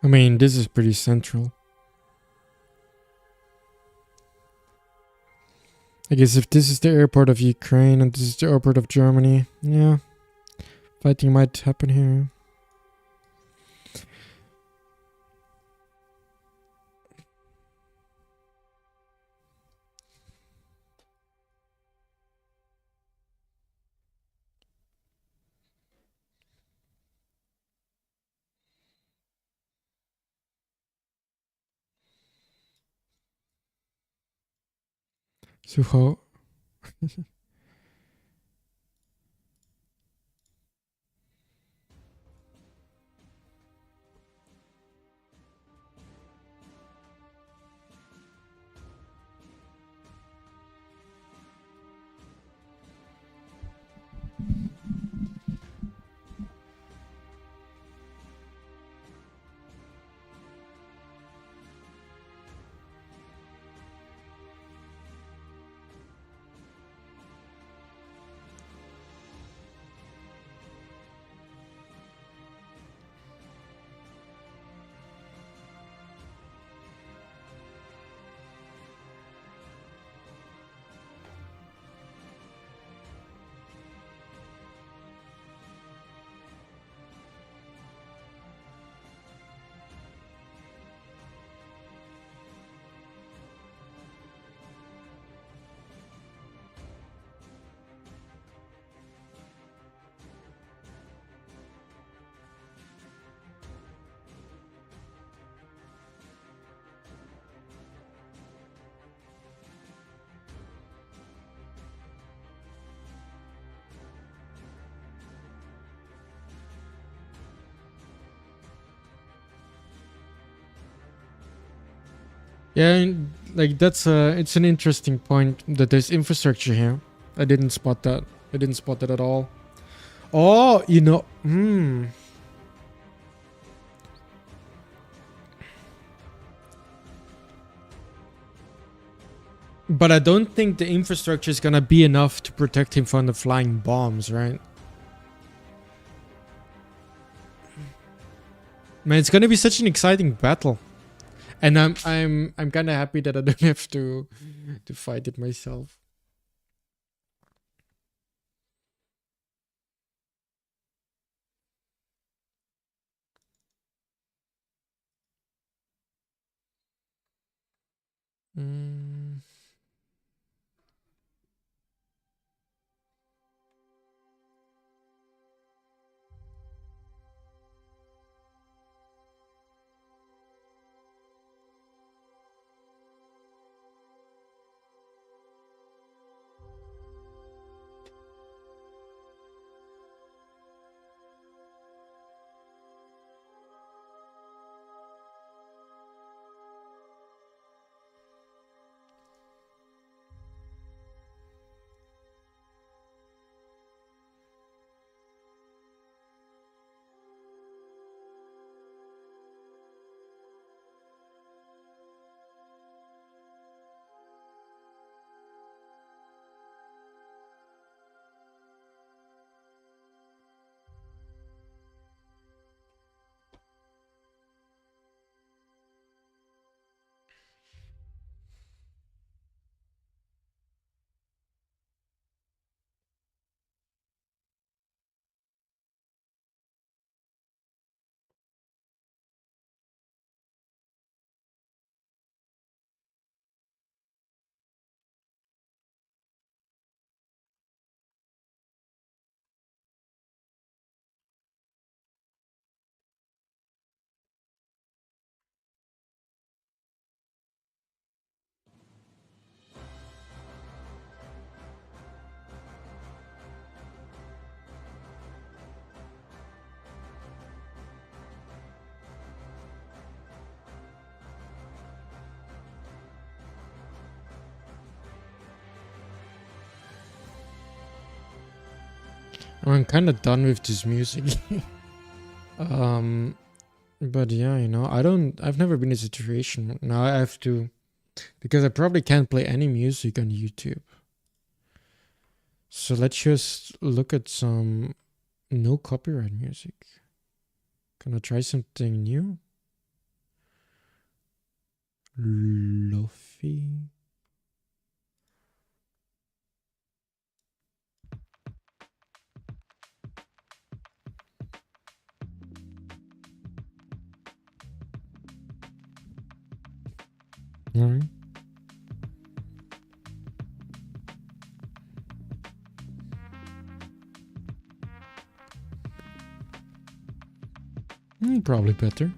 I mean, this is pretty central. I guess if this is the airport of Ukraine and this is the airport of Germany, yeah, fighting might happen here. So how? Yeah, and, like that's it's an interesting point that there's infrastructure here. I didn't spot that. I didn't spot that at all. Oh, you know, But I don't think the infrastructure is gonna be enough to protect him from the flying bombs, right? Man, it's gonna be such an exciting battle, and I'm kind of happy that I don't have to fight it myself. Mm. I'm kind of done with this music. But yeah, you know, I've never been in a situation. Now I have to, because I probably can't play any music on YouTube. So let's just look at some no copyright music. Can I try something new? Lofi. Alright. Probably better.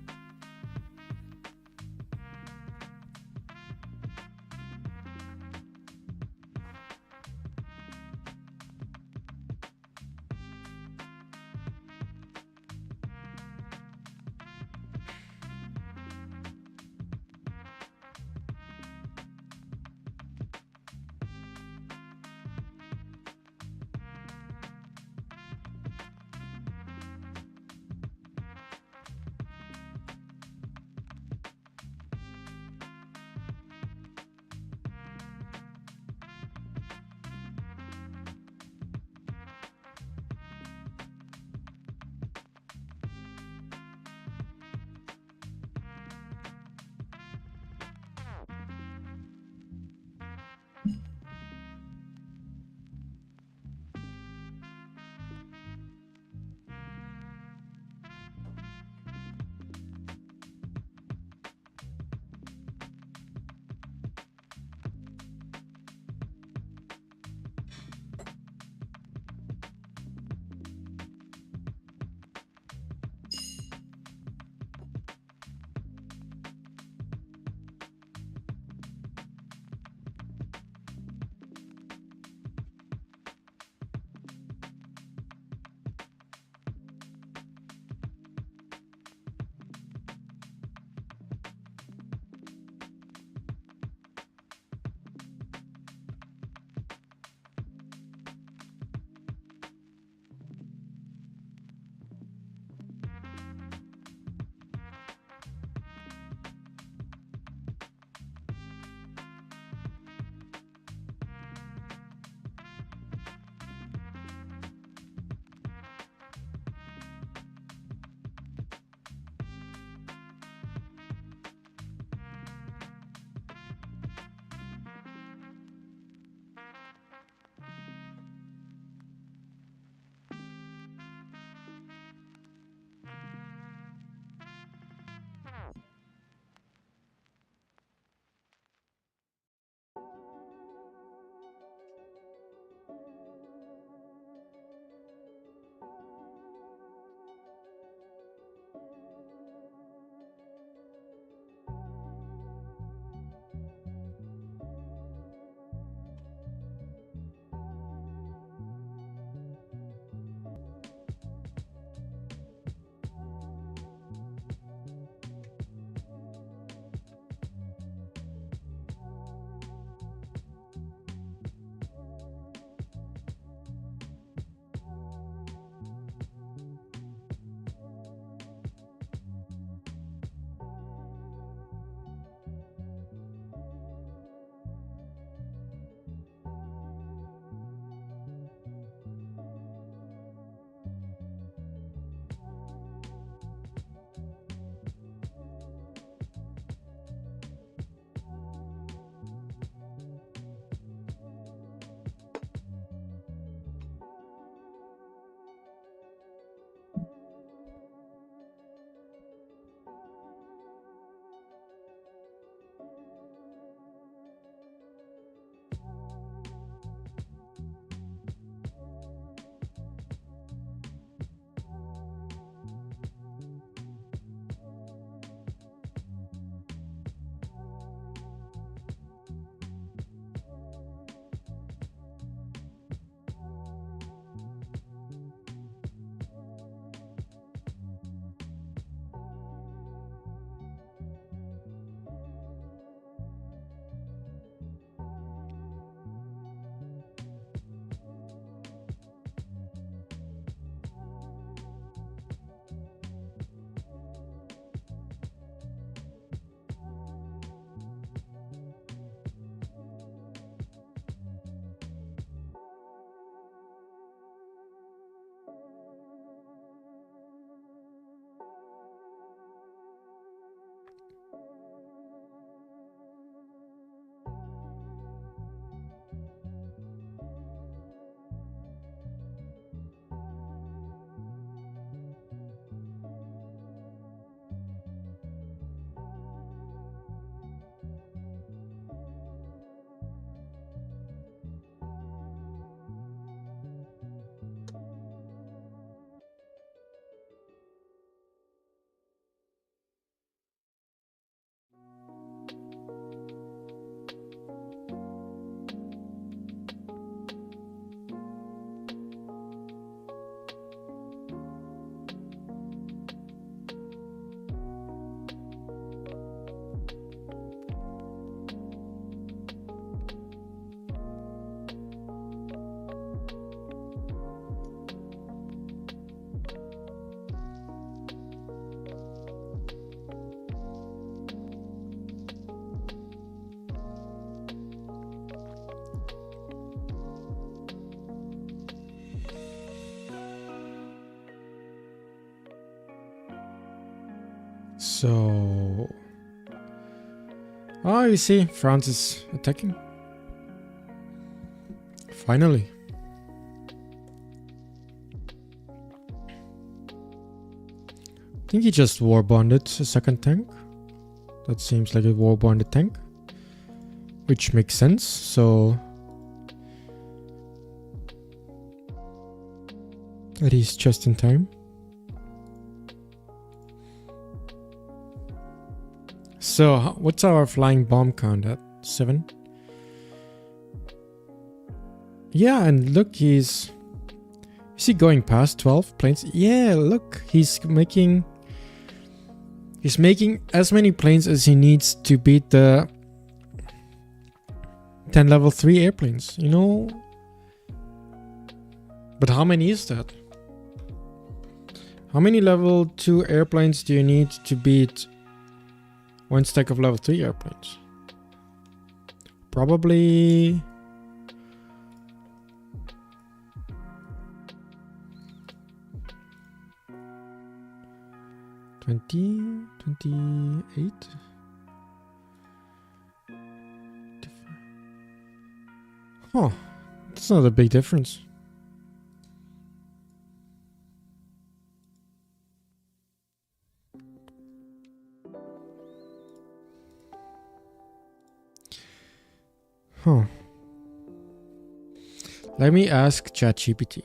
So... Oh, you see, France is attacking. Finally. I think he just war bonded a second tank. That seems like a war bonded tank. Which makes sense, so... That is just in time. So, what's our flying bomb count at? 7? Yeah, and look, is he going past 12 planes? Yeah, look, he's making as many planes as he needs to beat the 10 level 3 airplanes, you know? But how many is that? How many level 2 airplanes do you need to beat one stack of level 3 airplanes? Probably... $20, $28? Oh, that's not a big difference. Huh. Let me ask ChatGPT.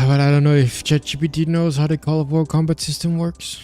But I don't know if ChatGPT knows how the Call of War combat system works.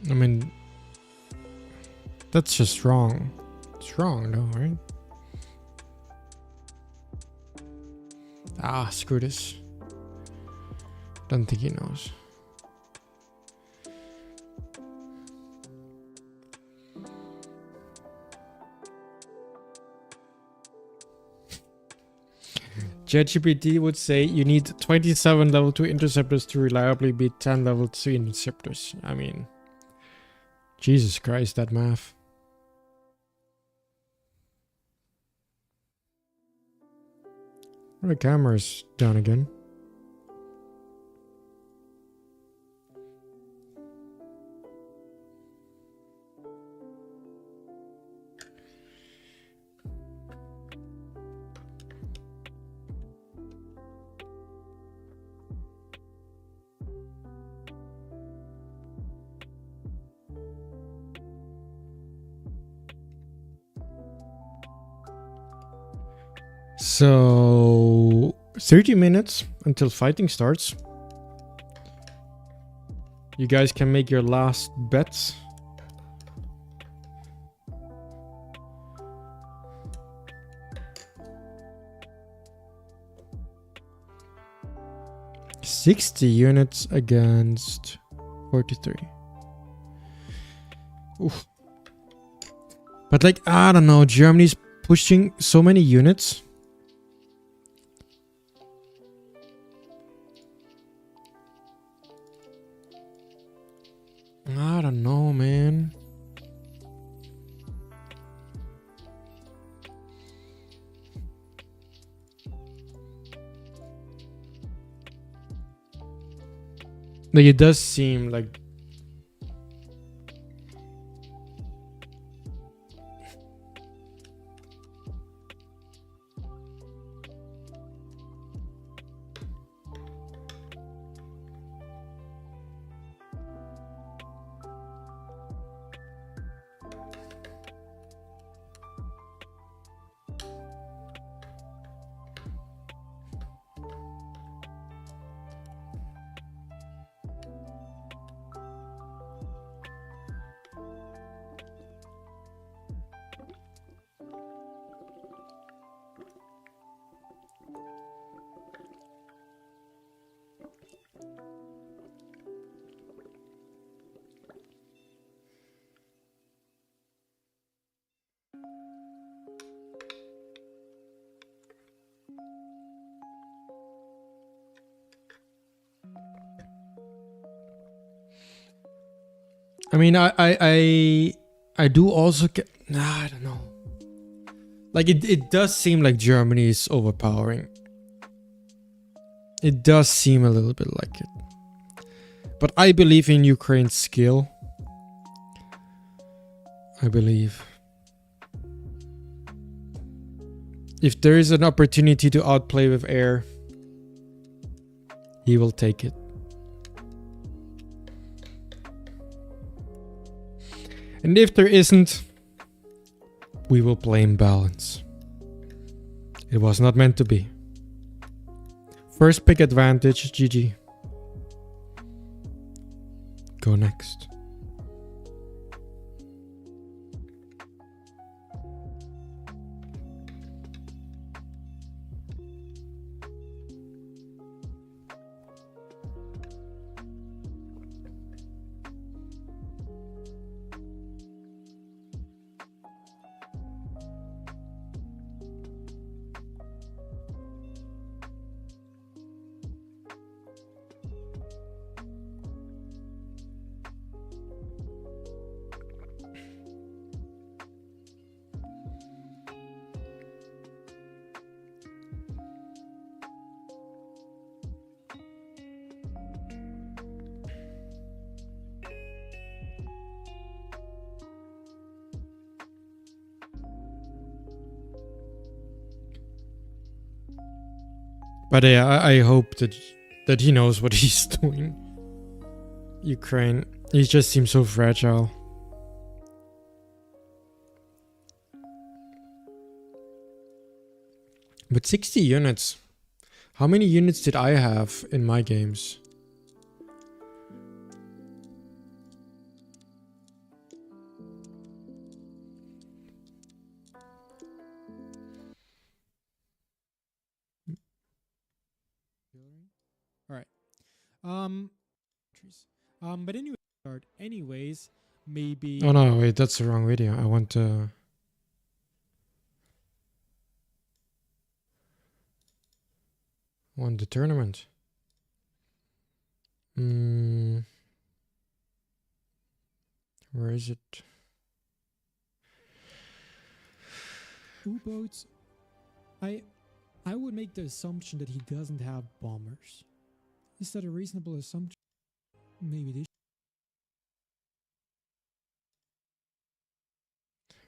I mean, that's just wrong. It's wrong, though, right? Ah, screw this. Don't think he knows. ChatGPT would say you need 27 level 2 interceptors to reliably beat 10 level 3 interceptors. I mean, Jesus Christ, that math. The camera's down again. So 30 minutes until fighting starts. You guys can make your last bets. $60 units against 43. Oof. But like, I don't know, Germany's pushing so many units. Like, it does seem like... I mean, I do also get... Nah, I don't know. Like, it does seem like Germany is overpowering. It does seem a little bit like it. But I believe in Ukraine's skill. I believe. If there is an opportunity to outplay with air, he will take it. And if there isn't, we will play in balance. It was not meant to be. First pick advantage, GG. Go next. But yeah, I hope that he knows what he's doing. Ukraine, he just seems so fragile. But 60 units. How many units did I have in my games? But anyways, maybe... Oh no, wait, that's the wrong video. I want to... the tournament. Where is it? U-boats. I would make the assumption that he doesn't have bombers. Is that a reasonable assumption? Maybe this.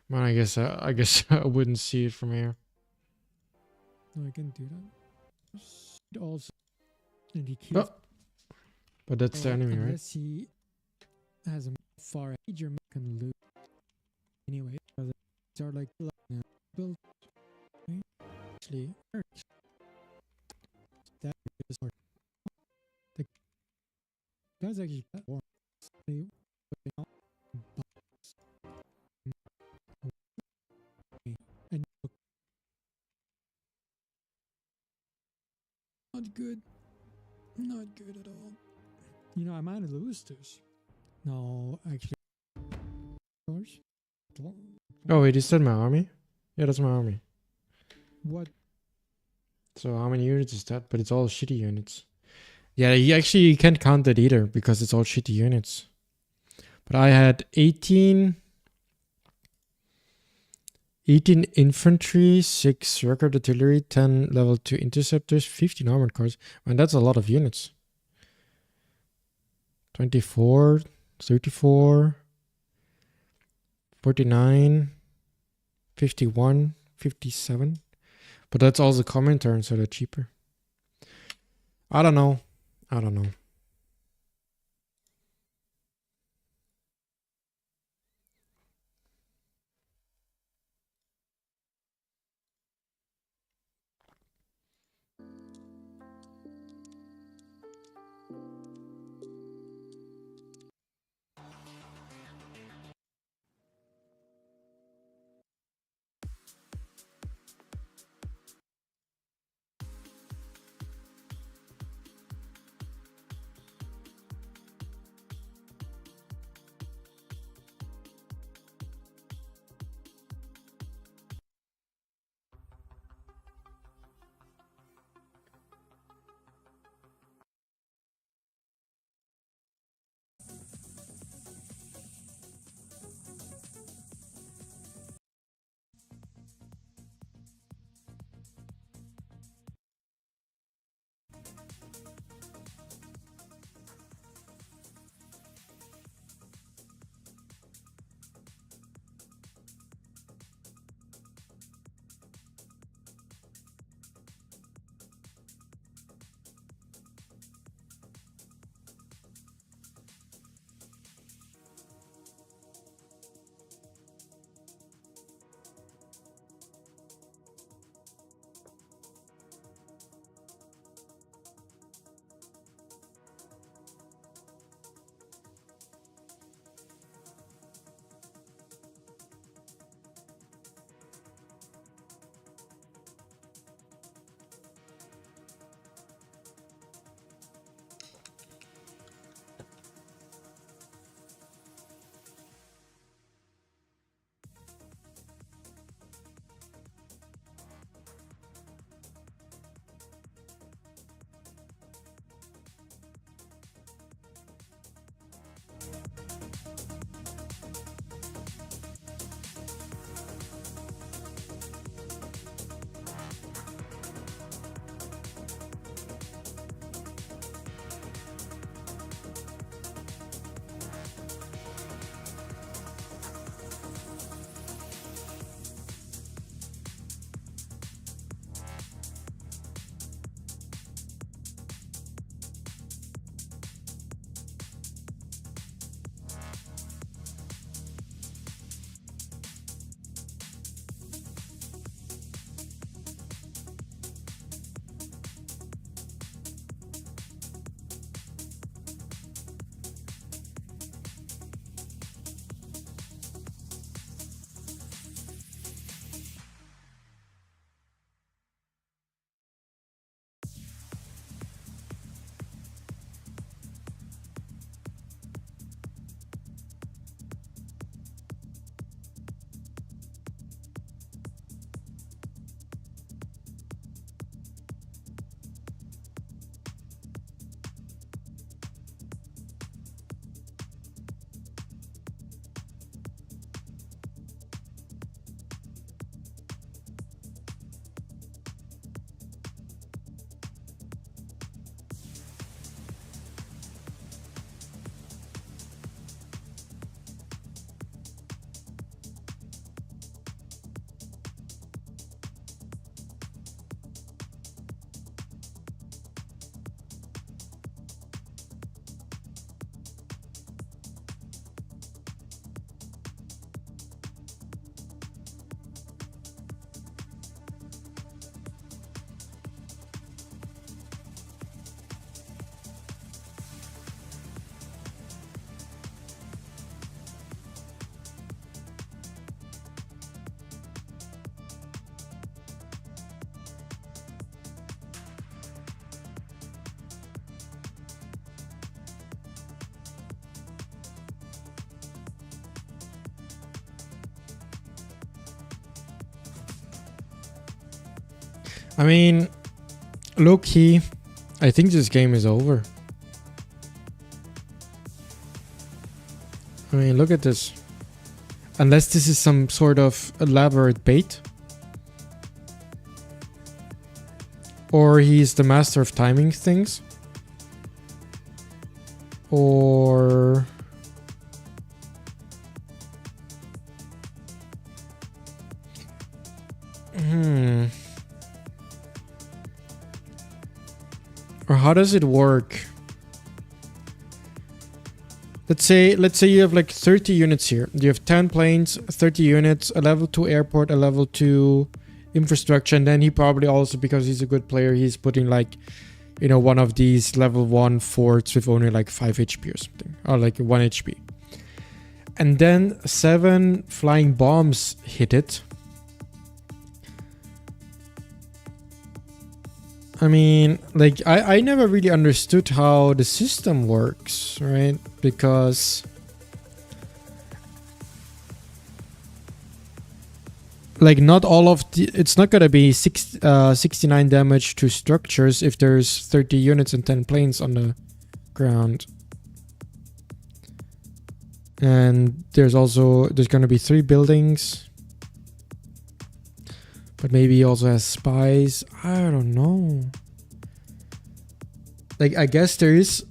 Man, I guess I wouldn't see it from here. No, I can do that. Also, and he kills. But that's the enemy, right? Unless he has a far major can lose. Anyway, start like build. Actually, that is hard. The guys actually and not good at all. You know, I might lose this. No, actually. Oh wait, is that my army? Yeah, that's my army. What? So how many units is that? But it's all shitty units. Yeah, you can't count that either because it's all shitty units. But I had 18 infantry, 6 record artillery, 10 level 2 interceptors, 15 armored cars. And that's a lot of units. 24, 34, 49, 51, 57. But that's also common turn, so they're cheaper. I don't know. I don't know. I mean, low key, I think this game is over. I mean, look at this. Unless this is some sort of elaborate bait. Or he's the master of timing things. Or or how does it work? Let's say you have like 30 units here. You have 10 planes, 30 units, a level 2 airport, a level 2 infrastructure, and then he probably also, because he's a good player, he's putting like, you know, one of these level 1 forts with only like 5 HP or something, or like 1 HP. And then 7 flying bombs hit it. I mean, like, I never really understood how the system works, right? Because like not all of the, it's not gonna be 69 damage to structures if there's 30 units and 10 planes on the ground. And there's gonna be 3 buildings. But maybe he also has spies. I don't know. Like, I guess there is...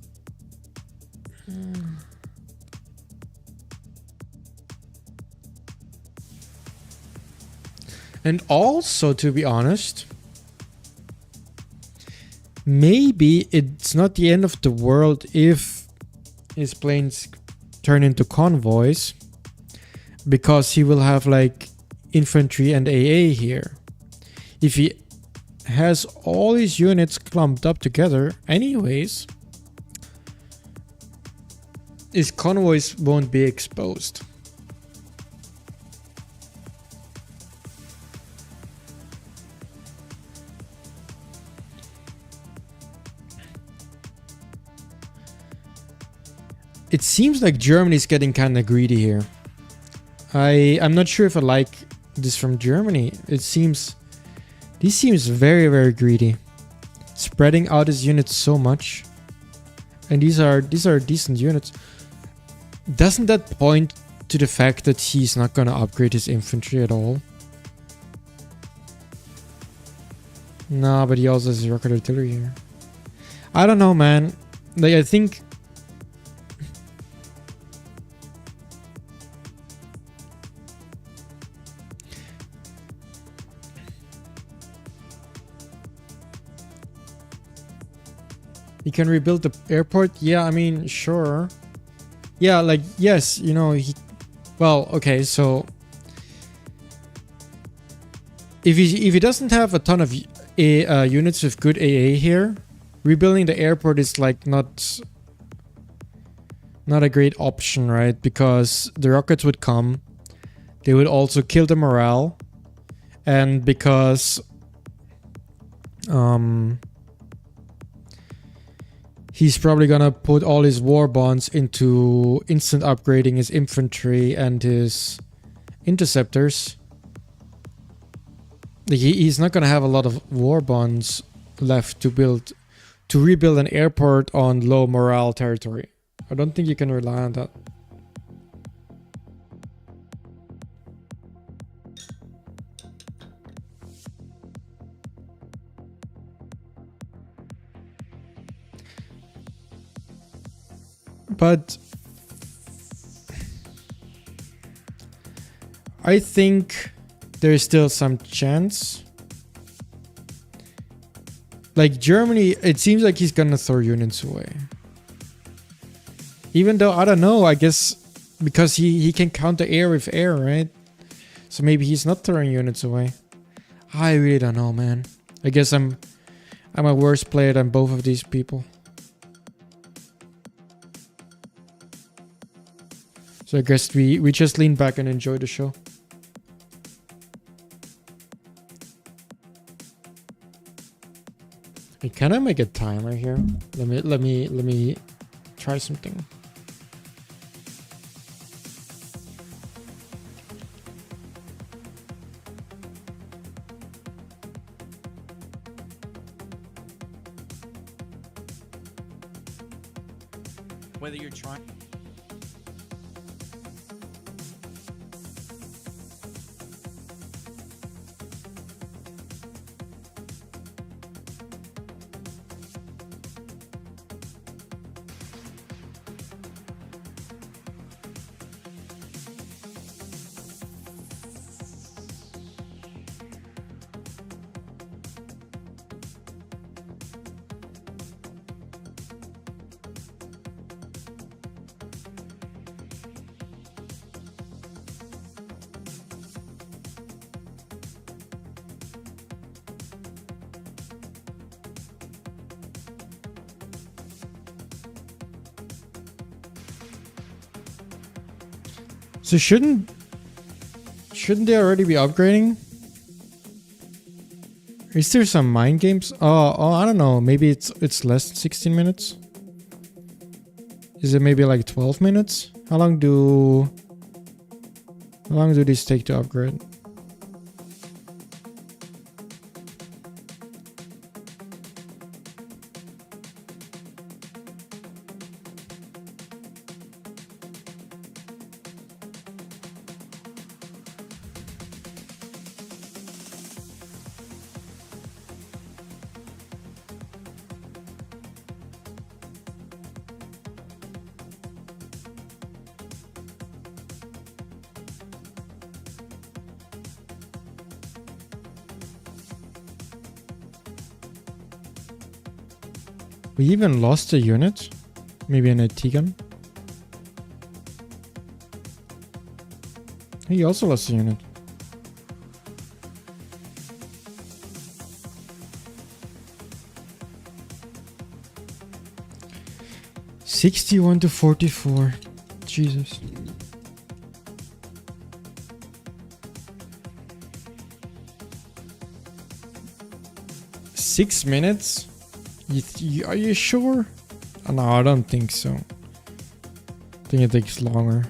And also, to be honest, maybe it's not the end of the world if his planes turn into convoys, because he will have like infantry and AA here. If he has all his units clumped up together anyways, his convoys won't be exposed. It seems like Germany's getting kind of greedy here. I'm not sure if I like this from Germany. He seems very, very greedy, spreading out his units so much. And these are decent units. Doesn't that point to the fact that he's not gonna upgrade his infantry at all? No, but he also has rocket artillery here. I don't know, man. Like, I think he can rebuild the airport. Yeah, I mean, sure. Yeah, like, yes, you know, well, okay, so if he doesn't have a ton of units with good AA here, rebuilding the airport is like not a great option, right? Because the rockets would come, they would also kill the morale, and because he's probably gonna put all his war bonds into instant upgrading his infantry and his interceptors. He's not gonna have a lot of war bonds left to rebuild an airport on low morale territory. I don't think you can rely on that. But I think there's still some chance. Like, Germany, it seems like he's gonna throw units away. Even though, I don't know, I guess because he can counter air with air, right? So maybe he's not throwing units away. I really don't know, man. I guess I'm a worse player than both of these people. So I guess we just lean back and enjoy the show. Hey, can I make a timer here? Let me try something. Whether you're trying. So shouldn't they already be upgrading? Is there some mind games? Oh, I don't know. Maybe it's less than 16 minutes. Is it maybe like 12 minutes? How long do these take to upgrade? We even lost a unit. Maybe an AT gun. He also lost a unit. $61 to $44. Jesus. Six minutes? Are you sure? No, I don't think so. I think it takes longer.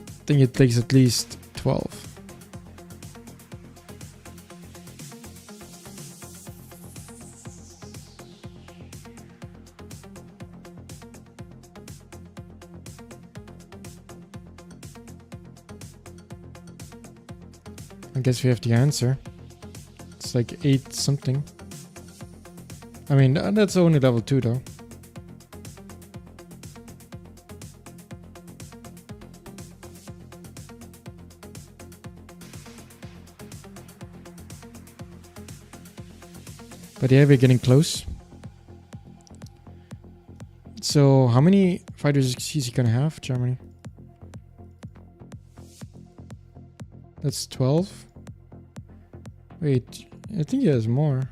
I think it takes at least 12. I guess we have the answer. It's like 8 something. I mean, that's only level 2 though. But yeah, we're getting close. So how many fighters is he gonna have, Germany? That's 12. Wait, I think he has more.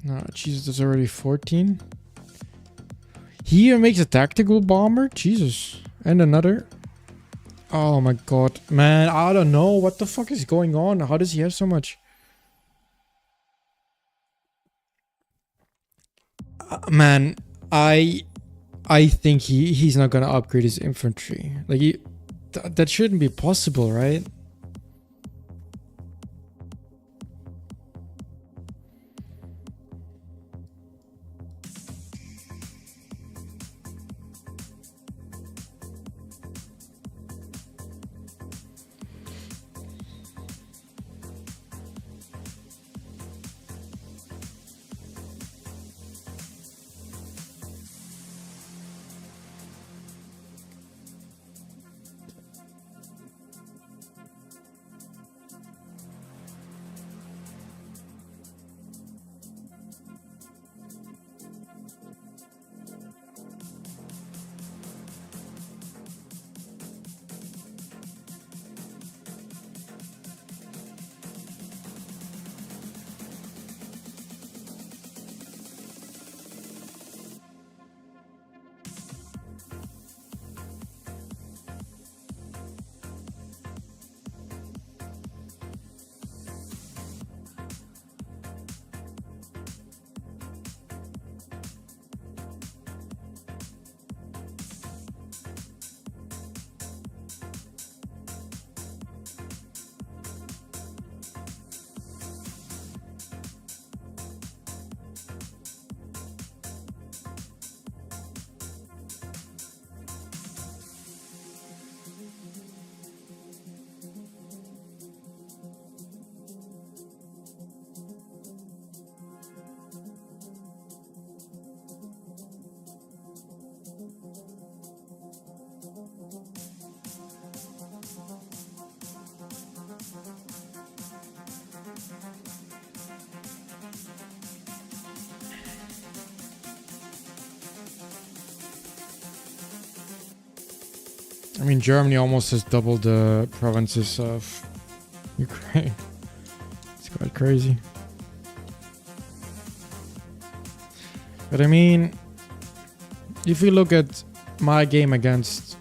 No, Jesus, there's already 14. He even makes a tactical bomber? Jesus. And another. Oh my god. Man, I don't know. What the fuck is going on? How does he have so much? Man, I think he's not gonna upgrade his infantry. Like, that shouldn't be possible, right? I mean, Germany almost has doubled the provinces of Ukraine. It's quite crazy. But I mean, if you look at my game against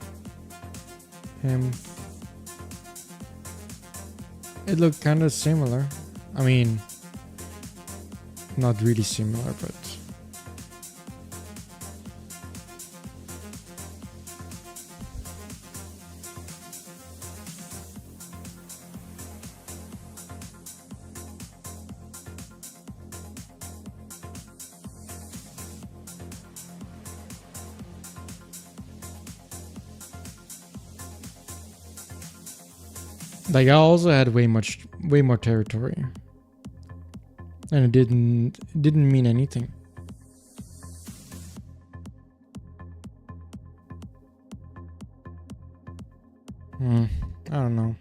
him, it looked kind of similar. I mean, not really similar, but... Like, I also had way more territory. And it didn't mean anything. I don't know.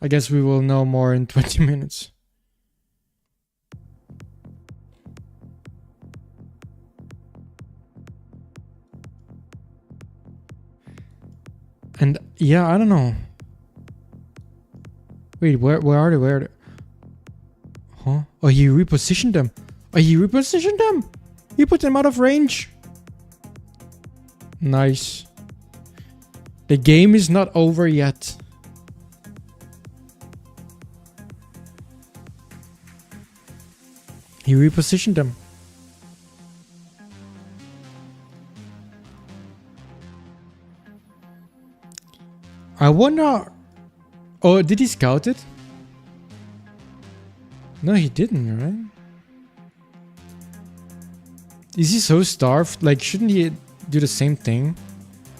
I guess we will know more in 20 minutes. And yeah, I don't know. Wait, where are they? Where are they? Huh? Oh, he repositioned them. Oh, he repositioned them. He put them out of range. Nice. The game is not over yet. He repositioned them. I wonder... Oh, did he scout it? No, he didn't, right? Is he so starved? Like, shouldn't he do the same thing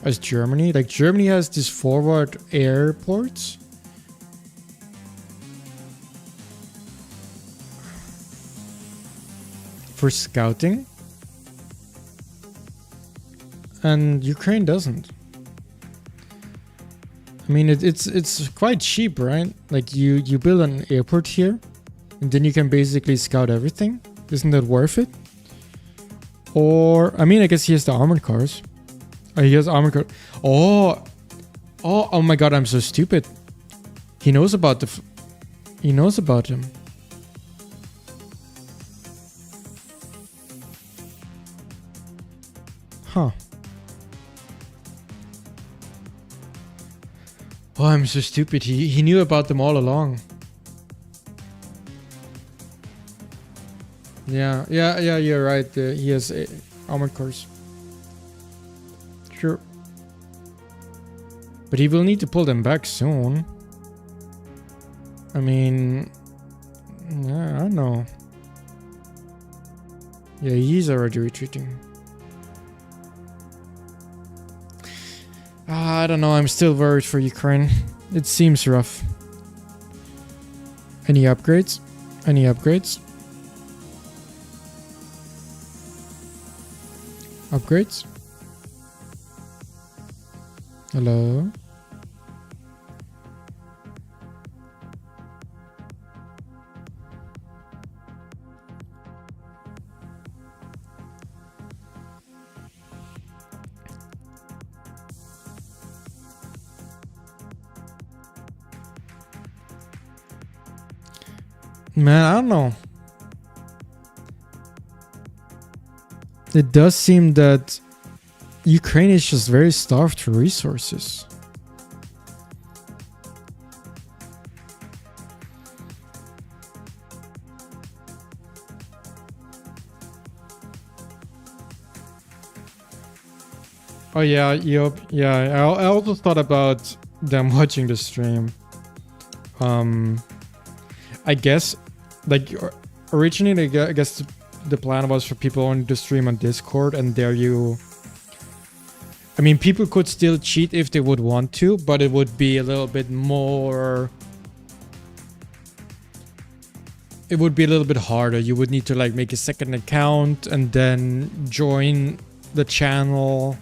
as Germany? Like, Germany has these forward airports. For scouting. And Ukraine doesn't. I mean, it's quite cheap, right? Like, you build an airport here, and then you can basically scout everything. Isn't that worth it? Or, I mean, I guess he has the armored cars. Oh, he has armored cars. Oh my god, I'm so stupid. He knows about he knows about him. Huh. Oh, I'm so stupid. He knew about them all along. Yeah, you're right. He has armored cars. Sure. But he will need to pull them back soon. I mean... Yeah, I don't know. Yeah, he's already retreating. I don't know, I'm still worried for Ukraine. It seems rough. Any upgrades? Any upgrades? Upgrades? Hello? Man, I don't know. It does seem that Ukraine is just very starved for resources. Oh yeah, yep, yeah. I also thought about them watching the stream. I guess, like, originally, I guess the plan was for people only to stream on Discord, and there you... I mean, people could still cheat if they would want to, but it would be a little bit more... It would be a little bit harder. You would need to, like, make a second account and then join the channel,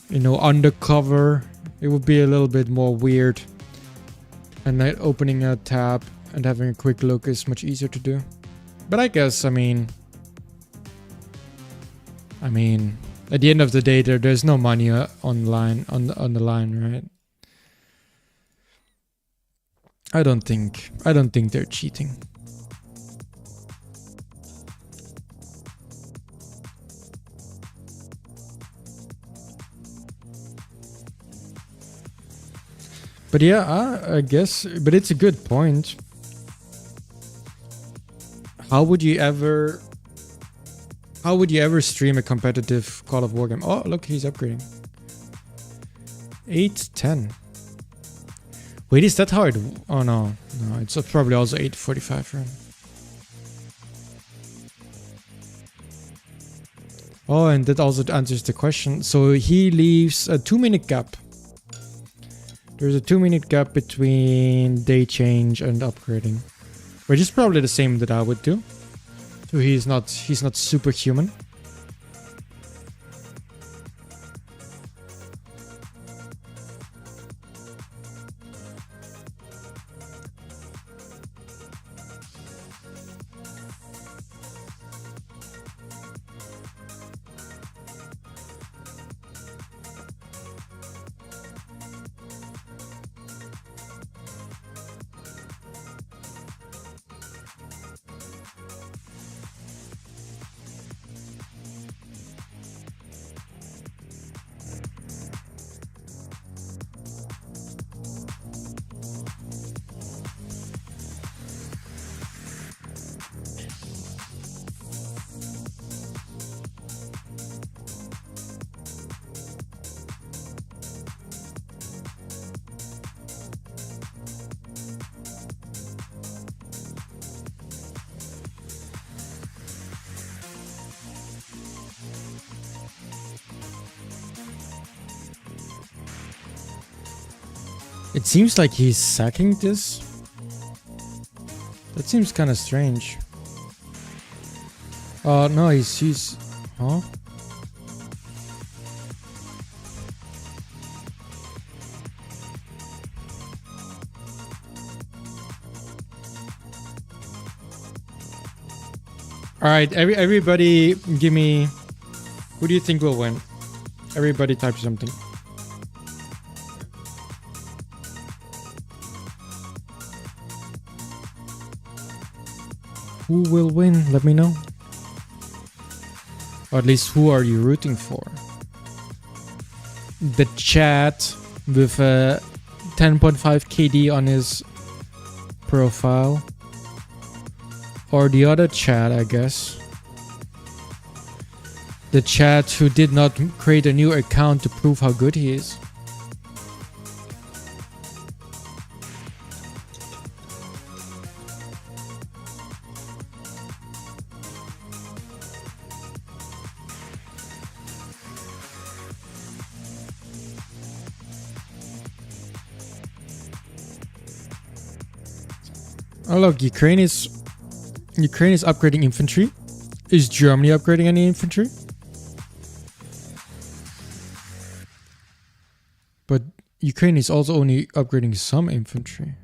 you know, undercover. It would be a little bit more weird. And like opening a tab and having a quick look is much easier to do. But I guess, I mean, at the end of the day, there's no money on the line, right? I don't think they're cheating. But yeah, I guess. But it's a good point. How would you ever stream a competitive Call of War game? Oh, look, he's upgrading. 810. Wait, is that how it... Oh, no. No, it's probably also 845 for him. Oh, and that also answers the question. So he leaves a 2-minute gap. There's a 2-minute gap between day change and upgrading. Which is probably the same that I would do. So he's not superhuman. It seems like he's sacking this. That seems kind of strange. Oh no, he's huh? All right, everybody, give me. Who do you think will win? Everybody, type something. Who will win? Let me know. Or at least, who are you rooting for? The chat with a 10.5 KD on his profile. Or the other chat, I guess. The chat who did not create a new account to prove how good he is. Oh look, Ukraine is upgrading infantry. Is Germany upgrading any infantry? But Ukraine is also only upgrading some infantry.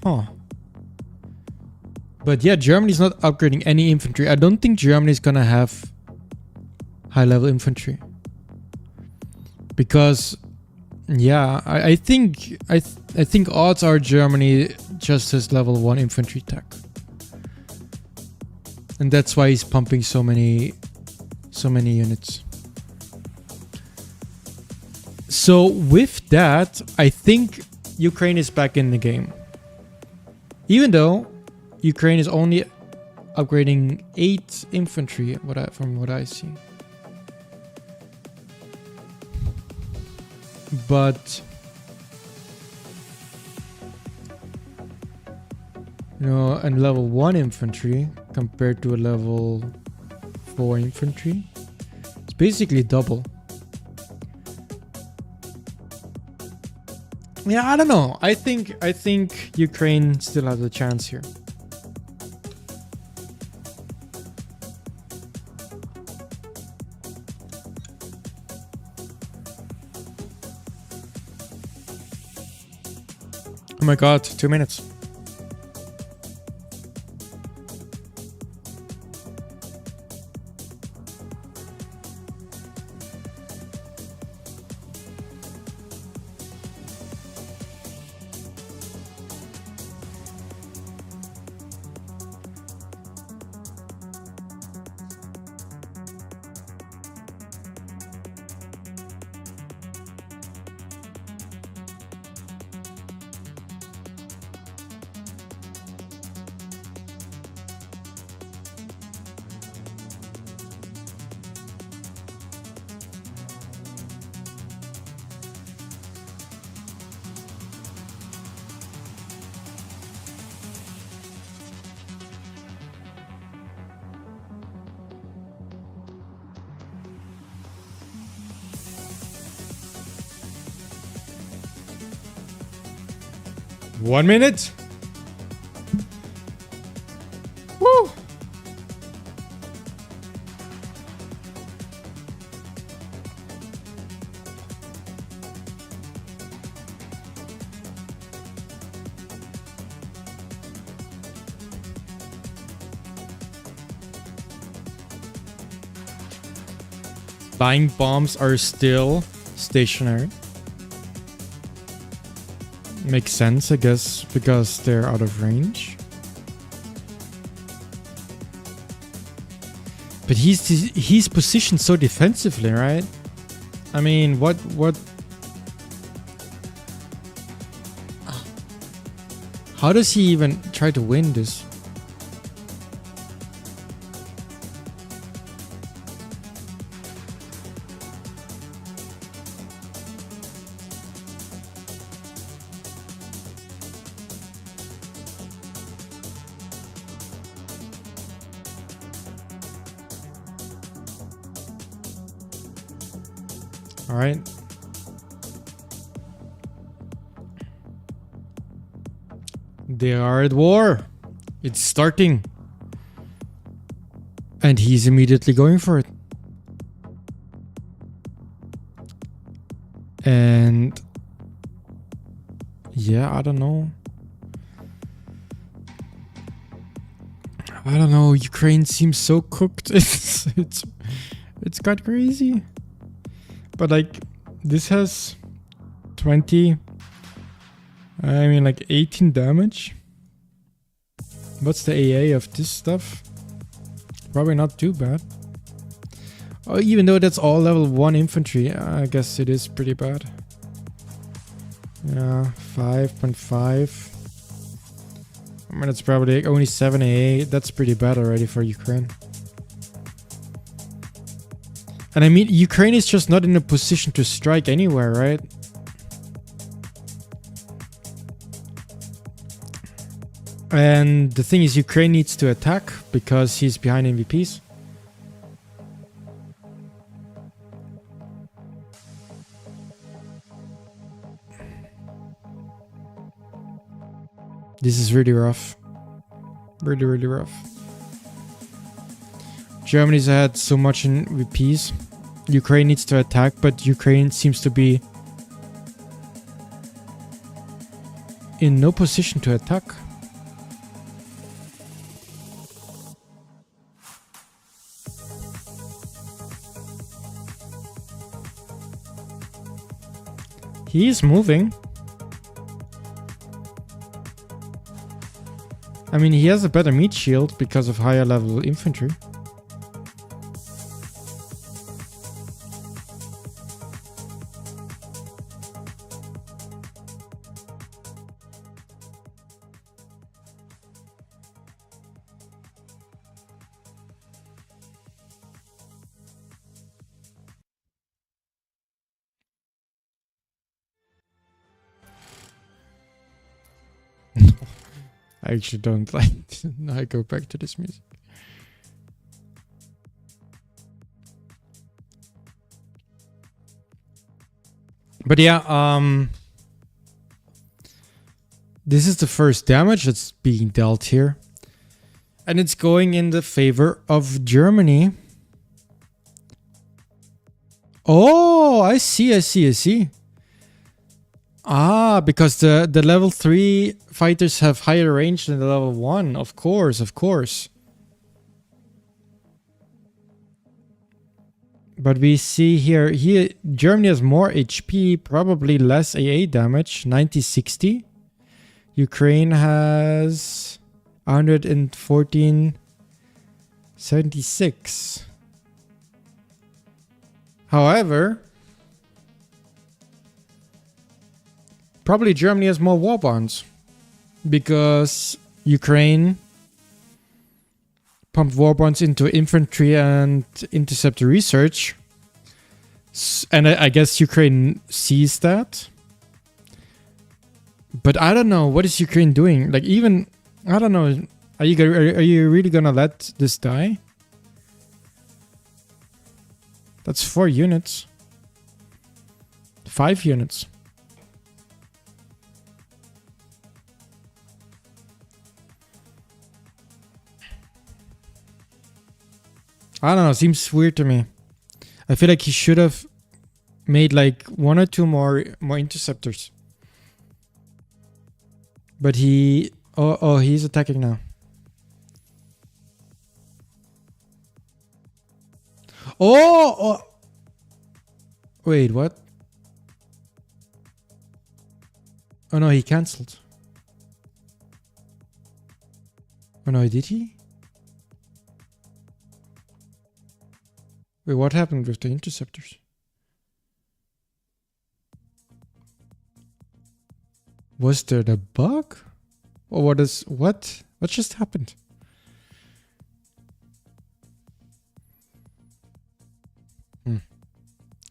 Huh. But yeah, Germany's not upgrading any infantry. I don't think Germany's gonna have high-level infantry. Because yeah, I think odds are Germany just has level 1 infantry tech. And that's why he's pumping so many units. So with that, I think Ukraine is back in the game. Even though Ukraine is only upgrading 8 infantry from what I see. But you know, and level 1 infantry compared to a level 4 infantry, it's basically double. Yeah, I don't know. I think Ukraine still has a chance here. Oh my god, 2 minutes. 1 minute. Woo! Flying bombs are still stationary. Makes sense, I guess, because they're out of range. But he's positioned so defensively, right? I mean, what? How does he even try to win this? All right. They are at war. It's starting. And he's immediately going for it. And yeah, I don't know. I don't know. Ukraine seems so cooked. It's got crazy. But like, this has 20, I mean like 18 damage. What's the AA of this stuff? Probably not too bad. Oh, even though that's all level 1 infantry, I guess it is pretty bad. Yeah, 5.5. I mean, it's probably only 7 AA. That's pretty bad already for Ukraine. And I mean, Ukraine is just not in a position to strike anywhere, right? And the thing is, Ukraine needs to attack because he's behind MVPs. This is really rough. Really, really rough. Germany's had so much in VPs. Ukraine needs to attack, but Ukraine seems to be in no position to attack. He is moving. I mean, he has a better meat shield because of higher level infantry. I actually don't like it. I go back to this music. But yeah, this is the first damage that's being dealt here. And it's going in the favor of Germany. Oh, I see. Ah, because the level 3 fighters have higher range than the level 1. Of course. But we see here Germany has more HP, probably less AA damage, 90-60. Ukraine has 114, 76. However, probably Germany has more war bonds because Ukraine pumped war bonds into infantry and interceptor research. And I guess Ukraine sees that. But I don't know. What is Ukraine doing? Like, even, I don't know. Are you really gonna let this die? That's 4 units. 5 units. I don't know, seems weird to me. I feel like he should have made like 1 or 2 more interceptors. But he... Oh, he's attacking now. Oh! Wait, what? Oh no, he cancelled. Oh no, did he? Wait, what happened with the interceptors? Was there a bug? Or what is... What? What just happened?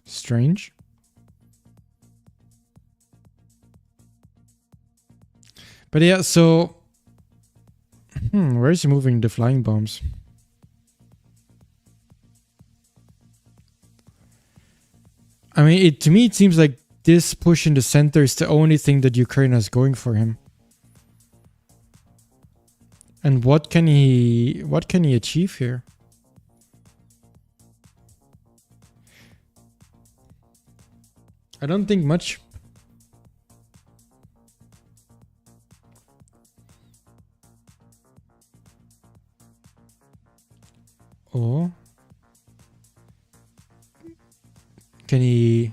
Strange. But yeah, so... where is he moving the flying bombs? I mean, to me, it seems like this push in the center is the only thing that Ukraine has going for him. And what can he achieve here? I don't think much. Oh. Can he...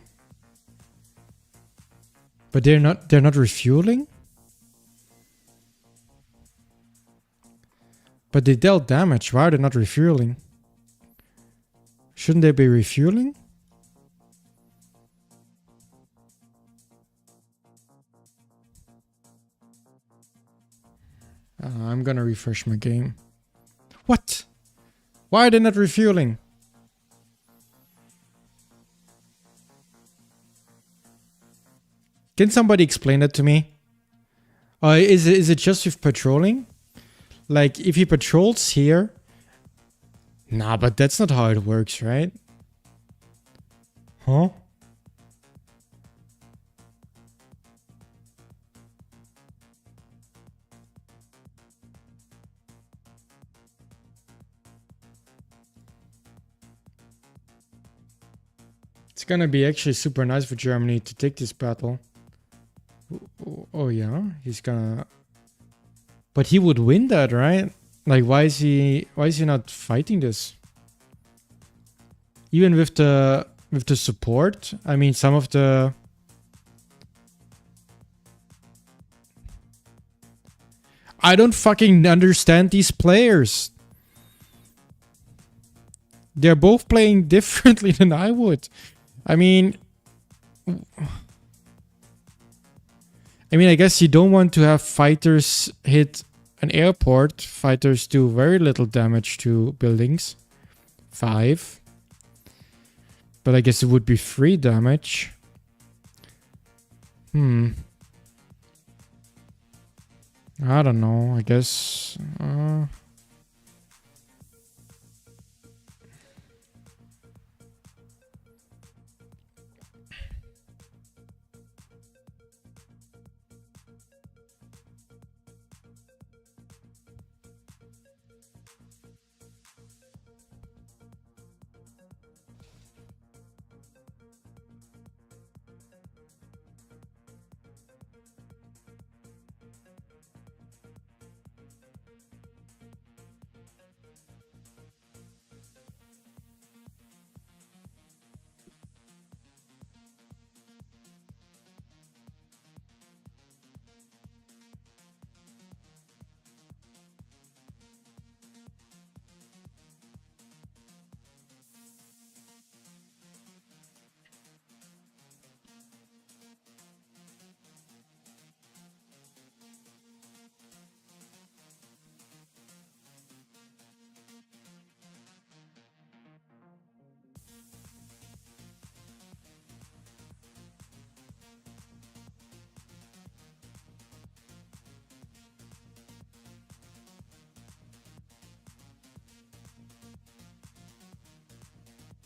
But they're not refueling? But they dealt damage. Why are they not refueling? Shouldn't they be refueling? I'm gonna refresh my game. What? Why are they not refueling? Can somebody explain that to me? Is it just with patrolling? Like, if he patrols here... Nah, but that's not how it works, right? Huh? It's gonna be actually super nice for Germany to take this battle. Oh yeah, he's gonna... But he would win that, right? Like, why is he not fighting this? Even with the support, I mean, some of the... I don't fucking understand these players. They're both playing differently than I would. I mean, I guess you don't want to have fighters hit an airport. Fighters do very little damage to buildings. 5. But I guess it would be 3 damage. I don't know. I guess...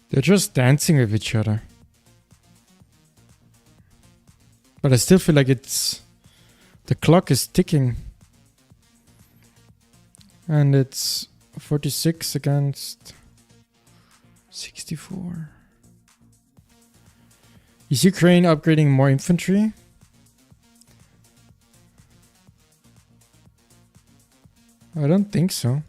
They're just dancing with each other. But I still feel like it's... The clock is ticking. And it's 46 against... 64. Is Ukraine upgrading more infantry? I don't think so.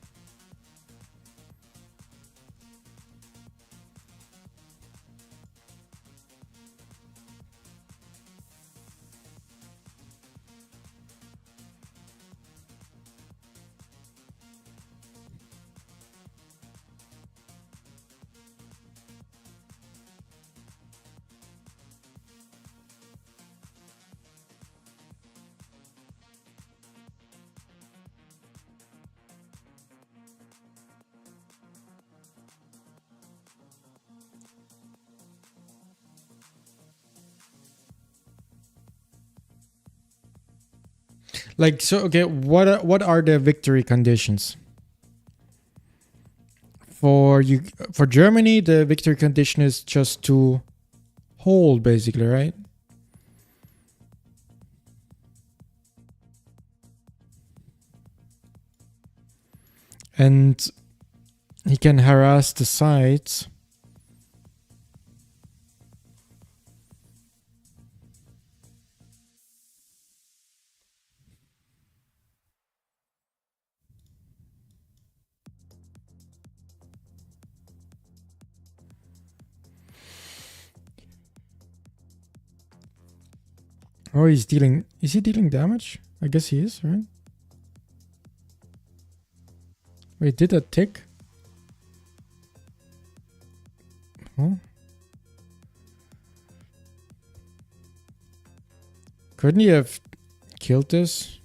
Like, so, okay, what are the victory conditions? For Germany, the victory condition is just to hold, basically, right? And he can harass the sides. Oh, he's dealing... Is he dealing damage? I guess he is, right? Wait, did that tick? Oh. Couldn't he have killed this?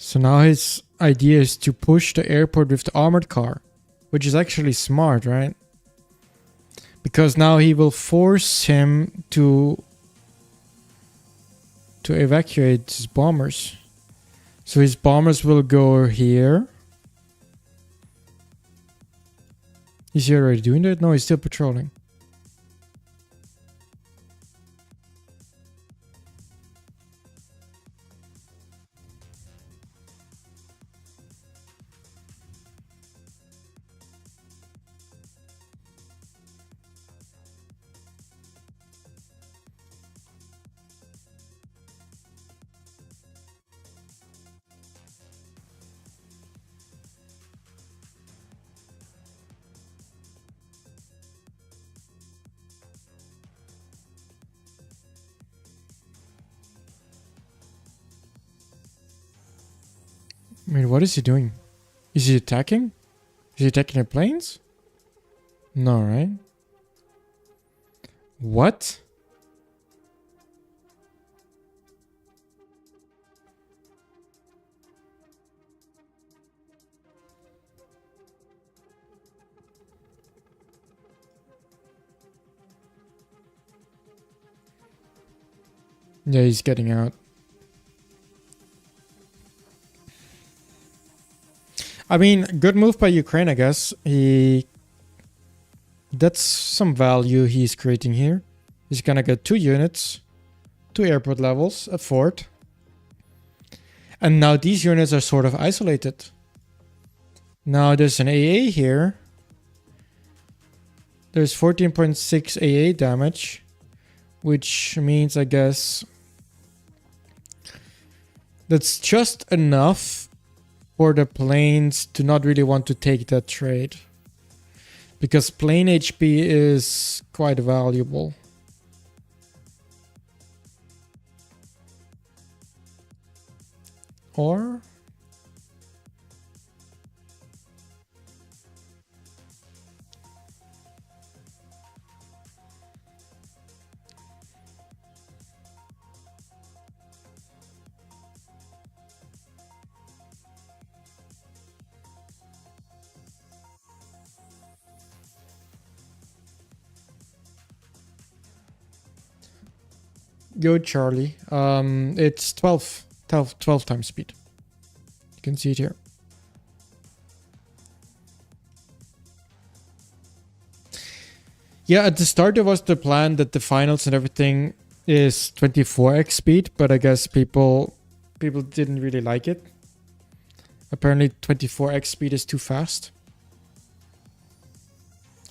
So now his idea is to push the airport with the armored car, which is actually smart, right? Because now he will force him to evacuate his bombers. So his bombers will go here. Is he already doing that? No, he's still patrolling. I mean, what is he doing? Is he attacking? Is he attacking the planes? No, right? What? Yeah, he's getting out. I mean, good move by Ukraine, I guess. That's some value he's creating here. He's gonna get 2 units, 2 airport levels, a fort. And now these units are sort of isolated. Now there's an AA here. There's 14.6 AA damage, which means, I guess, that's just enough for the planes to not really want to take that trade. Because plane HP is quite valuable. Or... Go, Charlie. It's 12 12 times speed. You can see it here. Yeah, at the start it was the plan that the finals and everything is 24x speed, but I guess people didn't really like it. Apparently 24x speed is too fast.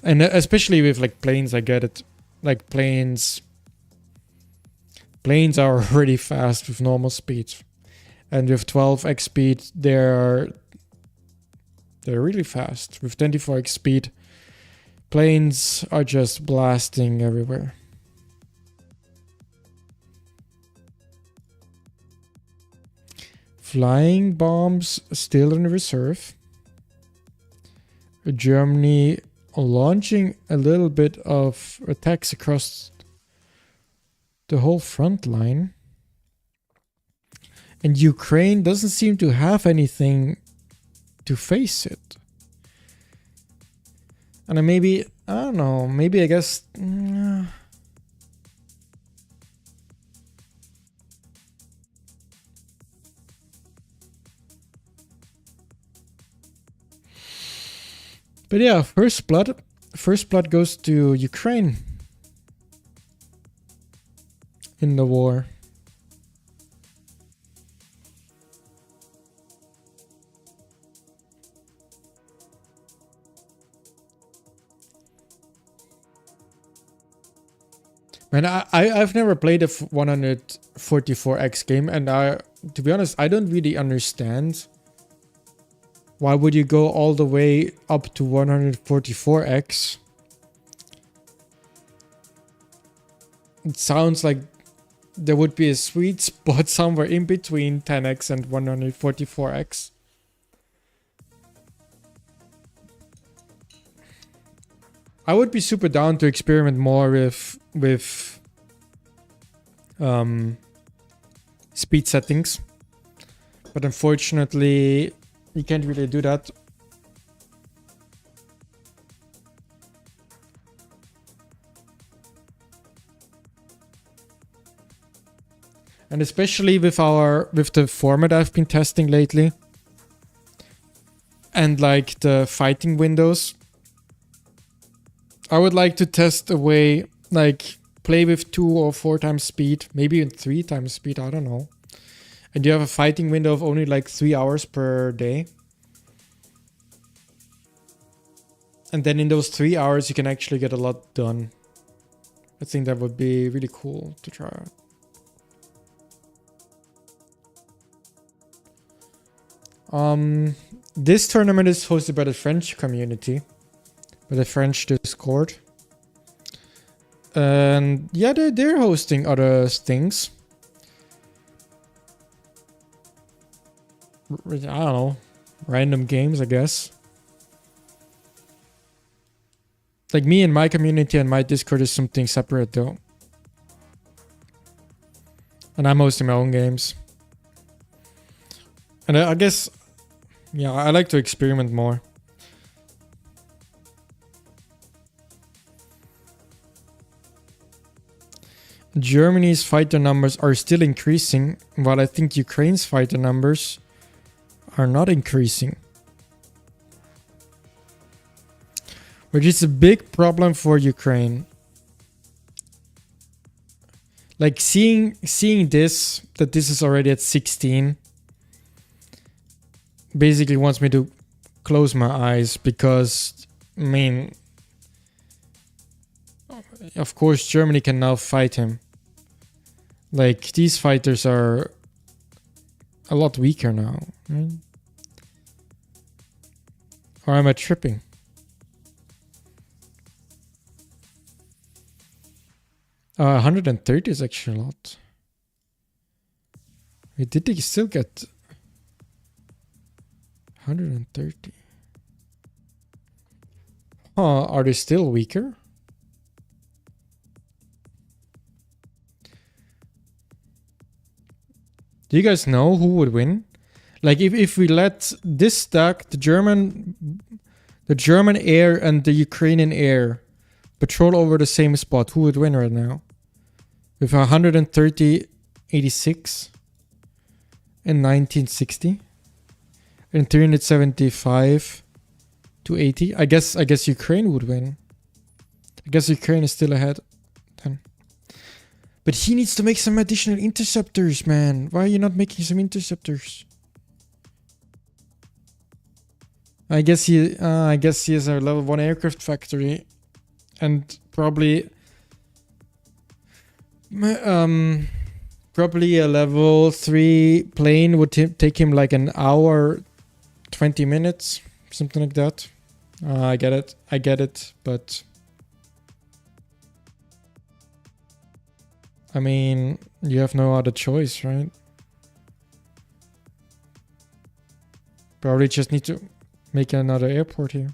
And especially with like planes, I get it. Like planes are already fast with normal speed. And with 12x speed, they're really fast. With 24x speed, planes are just blasting everywhere. Flying bombs still in reserve. Germany launching a little bit of attacks across the whole front line. And Ukraine doesn't seem to have anything to face it. And maybe, I don't know, maybe I guess... But yeah, first blood goes to Ukraine in the war. Man, I've never played a 144x game, and to be honest, I don't really understand. Why would you go all the way up to 144x? It sounds like there would be a sweet spot somewhere in between 10x and 144x. I would be super down to experiment more with speed settings, but unfortunately you can't really do that. And especially with the format I've been testing lately, and like the fighting windows, I would like to test a way, like play with 2 or 4 times speed, maybe even 3 times speed, I don't know. And you have a fighting window of only like 3 hours per day. And then in those 3 hours, you can actually get a lot done. I think that would be really cool to try out. This tournament is hosted by the French community, by the French Discord. And yeah, they're hosting other things. I don't know, random games, I guess. Like me and my community and my Discord is something separate though. And I'm hosting my own games. And I guess, yeah, I like to experiment more. Germany's fighter numbers are still increasing, while I think Ukraine's fighter numbers are not increasing. Which is a big problem for Ukraine. Like seeing this, that this is already at 16, basically wants me to close my eyes, because, I mean, of course Germany can now fight him. Like, these fighters are a lot weaker now, right? Or am I tripping? Uh, 130 is actually a lot. Wait, did they still get 130? Are they still weaker? Do you guys know who would win? Like if we let this stack, the German air and the Ukrainian air patrol over the same spot, who would win right now? With 130, 86. in 1960 and 375 to 80. I guess Ukraine would win. I guess Ukraine is still ahead then. But he needs to make some additional interceptors, man. Why are you not making some interceptors? I guess he has a level 1 aircraft factory, and probably a level 3 plane would take him like an hour, 20 minutes, something like that. I get it, but I mean, you have no other choice, right? Probably just need to make another airport here.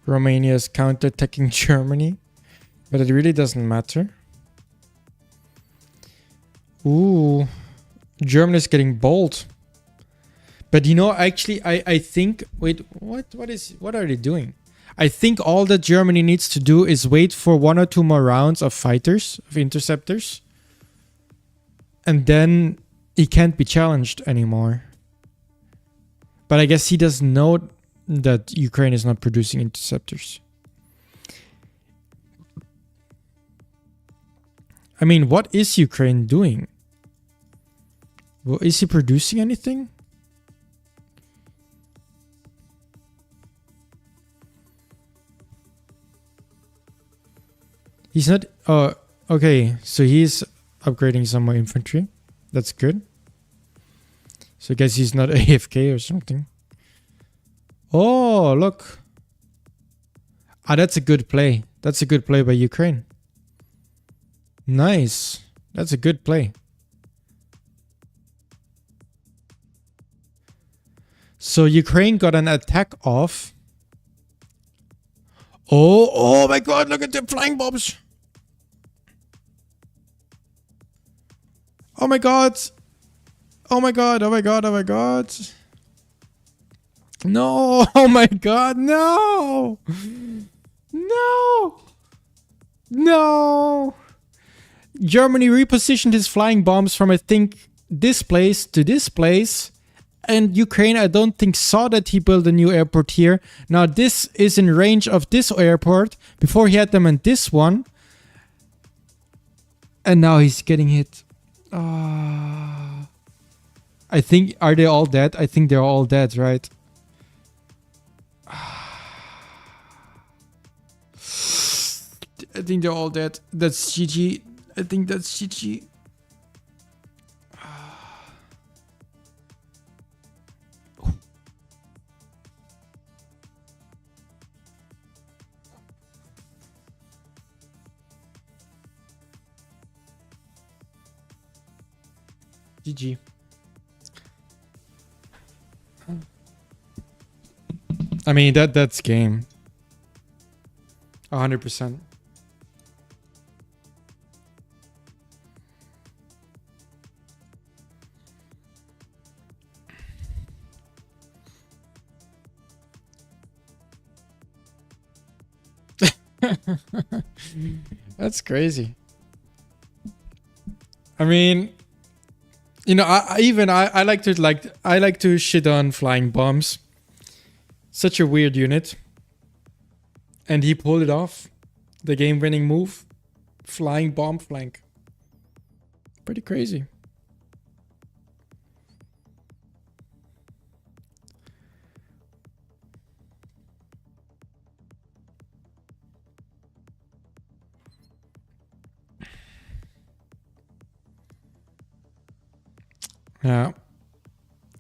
Romania is counterattacking Germany, but it really doesn't matter. Ooh, Germany is getting bold. But you know, actually, I think, wait, what are they doing? I think all that Germany needs to do is wait for 1 or 2 more rounds of fighters, of interceptors, and then he can't be challenged anymore. But I guess he doesn't know that Ukraine is not producing interceptors. I mean, what is Ukraine doing? Well, is he producing anything? He's not... okay, so he's upgrading some more infantry. That's good. So I guess he's not AFK or something. Oh, look. Ah, that's a good play. That's a good play by Ukraine. Nice. That's a good play. So Ukraine got an attack off. Oh my god, look at the flying bombs. Oh my god. Oh my god, oh my god, oh my god. No, oh my god, no! No! No! Germany repositioned his flying bombs from, I think, this place to this place. And Ukraine, I don't think, saw that he built a new airport here. Now this is in range of this airport. Before he had them in this one. And now he's getting hit. I think, are they all dead? I think they're all dead, right? I think they're all dead. That's GG. I think that's GG. GG. I mean, that's game. 100%. That's crazy. I mean, you know, I like to shit on flying bombs. Such a weird unit. And he pulled it off. The game-winning move. Flying bomb flank. Pretty crazy. Yeah.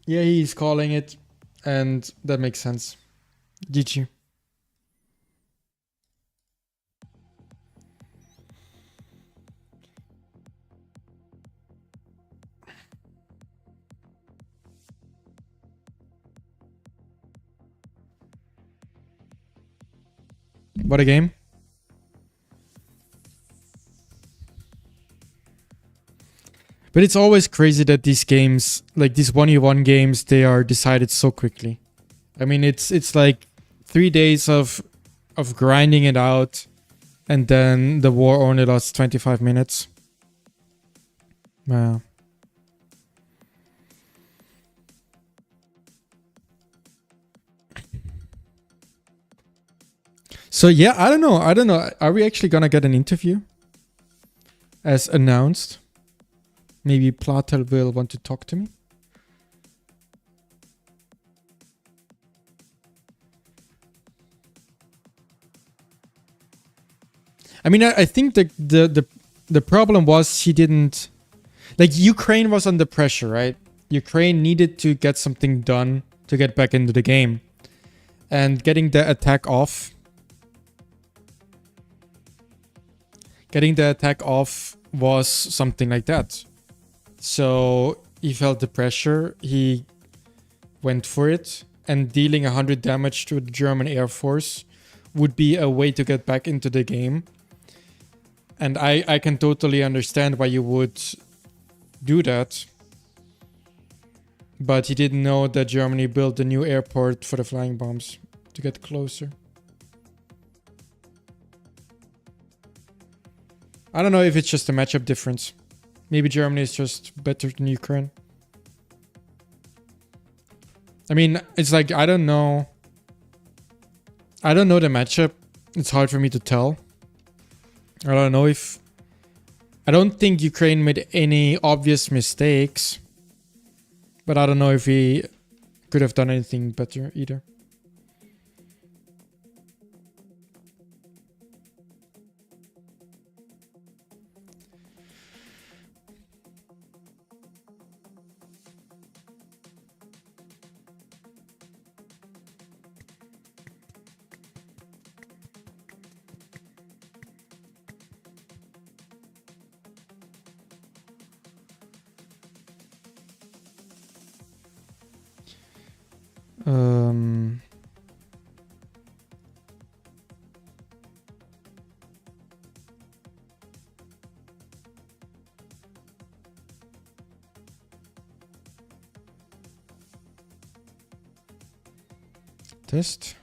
Yeah, he's calling it. And that makes sense. GG. What a game. But it's always crazy that these games, like these 1v1 games, they are decided so quickly. I mean, it's like 3 days of grinding it out, and then the war only lasts 25 minutes. Yeah. So yeah, I don't know. Are we actually gonna get an interview? As announced. Maybe Platel will want to talk to me. I mean, I think the problem was he didn't, like, Ukraine was under pressure, right? Ukraine needed to get something done to get back into the game, and getting the attack off was something like that. So he felt the pressure, he went for it, and dealing 100 damage to the German Air Force would be a way to get back into the game. And I can totally understand why you would do that. But he didn't know that Germany built a new airport for the flying bombs to get closer. I don't know if it's just a matchup difference. Maybe Germany is just better than Ukraine. I mean, it's like, I don't know. I don't know the matchup. It's hard for me to tell. I don't know if... I don't think Ukraine made any obvious mistakes. But I don't know if he could have done anything better either. Um... Test.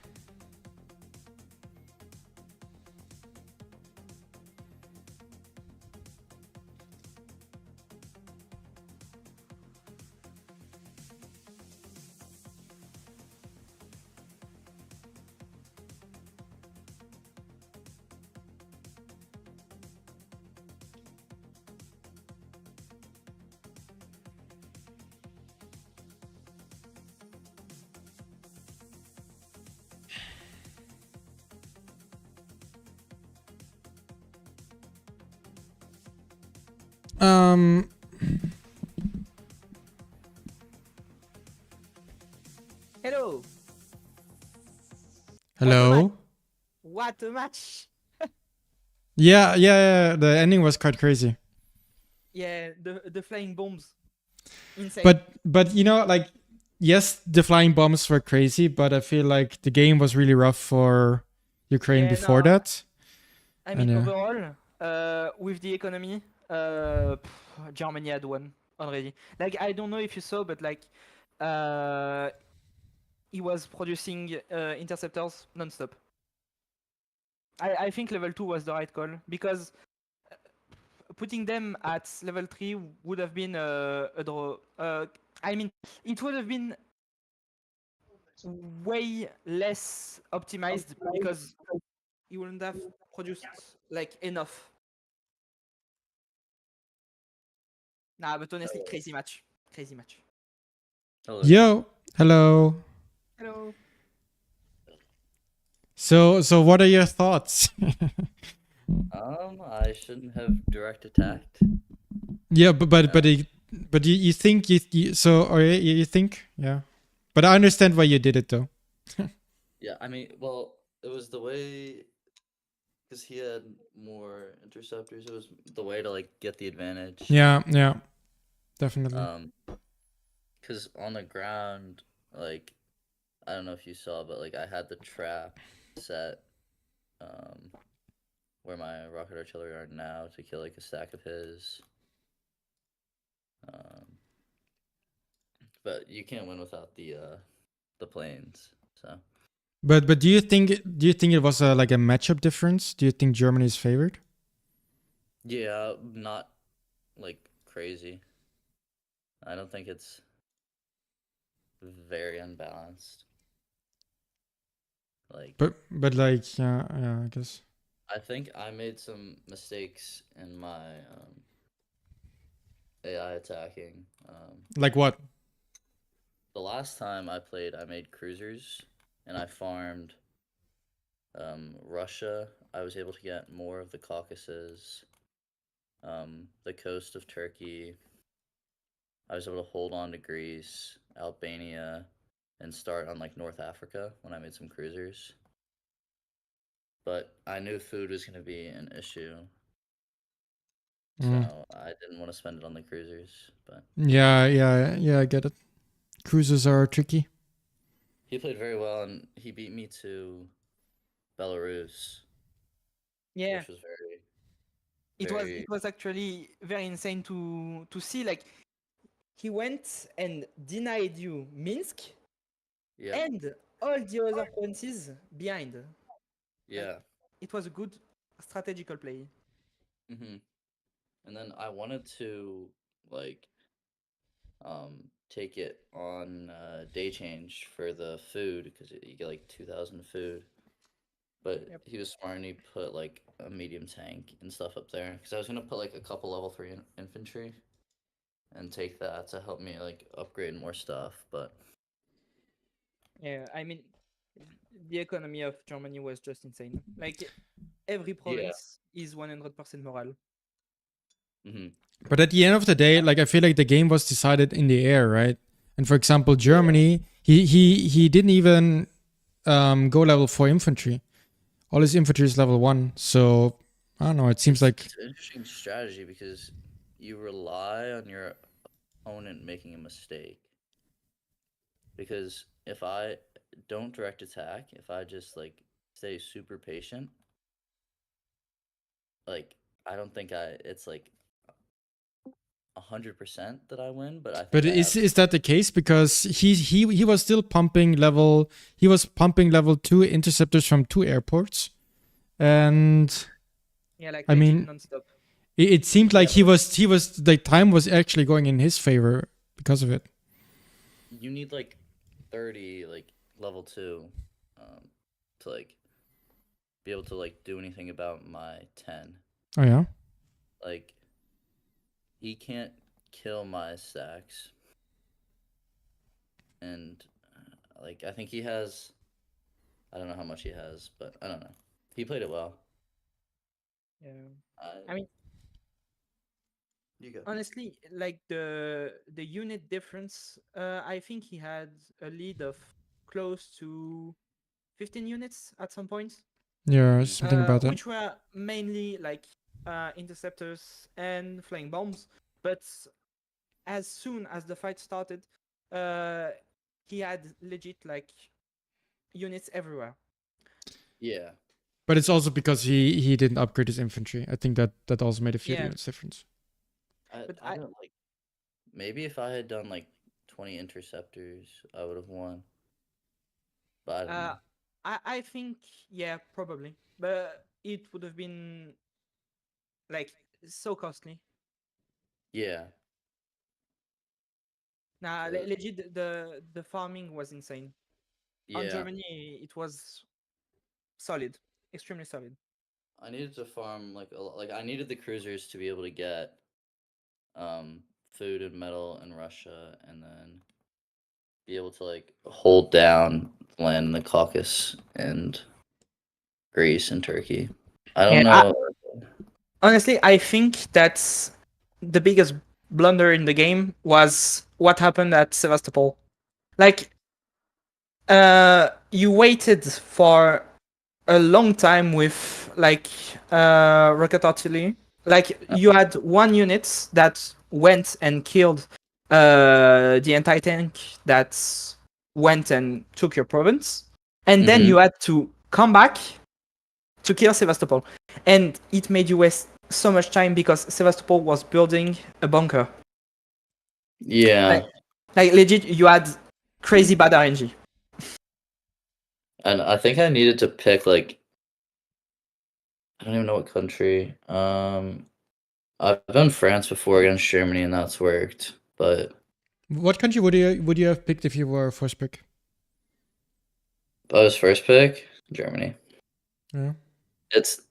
Hello. Hello? What a match. Yeah. The ending was quite crazy. Yeah, the flying bombs. Insane. But you know, like, yes, the flying bombs were crazy, but I feel like the game was really rough for Ukraine Yeah, before no, that. I mean, And, overall, with the economy, Germany had won already. Like, I don't know if you saw, but like, he was producing interceptors non-stop. I think level 2 was the right call, because putting them at level 3 would have been a draw. I mean, it would have been way less optimized because he wouldn't have produced like enough. Nah, but honestly, crazy match. Crazy match. Hello. Yo, hello. Hello. So what are your thoughts? I shouldn't have direct attacked. Yeah, but you think you think, yeah. But I understand why you did it though. Yeah, I mean, well, it was the way, because he had more interceptors. It was the way to like get the advantage. Yeah, definitely. Because on the ground, like, I don't know if you saw, but like I had the trap set where my rocket artillery are now to kill like a stack of his. But you can't win without the planes. So But do you think it was like a matchup difference? Do you think Germany is favored? yeah, not like crazy. I don't think it's very unbalanced. Like, But like yeah, I guess. I think I made some mistakes in my AI attacking. Like what? The last time I played, I made cruisers, and I farmed Russia. I was able to get more of the Caucasus, the coast of Turkey. I was able to hold on to Greece, Albania, and start on like North Africa when I made some cruisers. But I knew food was going to be an issue, Mm. so I didn't want to spend it on the cruisers. But Yeah, I get it. Cruises are tricky. he played very well, and he beat me to Belarus, Yeah, which was very, it very. was actually very insane to see. Like, he went and denied you Minsk Yeah, and all the other provinces behind. Like, yeah. it was a good strategical play. hmm And then I wanted to like take it on day change for the food because you get like 2,000 food. But Yep. he was smart and he put like a medium tank and stuff up there because I was gonna put like a couple level 3 infantry and take that to help me like upgrade more stuff. But Yeah, I mean, the economy of Germany was just insane. Like, every yeah, province is 100% moral. hmm But at the end of the day, like I feel like the game was decided in the air, right? And for example, Germany, he didn't even go level 4 infantry. All his infantry is level 1. So I don't know. It seems like it's an interesting strategy because you rely on your opponent making a mistake. Because if I don't direct attack, if I just like stay super patient, like I don't think it's like 100% that I win, but I but think I have. is that the case? Because he was still pumping level 2 interceptors from 2 airports, and Yeah, like I legit mean non-stop. it seemed Yeah, like he was the time was actually going in his favor because of it. you need like 30 like level 2 to like be able to like do anything about my 10. Oh yeah. Like he can't kill my stacks, and like I think he has. I don't know how much he has, but I don't know. He played it well. Yeah. I I mean, You go. honestly, like the unit difference, I think he had a lead of close to 15 units at some point, Yeah, Mhm. something about that. which were mainly like interceptors and flying bombs. But as soon as the fight started, uh, he had legit like units everywhere. Yeah. But it's also because he didn't upgrade his infantry. I think that also made a few Yeah, units difference. but I don't like. Maybe if I had done like 20 interceptors, I would have won. But I don't uh, know. I think yeah, probably, but it would have been like so costly. Yeah. Nah, 'Cause- legit, the farming was insane. On yeah. Germany, it was solid, extremely solid. I needed to farm like a lot. Like I needed the cruisers to be able to get um food and metal in Russia, and then be able to like hold down land in the Caucasus and Greece and Turkey. I don't Yeah, know. honestly, I think that's the biggest blunder in the game was what happened at Sevastopol. Like, you waited for a long time with like rocket artillery. Like, you had one unit that went and killed the anti-tank that went and took your province, and then Mhm. you had to come back to kill Sevastopol, and it made you waste so much time because Sevastopol was building a bunker. Yeah, Like legit, you had crazy bad RNG. and I think I needed to pick like I don't even know what country. I've done France before against Germany, and that's worked. But What country would you have picked if you were first pick? I was first pick Germany. Yeah. It's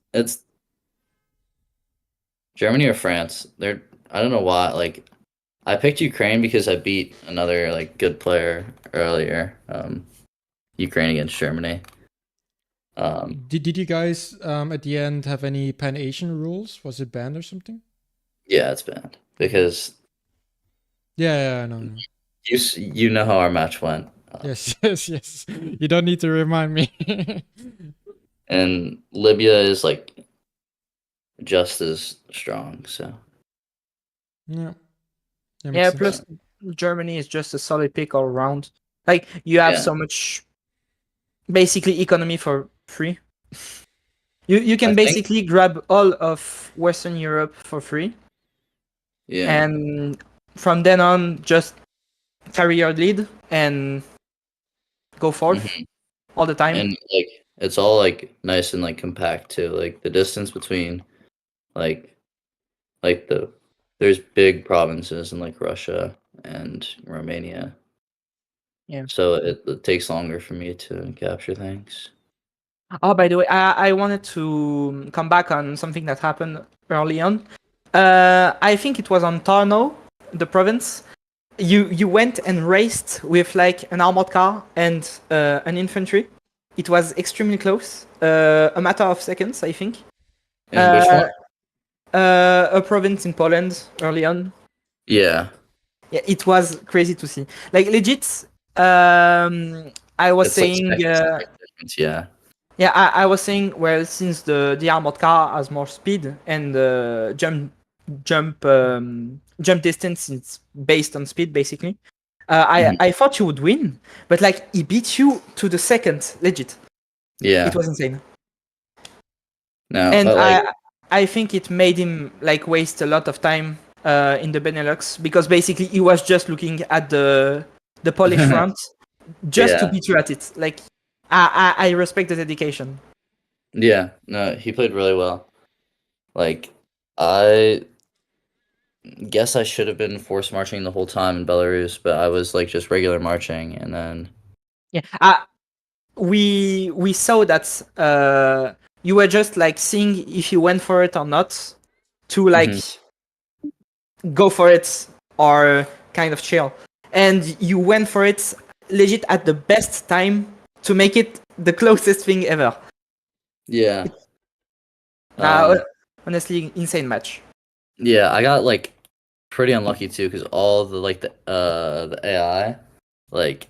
Germany or France. I don't know why. Like I picked Ukraine because I beat another like good player earlier. Ukraine against Germany. Did you guys at the end have any Pan Asian rules? Was it banned or something? Yeah, it's banned because Yeah, I know. you know how our match went. Yes, yes. You don't need to remind me. And Libya is like just as strong. So Yeah. That makes Yeah, sense. plus Germany is just a solid pick all around. Like you have Yeah. so much, basically economy for free. You can I think- basically grab all of Western Europe for free, yeah, and from then on just carry your lead and go forth Mhm. all the time. And like it's all like nice and like compact too. Like the distance between like there's big provinces in like Russia and Romania. Yeah. So it takes longer for me to capture things. Oh, by the way, I wanted to come back on something that happened early on. I think it was on Tarnow, the province. You went and raced with like an armored car and an infantry. It was extremely close, a matter of seconds, I think. And which one? A province in Poland early on. Yeah. Yeah, it was crazy to see. Like legit. I was It's like saying. second difference, yeah. Yeah, I was saying, well, since the armored car has more speed and the jump distance is based on speed, basically. Mhm. I thought you would win, but like he beat you to the second, legit. Yeah. It was insane, No, and but like I think it made him like waste a lot of time in the Benelux because basically he was just looking at the Polish front just to Yeah. beat you at it. Like I respect the dedication. Yeah, no, he played really well. Like I guess I should have been forced marching the whole time in Belarus, but I was like just regular marching and then Yeah, we saw that you were just like seeing if you went for it or not to like go for it or kind of chill, and you went for it legit at the best time to make it the closest thing ever. yeah. Uh, Honestly, insane match. Yeah, I got like pretty unlucky too because all the AI like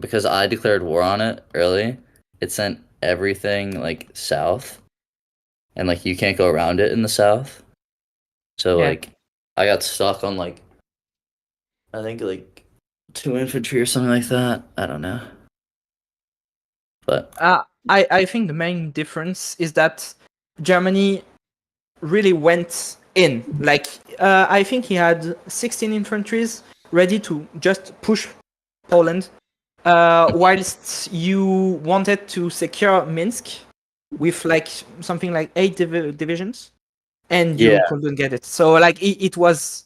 because I declared war on it early, it sent everything like south and like you can't go around it in the south. So Yeah. like I got stuck on like I think like 2 infantry or something like that. I don't know. But I think the main difference is that Germany really went in. Like, I think he had 16 infantries ready to just push Poland, whilst you wanted to secure Minsk with like something like 8 divisions, and you yeah. couldn't get it. So like it was.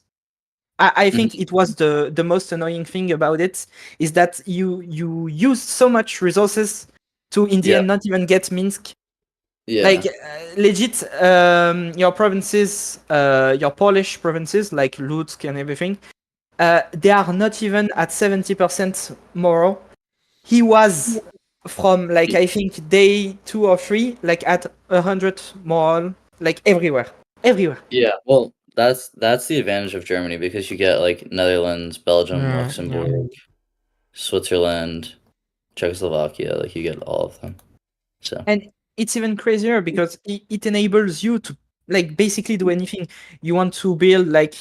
I think it was the most annoying thing about it is that you used so much resources to in the Yeah. end not even get Minsk. Yeah. Like legit, your provinces, your Polish provinces like Lutsk and everything, they are not even at 70% moral. He was from like I think day 2 or 3, like at 100 moral, like everywhere. Yeah, well, that's the advantage of Germany because you get like Netherlands, Belgium, Yeah, Luxembourg, Switzerland, Czechoslovakia, like you get all of them. So And it's even crazier because it enables you to like basically do anything. You want to build like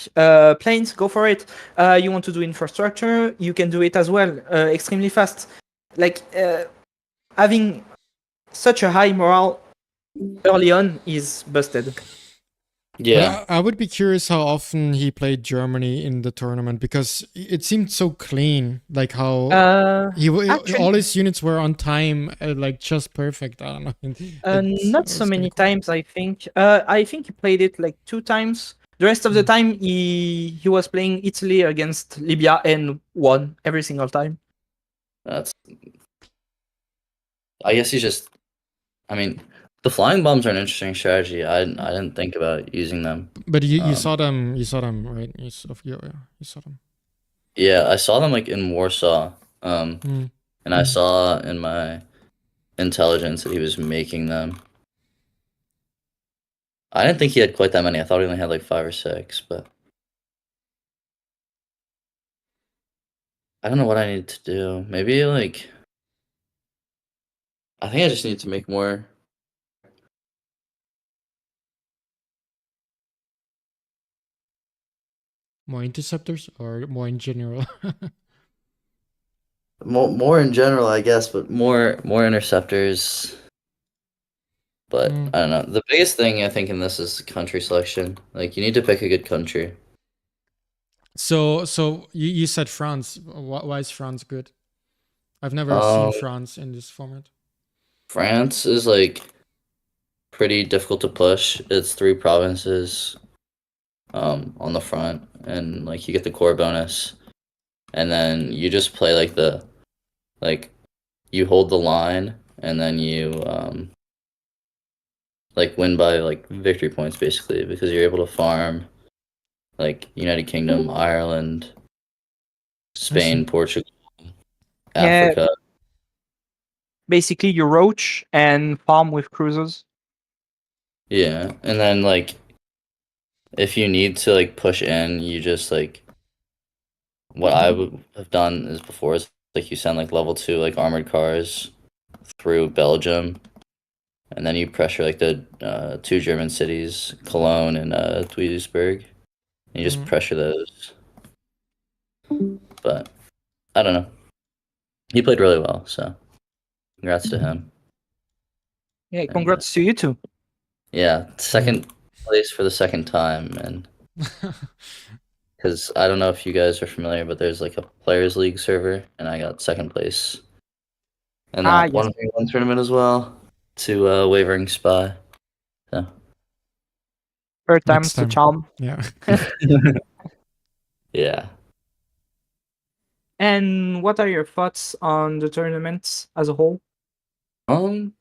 planes, go for it. You want to do infrastructure, you can do it as well, extremely fast. Like having such a high morale early on is busted. Yeah. But I would be curious how often he played Germany in the tournament because it seemed so clean. Like how Actually, all his units were on time, like just perfect. I don't know. not It so was kinda many cool. times. I think. I think he played it like 2 times. The rest of the Mm. time, he was playing Italy against Libya and won every single time. That's. I guess he's just. I mean, the flying bombs are an interesting strategy. I didn't think about using them. But you Um, saw them. You saw them, right? Yeah, you saw them. Yeah, I saw them like in Warsaw. Mm. And I saw in my intelligence that he was making them. I didn't think he had quite that many. I thought he only had like 5 or 6, but I don't know what I need to do. Maybe like I think I just need to make more More interceptors or more in general? more in general, I guess, but more interceptors. But Mm. I don't know. The biggest thing I think in this is country selection. Like you need to pick a good country. So you said France. Why is France good? I've never seen Um, France in this format. France is like pretty difficult to push. It's 3 provinces on the front, and like you get the core bonus, and then you just play like you hold the line, and then you like win by like victory points basically because you're able to farm like United Kingdom, Ireland, I see. Spain, Portugal, Yeah, Africa. basically you roach and farm with cruisers. Yeah, and then like if you need to like push in, you just like what I would have done is before is like you send like level 2 like armored cars through Belgium, and then you pressure like the 2 German cities, Cologne and Duisburg. And you just Mm. pressure those. But I don't know. He played really well, so congrats to him. Yeah, And congrats to you too. yeah, Yeah. second place for the second time, and because I don't know if you guys are familiar, but there's like a players league server, and I got second place in Ah, that yes. 1v1 tournament as well to Wavering Spy. So Third Next time's the time. charm. Yeah. yeah, And what are your thoughts on the tournament as a whole? um,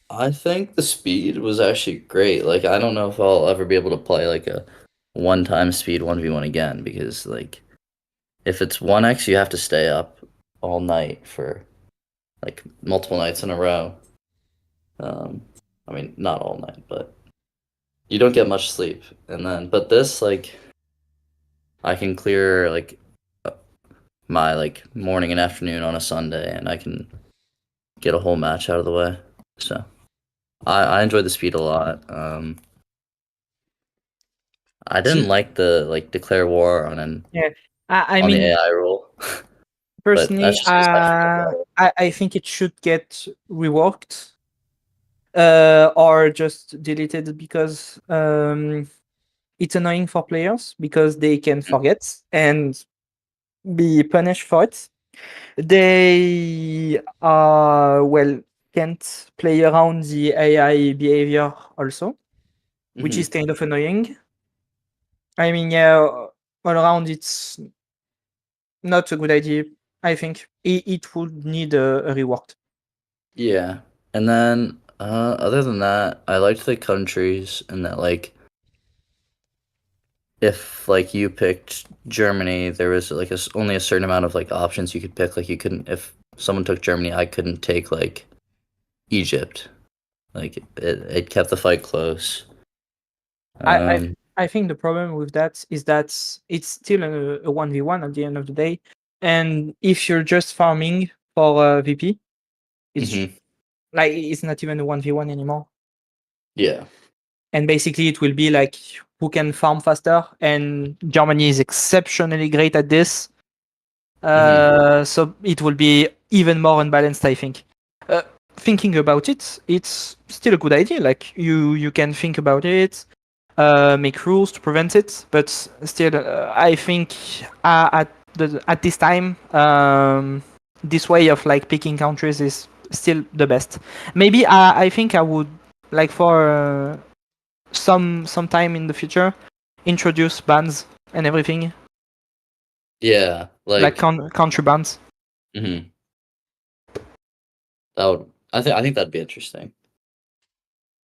I think the speed was actually great. Like I don't know if I'll ever be able to play like a one-time speed 1v1 again because like if it's 1x, you have to stay up all night for like multiple nights in a row. Um, I mean, not all night, but you don't get much sleep. And then, but this, like, I can clear like my like morning and afternoon on a Sunday, and I can get a whole match out of the way. So I enjoyed the speed a lot. I So didn't like the like declare war Yeah, I on the mean, AI rule, but personally, that's just because I forgot. I think it should get reworked or just deleted because it's annoying for players because they can forget and be punished for it. They well can't play around the AI behavior also, which Mm-hmm. is kind of annoying. I mean, yeah, all around it's not a good idea. I think it would need a rework. Yeah. And then other than that, I liked the countries and that like if like you picked Germany, there was like only a certain amount of like options you could pick. Like you couldn't if someone took Germany, I couldn't take like Egypt. Like it kept the fight close. I, I Um I think the problem with that is that it's still a 1v1 at the end of the day. And if you're just farming for VP, it's mhm. like it's not even a 1v1 anymore. Yeah. And basically it will be like who can farm faster, and Germany is exceptionally great at this. Mhm. So it will be even more unbalanced, I think. Uh, thinking about it, it's still a good idea. Like you can think about it, make rules to prevent it, but still, I think at this time, this way of like picking countries is still the best. Maybe I think I would like for some time in the future introduce bans and everything Yeah, like like country bans. mhm. That would I think that'd be interesting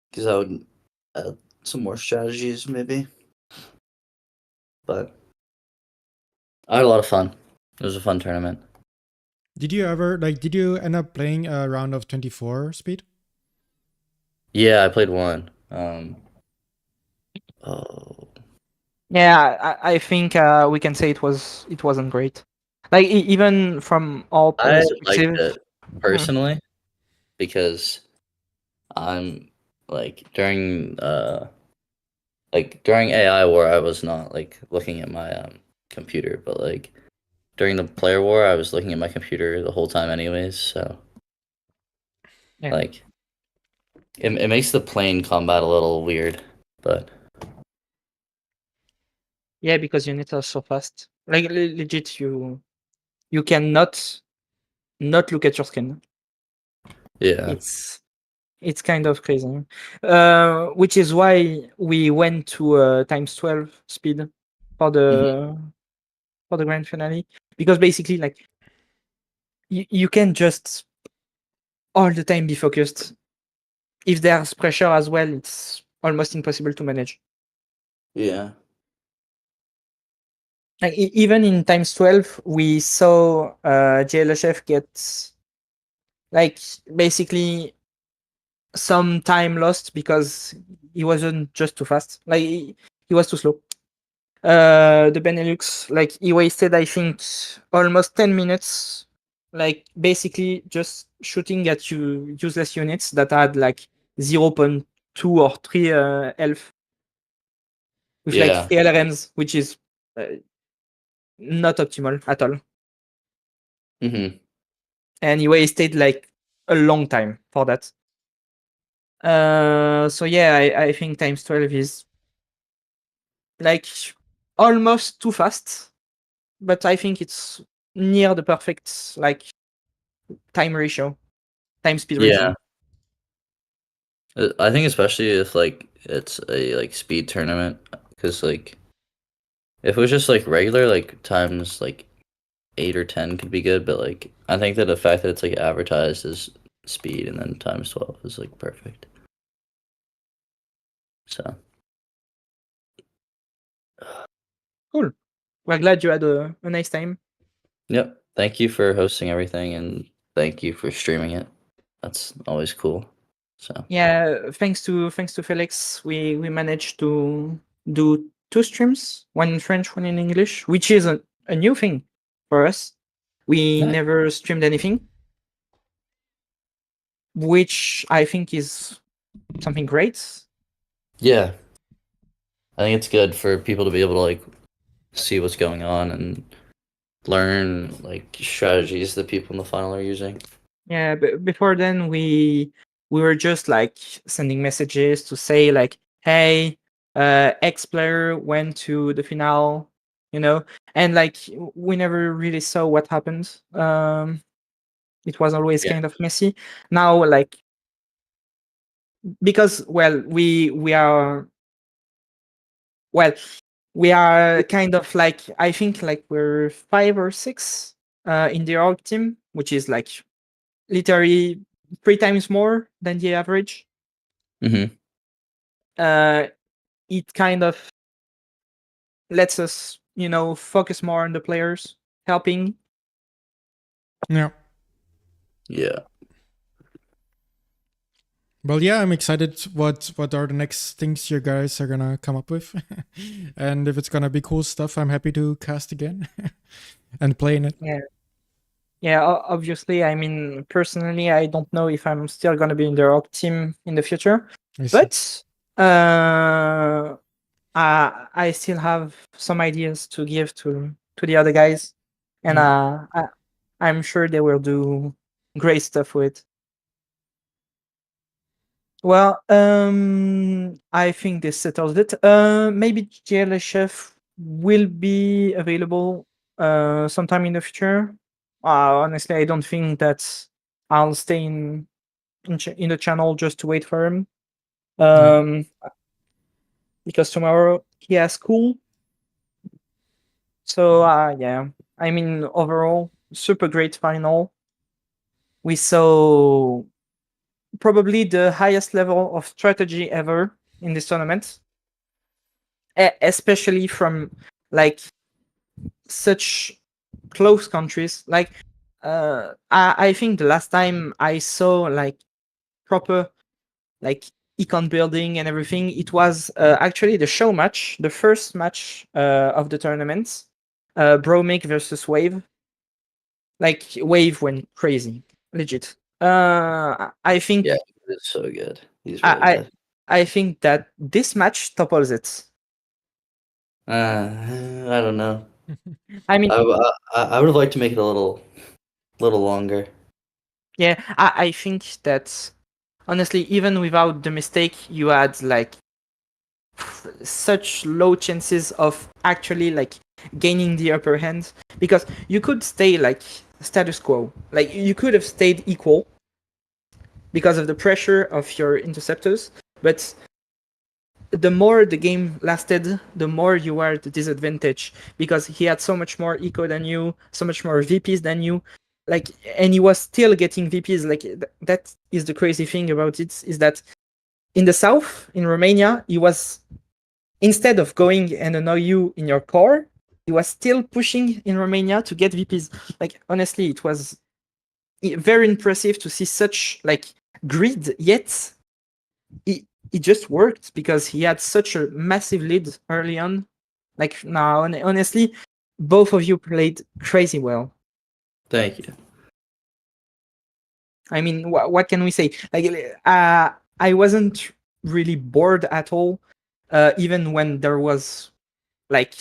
because that would add some more strategies maybe. But I had a lot of fun. It was a fun tournament. Did you end up playing a round of 24 speed? Yeah, I played one. Oh, Yeah, I think we can say it wasn't great. Like even from all I players' liked perspective. it personally because I'm like during AI war I was not like looking at my computer, but like during the player war I was looking at my computer the whole time anyways, so Yeah. like it makes the plane combat a little weird, but Yeah, because units are so fast. Like legit, you cannot not look at your screen. yeah. It's kind of crazy. Which is why we went to times 12 speed for Mhm. the grand finale, because basically like you can just all the time be focused. If there's pressure as well, it's almost impossible to manage. Yeah. Like even in times 12, we saw GLHF get like basically some time lost because he wasn't just too fast. Like he was too slow. The Benelux, like he wasted, I think, almost 10 minutes, like basically just shooting at you useless units that had like 0.2 or 3 health with like Yeah. 3 LRMs, which is uh, not optimal at all. Mhm. And he wasted like a long time for that. So yeah, I think times 12 is like almost too fast, but I think it's near the perfect like time ratio, time speed Yeah. ratio. I think especially if like it's a like speed tournament cuz like if it was just like regular like times like 8 or 10 could be good, but like I think that the fact that it's like advertised as speed and then times 12 is like perfect. So, Cool. We're glad you had a nice time. yep. Thank you for hosting everything and thank you for streaming it. That's always cool. So, Yeah, thanks to Felix, we managed to do 2 streams, one in French, one in English, which is a new thing for us. We nice. never streamed anything, which I think is something great. Yeah. I think it's good for people to be able to like see what's going on and learn like strategies that people in the final are using. Yeah, but before then we were just like sending messages to say like, hey, X player went to the final, you know, and like we never really saw what happened. It was always Yeah. kind of messy. Now, like because well, well we are kind of like I think like we're 5 or 6 in the org team, which is like literally 3 times more than the average. Mhm. uh, it kind of lets us, focus more on the players, helping. Yeah. Yeah. Well, yeah, I'm excited. What are the next things you guys are gonna come up with, and if it's gonna be cool stuff, I'm happy to cast again and play in it. Yeah, yeah. Obviously, I mean, personally, I don't know if I'm still gonna be in the rock team in the future, I see. but uh, I still have some ideas to give to the other guys, and Yeah. I'm sure they will do great stuff with. Well, I think this settles it. Maybe GLHF will be available sometime in the future. Honestly, I don't think that I'll stay in the channel just to wait for him. Um, because tomorrow he has school. So yeah, I mean overall, super great final. We saw probably the highest level of strategy ever in this tournament, especially from like such close countries. Like I think the last time I saw like proper like econ building and everything, it was actually the show match, the first match of the tournament, Bromic versus Wave. Like Wave went crazy, legit. I think Yeah, it's so good. He's really I, good. I think that this match topples it. I don't know. I mean, I would have liked to make it a little longer. yeah, I think that honestly, even without the mistake, you had like such low chances of actually like gaining the upper hand, because you could stay like status quo, like you could have stayed equal because of the pressure of your interceptors, but the more the game lasted, the more you were at the disadvantage, because he had so much more eco than you, so much more VPs than you, like, and he was still getting VPs. Like that is the crazy thing about it, is that in the south, in Romania, he was, instead of going and annoy you in your core, he was still pushing in Romania to get VPs. Like honestly, it was very impressive to see such like grid, yet it just worked because he had such a massive lead early on. Like now, honestly, both of you played crazy well. Thank you. I mean, what can we say? Like, I wasn't really bored at all, even when there was like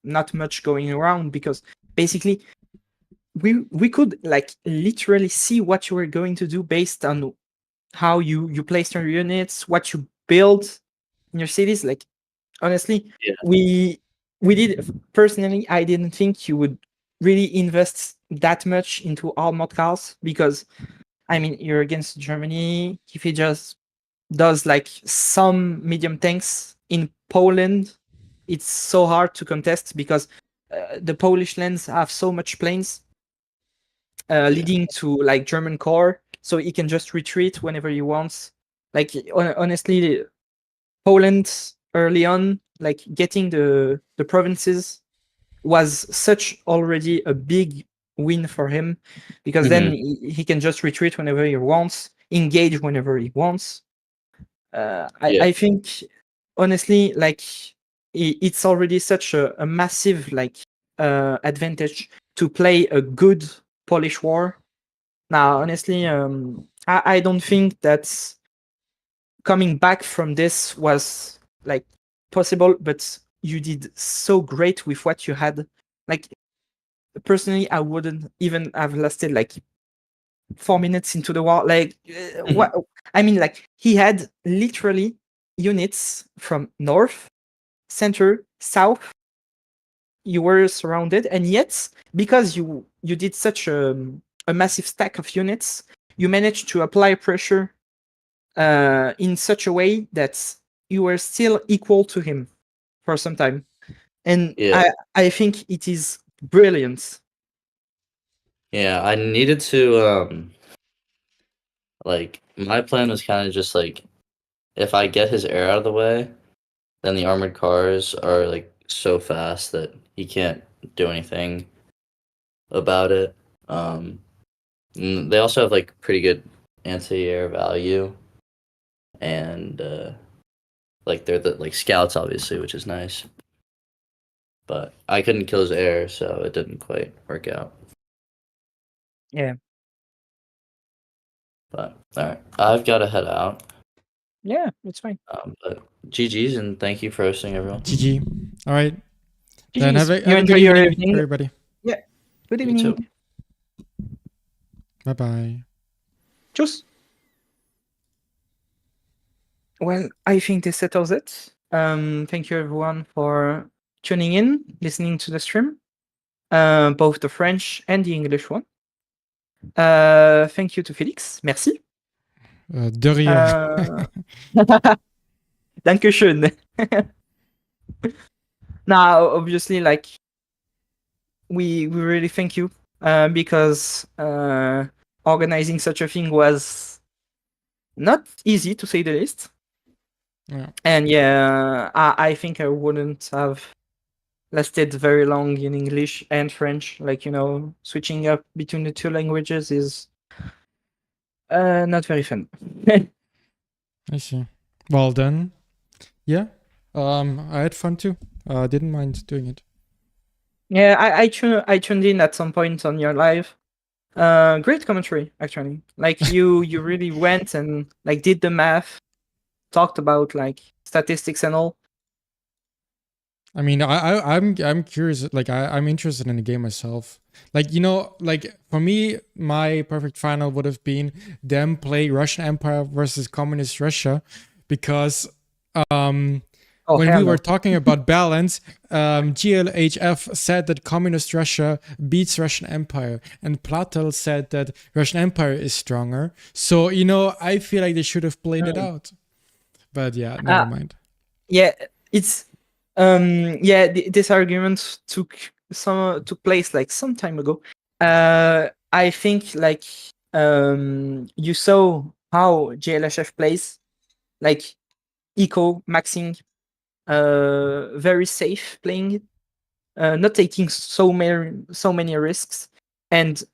not much going around, because basically we could like literally see what you were going to do based on how you placed your units, what you build in your cities. Like honestly, Yeah. we did, personally, I didn't think you would really invest that much into armored cars, because I mean you're against Germany. If he just does like some medium tanks in Poland, it's so hard to contest, because the Polish lands have so much plains leading to like German core, so he can just retreat whenever he wants. Like honestly, Poland early on, like getting the provinces was such already a big win for him, because then he can just retreat whenever he wants, engage whenever he wants. Yeah. I think honestly, like it's already such a massive like advantage to play a good Polish war. Now, honestly, I don't think that coming back from this was like possible, but you did so great with what you had. Like personally, I wouldn't even have lasted like 4 minutes into the war. Like what I mean, like he had literally units from north, center, south. You were surrounded, and yet because you did such a massive stack of units, you managed to apply pressure in such a way that you were still equal to him for some time. And Yeah. I think it is brilliant. Yeah. I needed to like my plan was kind of just like if I get his air out of the way, then the armored cars are like so fast that he can't do anything about it. They also have like pretty good anti-air value, and like they're the like scouts obviously, which is nice. But I couldn't kill his air, so it didn't quite work out. Yeah. But all right, I've got to head out. Yeah, it's fine. But GG's and thank you for hosting everyone. GG. All right. Then GG's. have You a good enjoy your evening, evening. everybody. Yeah. Good You too. evening. Bye bye. Tschüss. Well, I think this settles it. Thank you everyone for tuning in, listening to the stream, both the French and the English one. Thank you to Felix. Merci. De rien. Dankeschön. Now, obviously, like we really thank you because organizing such a thing was not easy to say the least. Yeah. And yeah, I think I wouldn't have lasted very long in English and French. Like, switching up between the two languages is not very fun. I see. Well then, yeah. I had fun too. Didn't mind doing it. Yeah, I tuned in at some point on your live. Great commentary, actually. Like you really went and like did the math, talked about like statistics and all. I mean, I'm curious. Like, I'm interested in the game myself. Like, like for me, my perfect final would have been them play Russian Empire versus Communist Russia, because when we were talking about balance, GLHF said that Communist Russia beats Russian Empire, and Platel said that Russian Empire is stronger. So I feel like they should have played it out. But yeah, never mind. Yeah, it's this argument took place like some time ago. I think like you saw how GLHF plays, like eco maxing, very safe playing, not taking so many risks, and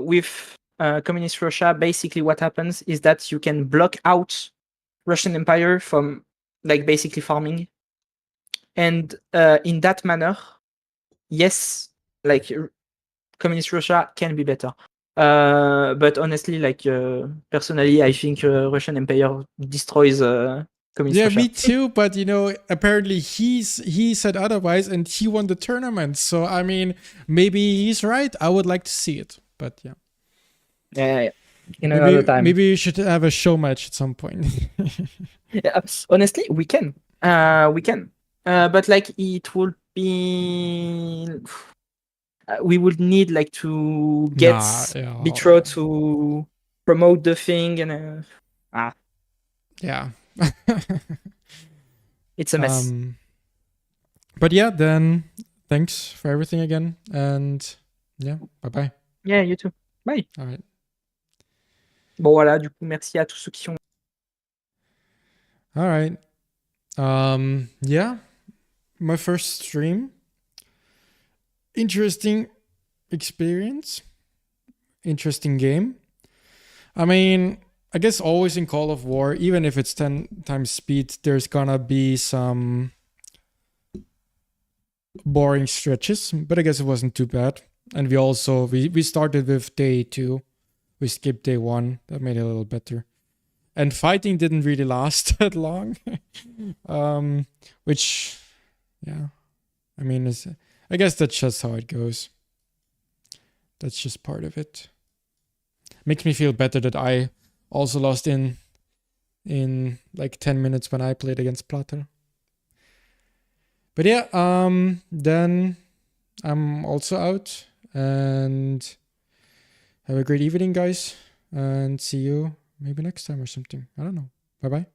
with Communist Russia, basically what happens is that you can block out Russian Empire from like basically farming. And in that manner, yes, like Communist Russia can be better. But honestly, like personally, I think Russian Empire destroys Communist Yeah, Russia. me too. But apparently he said otherwise, and he won the tournament. So I mean, maybe he's right. I would like to see it, but yeah. Yeah. Another time. Maybe you should have a show match at some point. Yeah, honestly, we can. But like it would be. We would need like to get Bitro to promote the thing, and yeah. It's a mess. But yeah, then thanks for everything again, and yeah, bye. Yeah, you too. Bye. All right. Bon voilà, du coup, merci à tous ceux qui ont. All right. Yeah, my first stream. Interesting experience. Interesting game. I mean, I guess always in Call of War, even if it's 10 times speed, there's gonna be some boring stretches, but I guess it wasn't too bad. And we also we started with day 2. We skipped day 1. That made it a little better. And fighting didn't really last that long. Which, yeah, I mean, I guess that's just how it goes. That's just part of it. Makes me feel better that I also lost in like 10 minutes when I played against Plater. But yeah, then I'm also out, and have a great evening, guys, and see you maybe next time or something. I don't know. Bye-bye.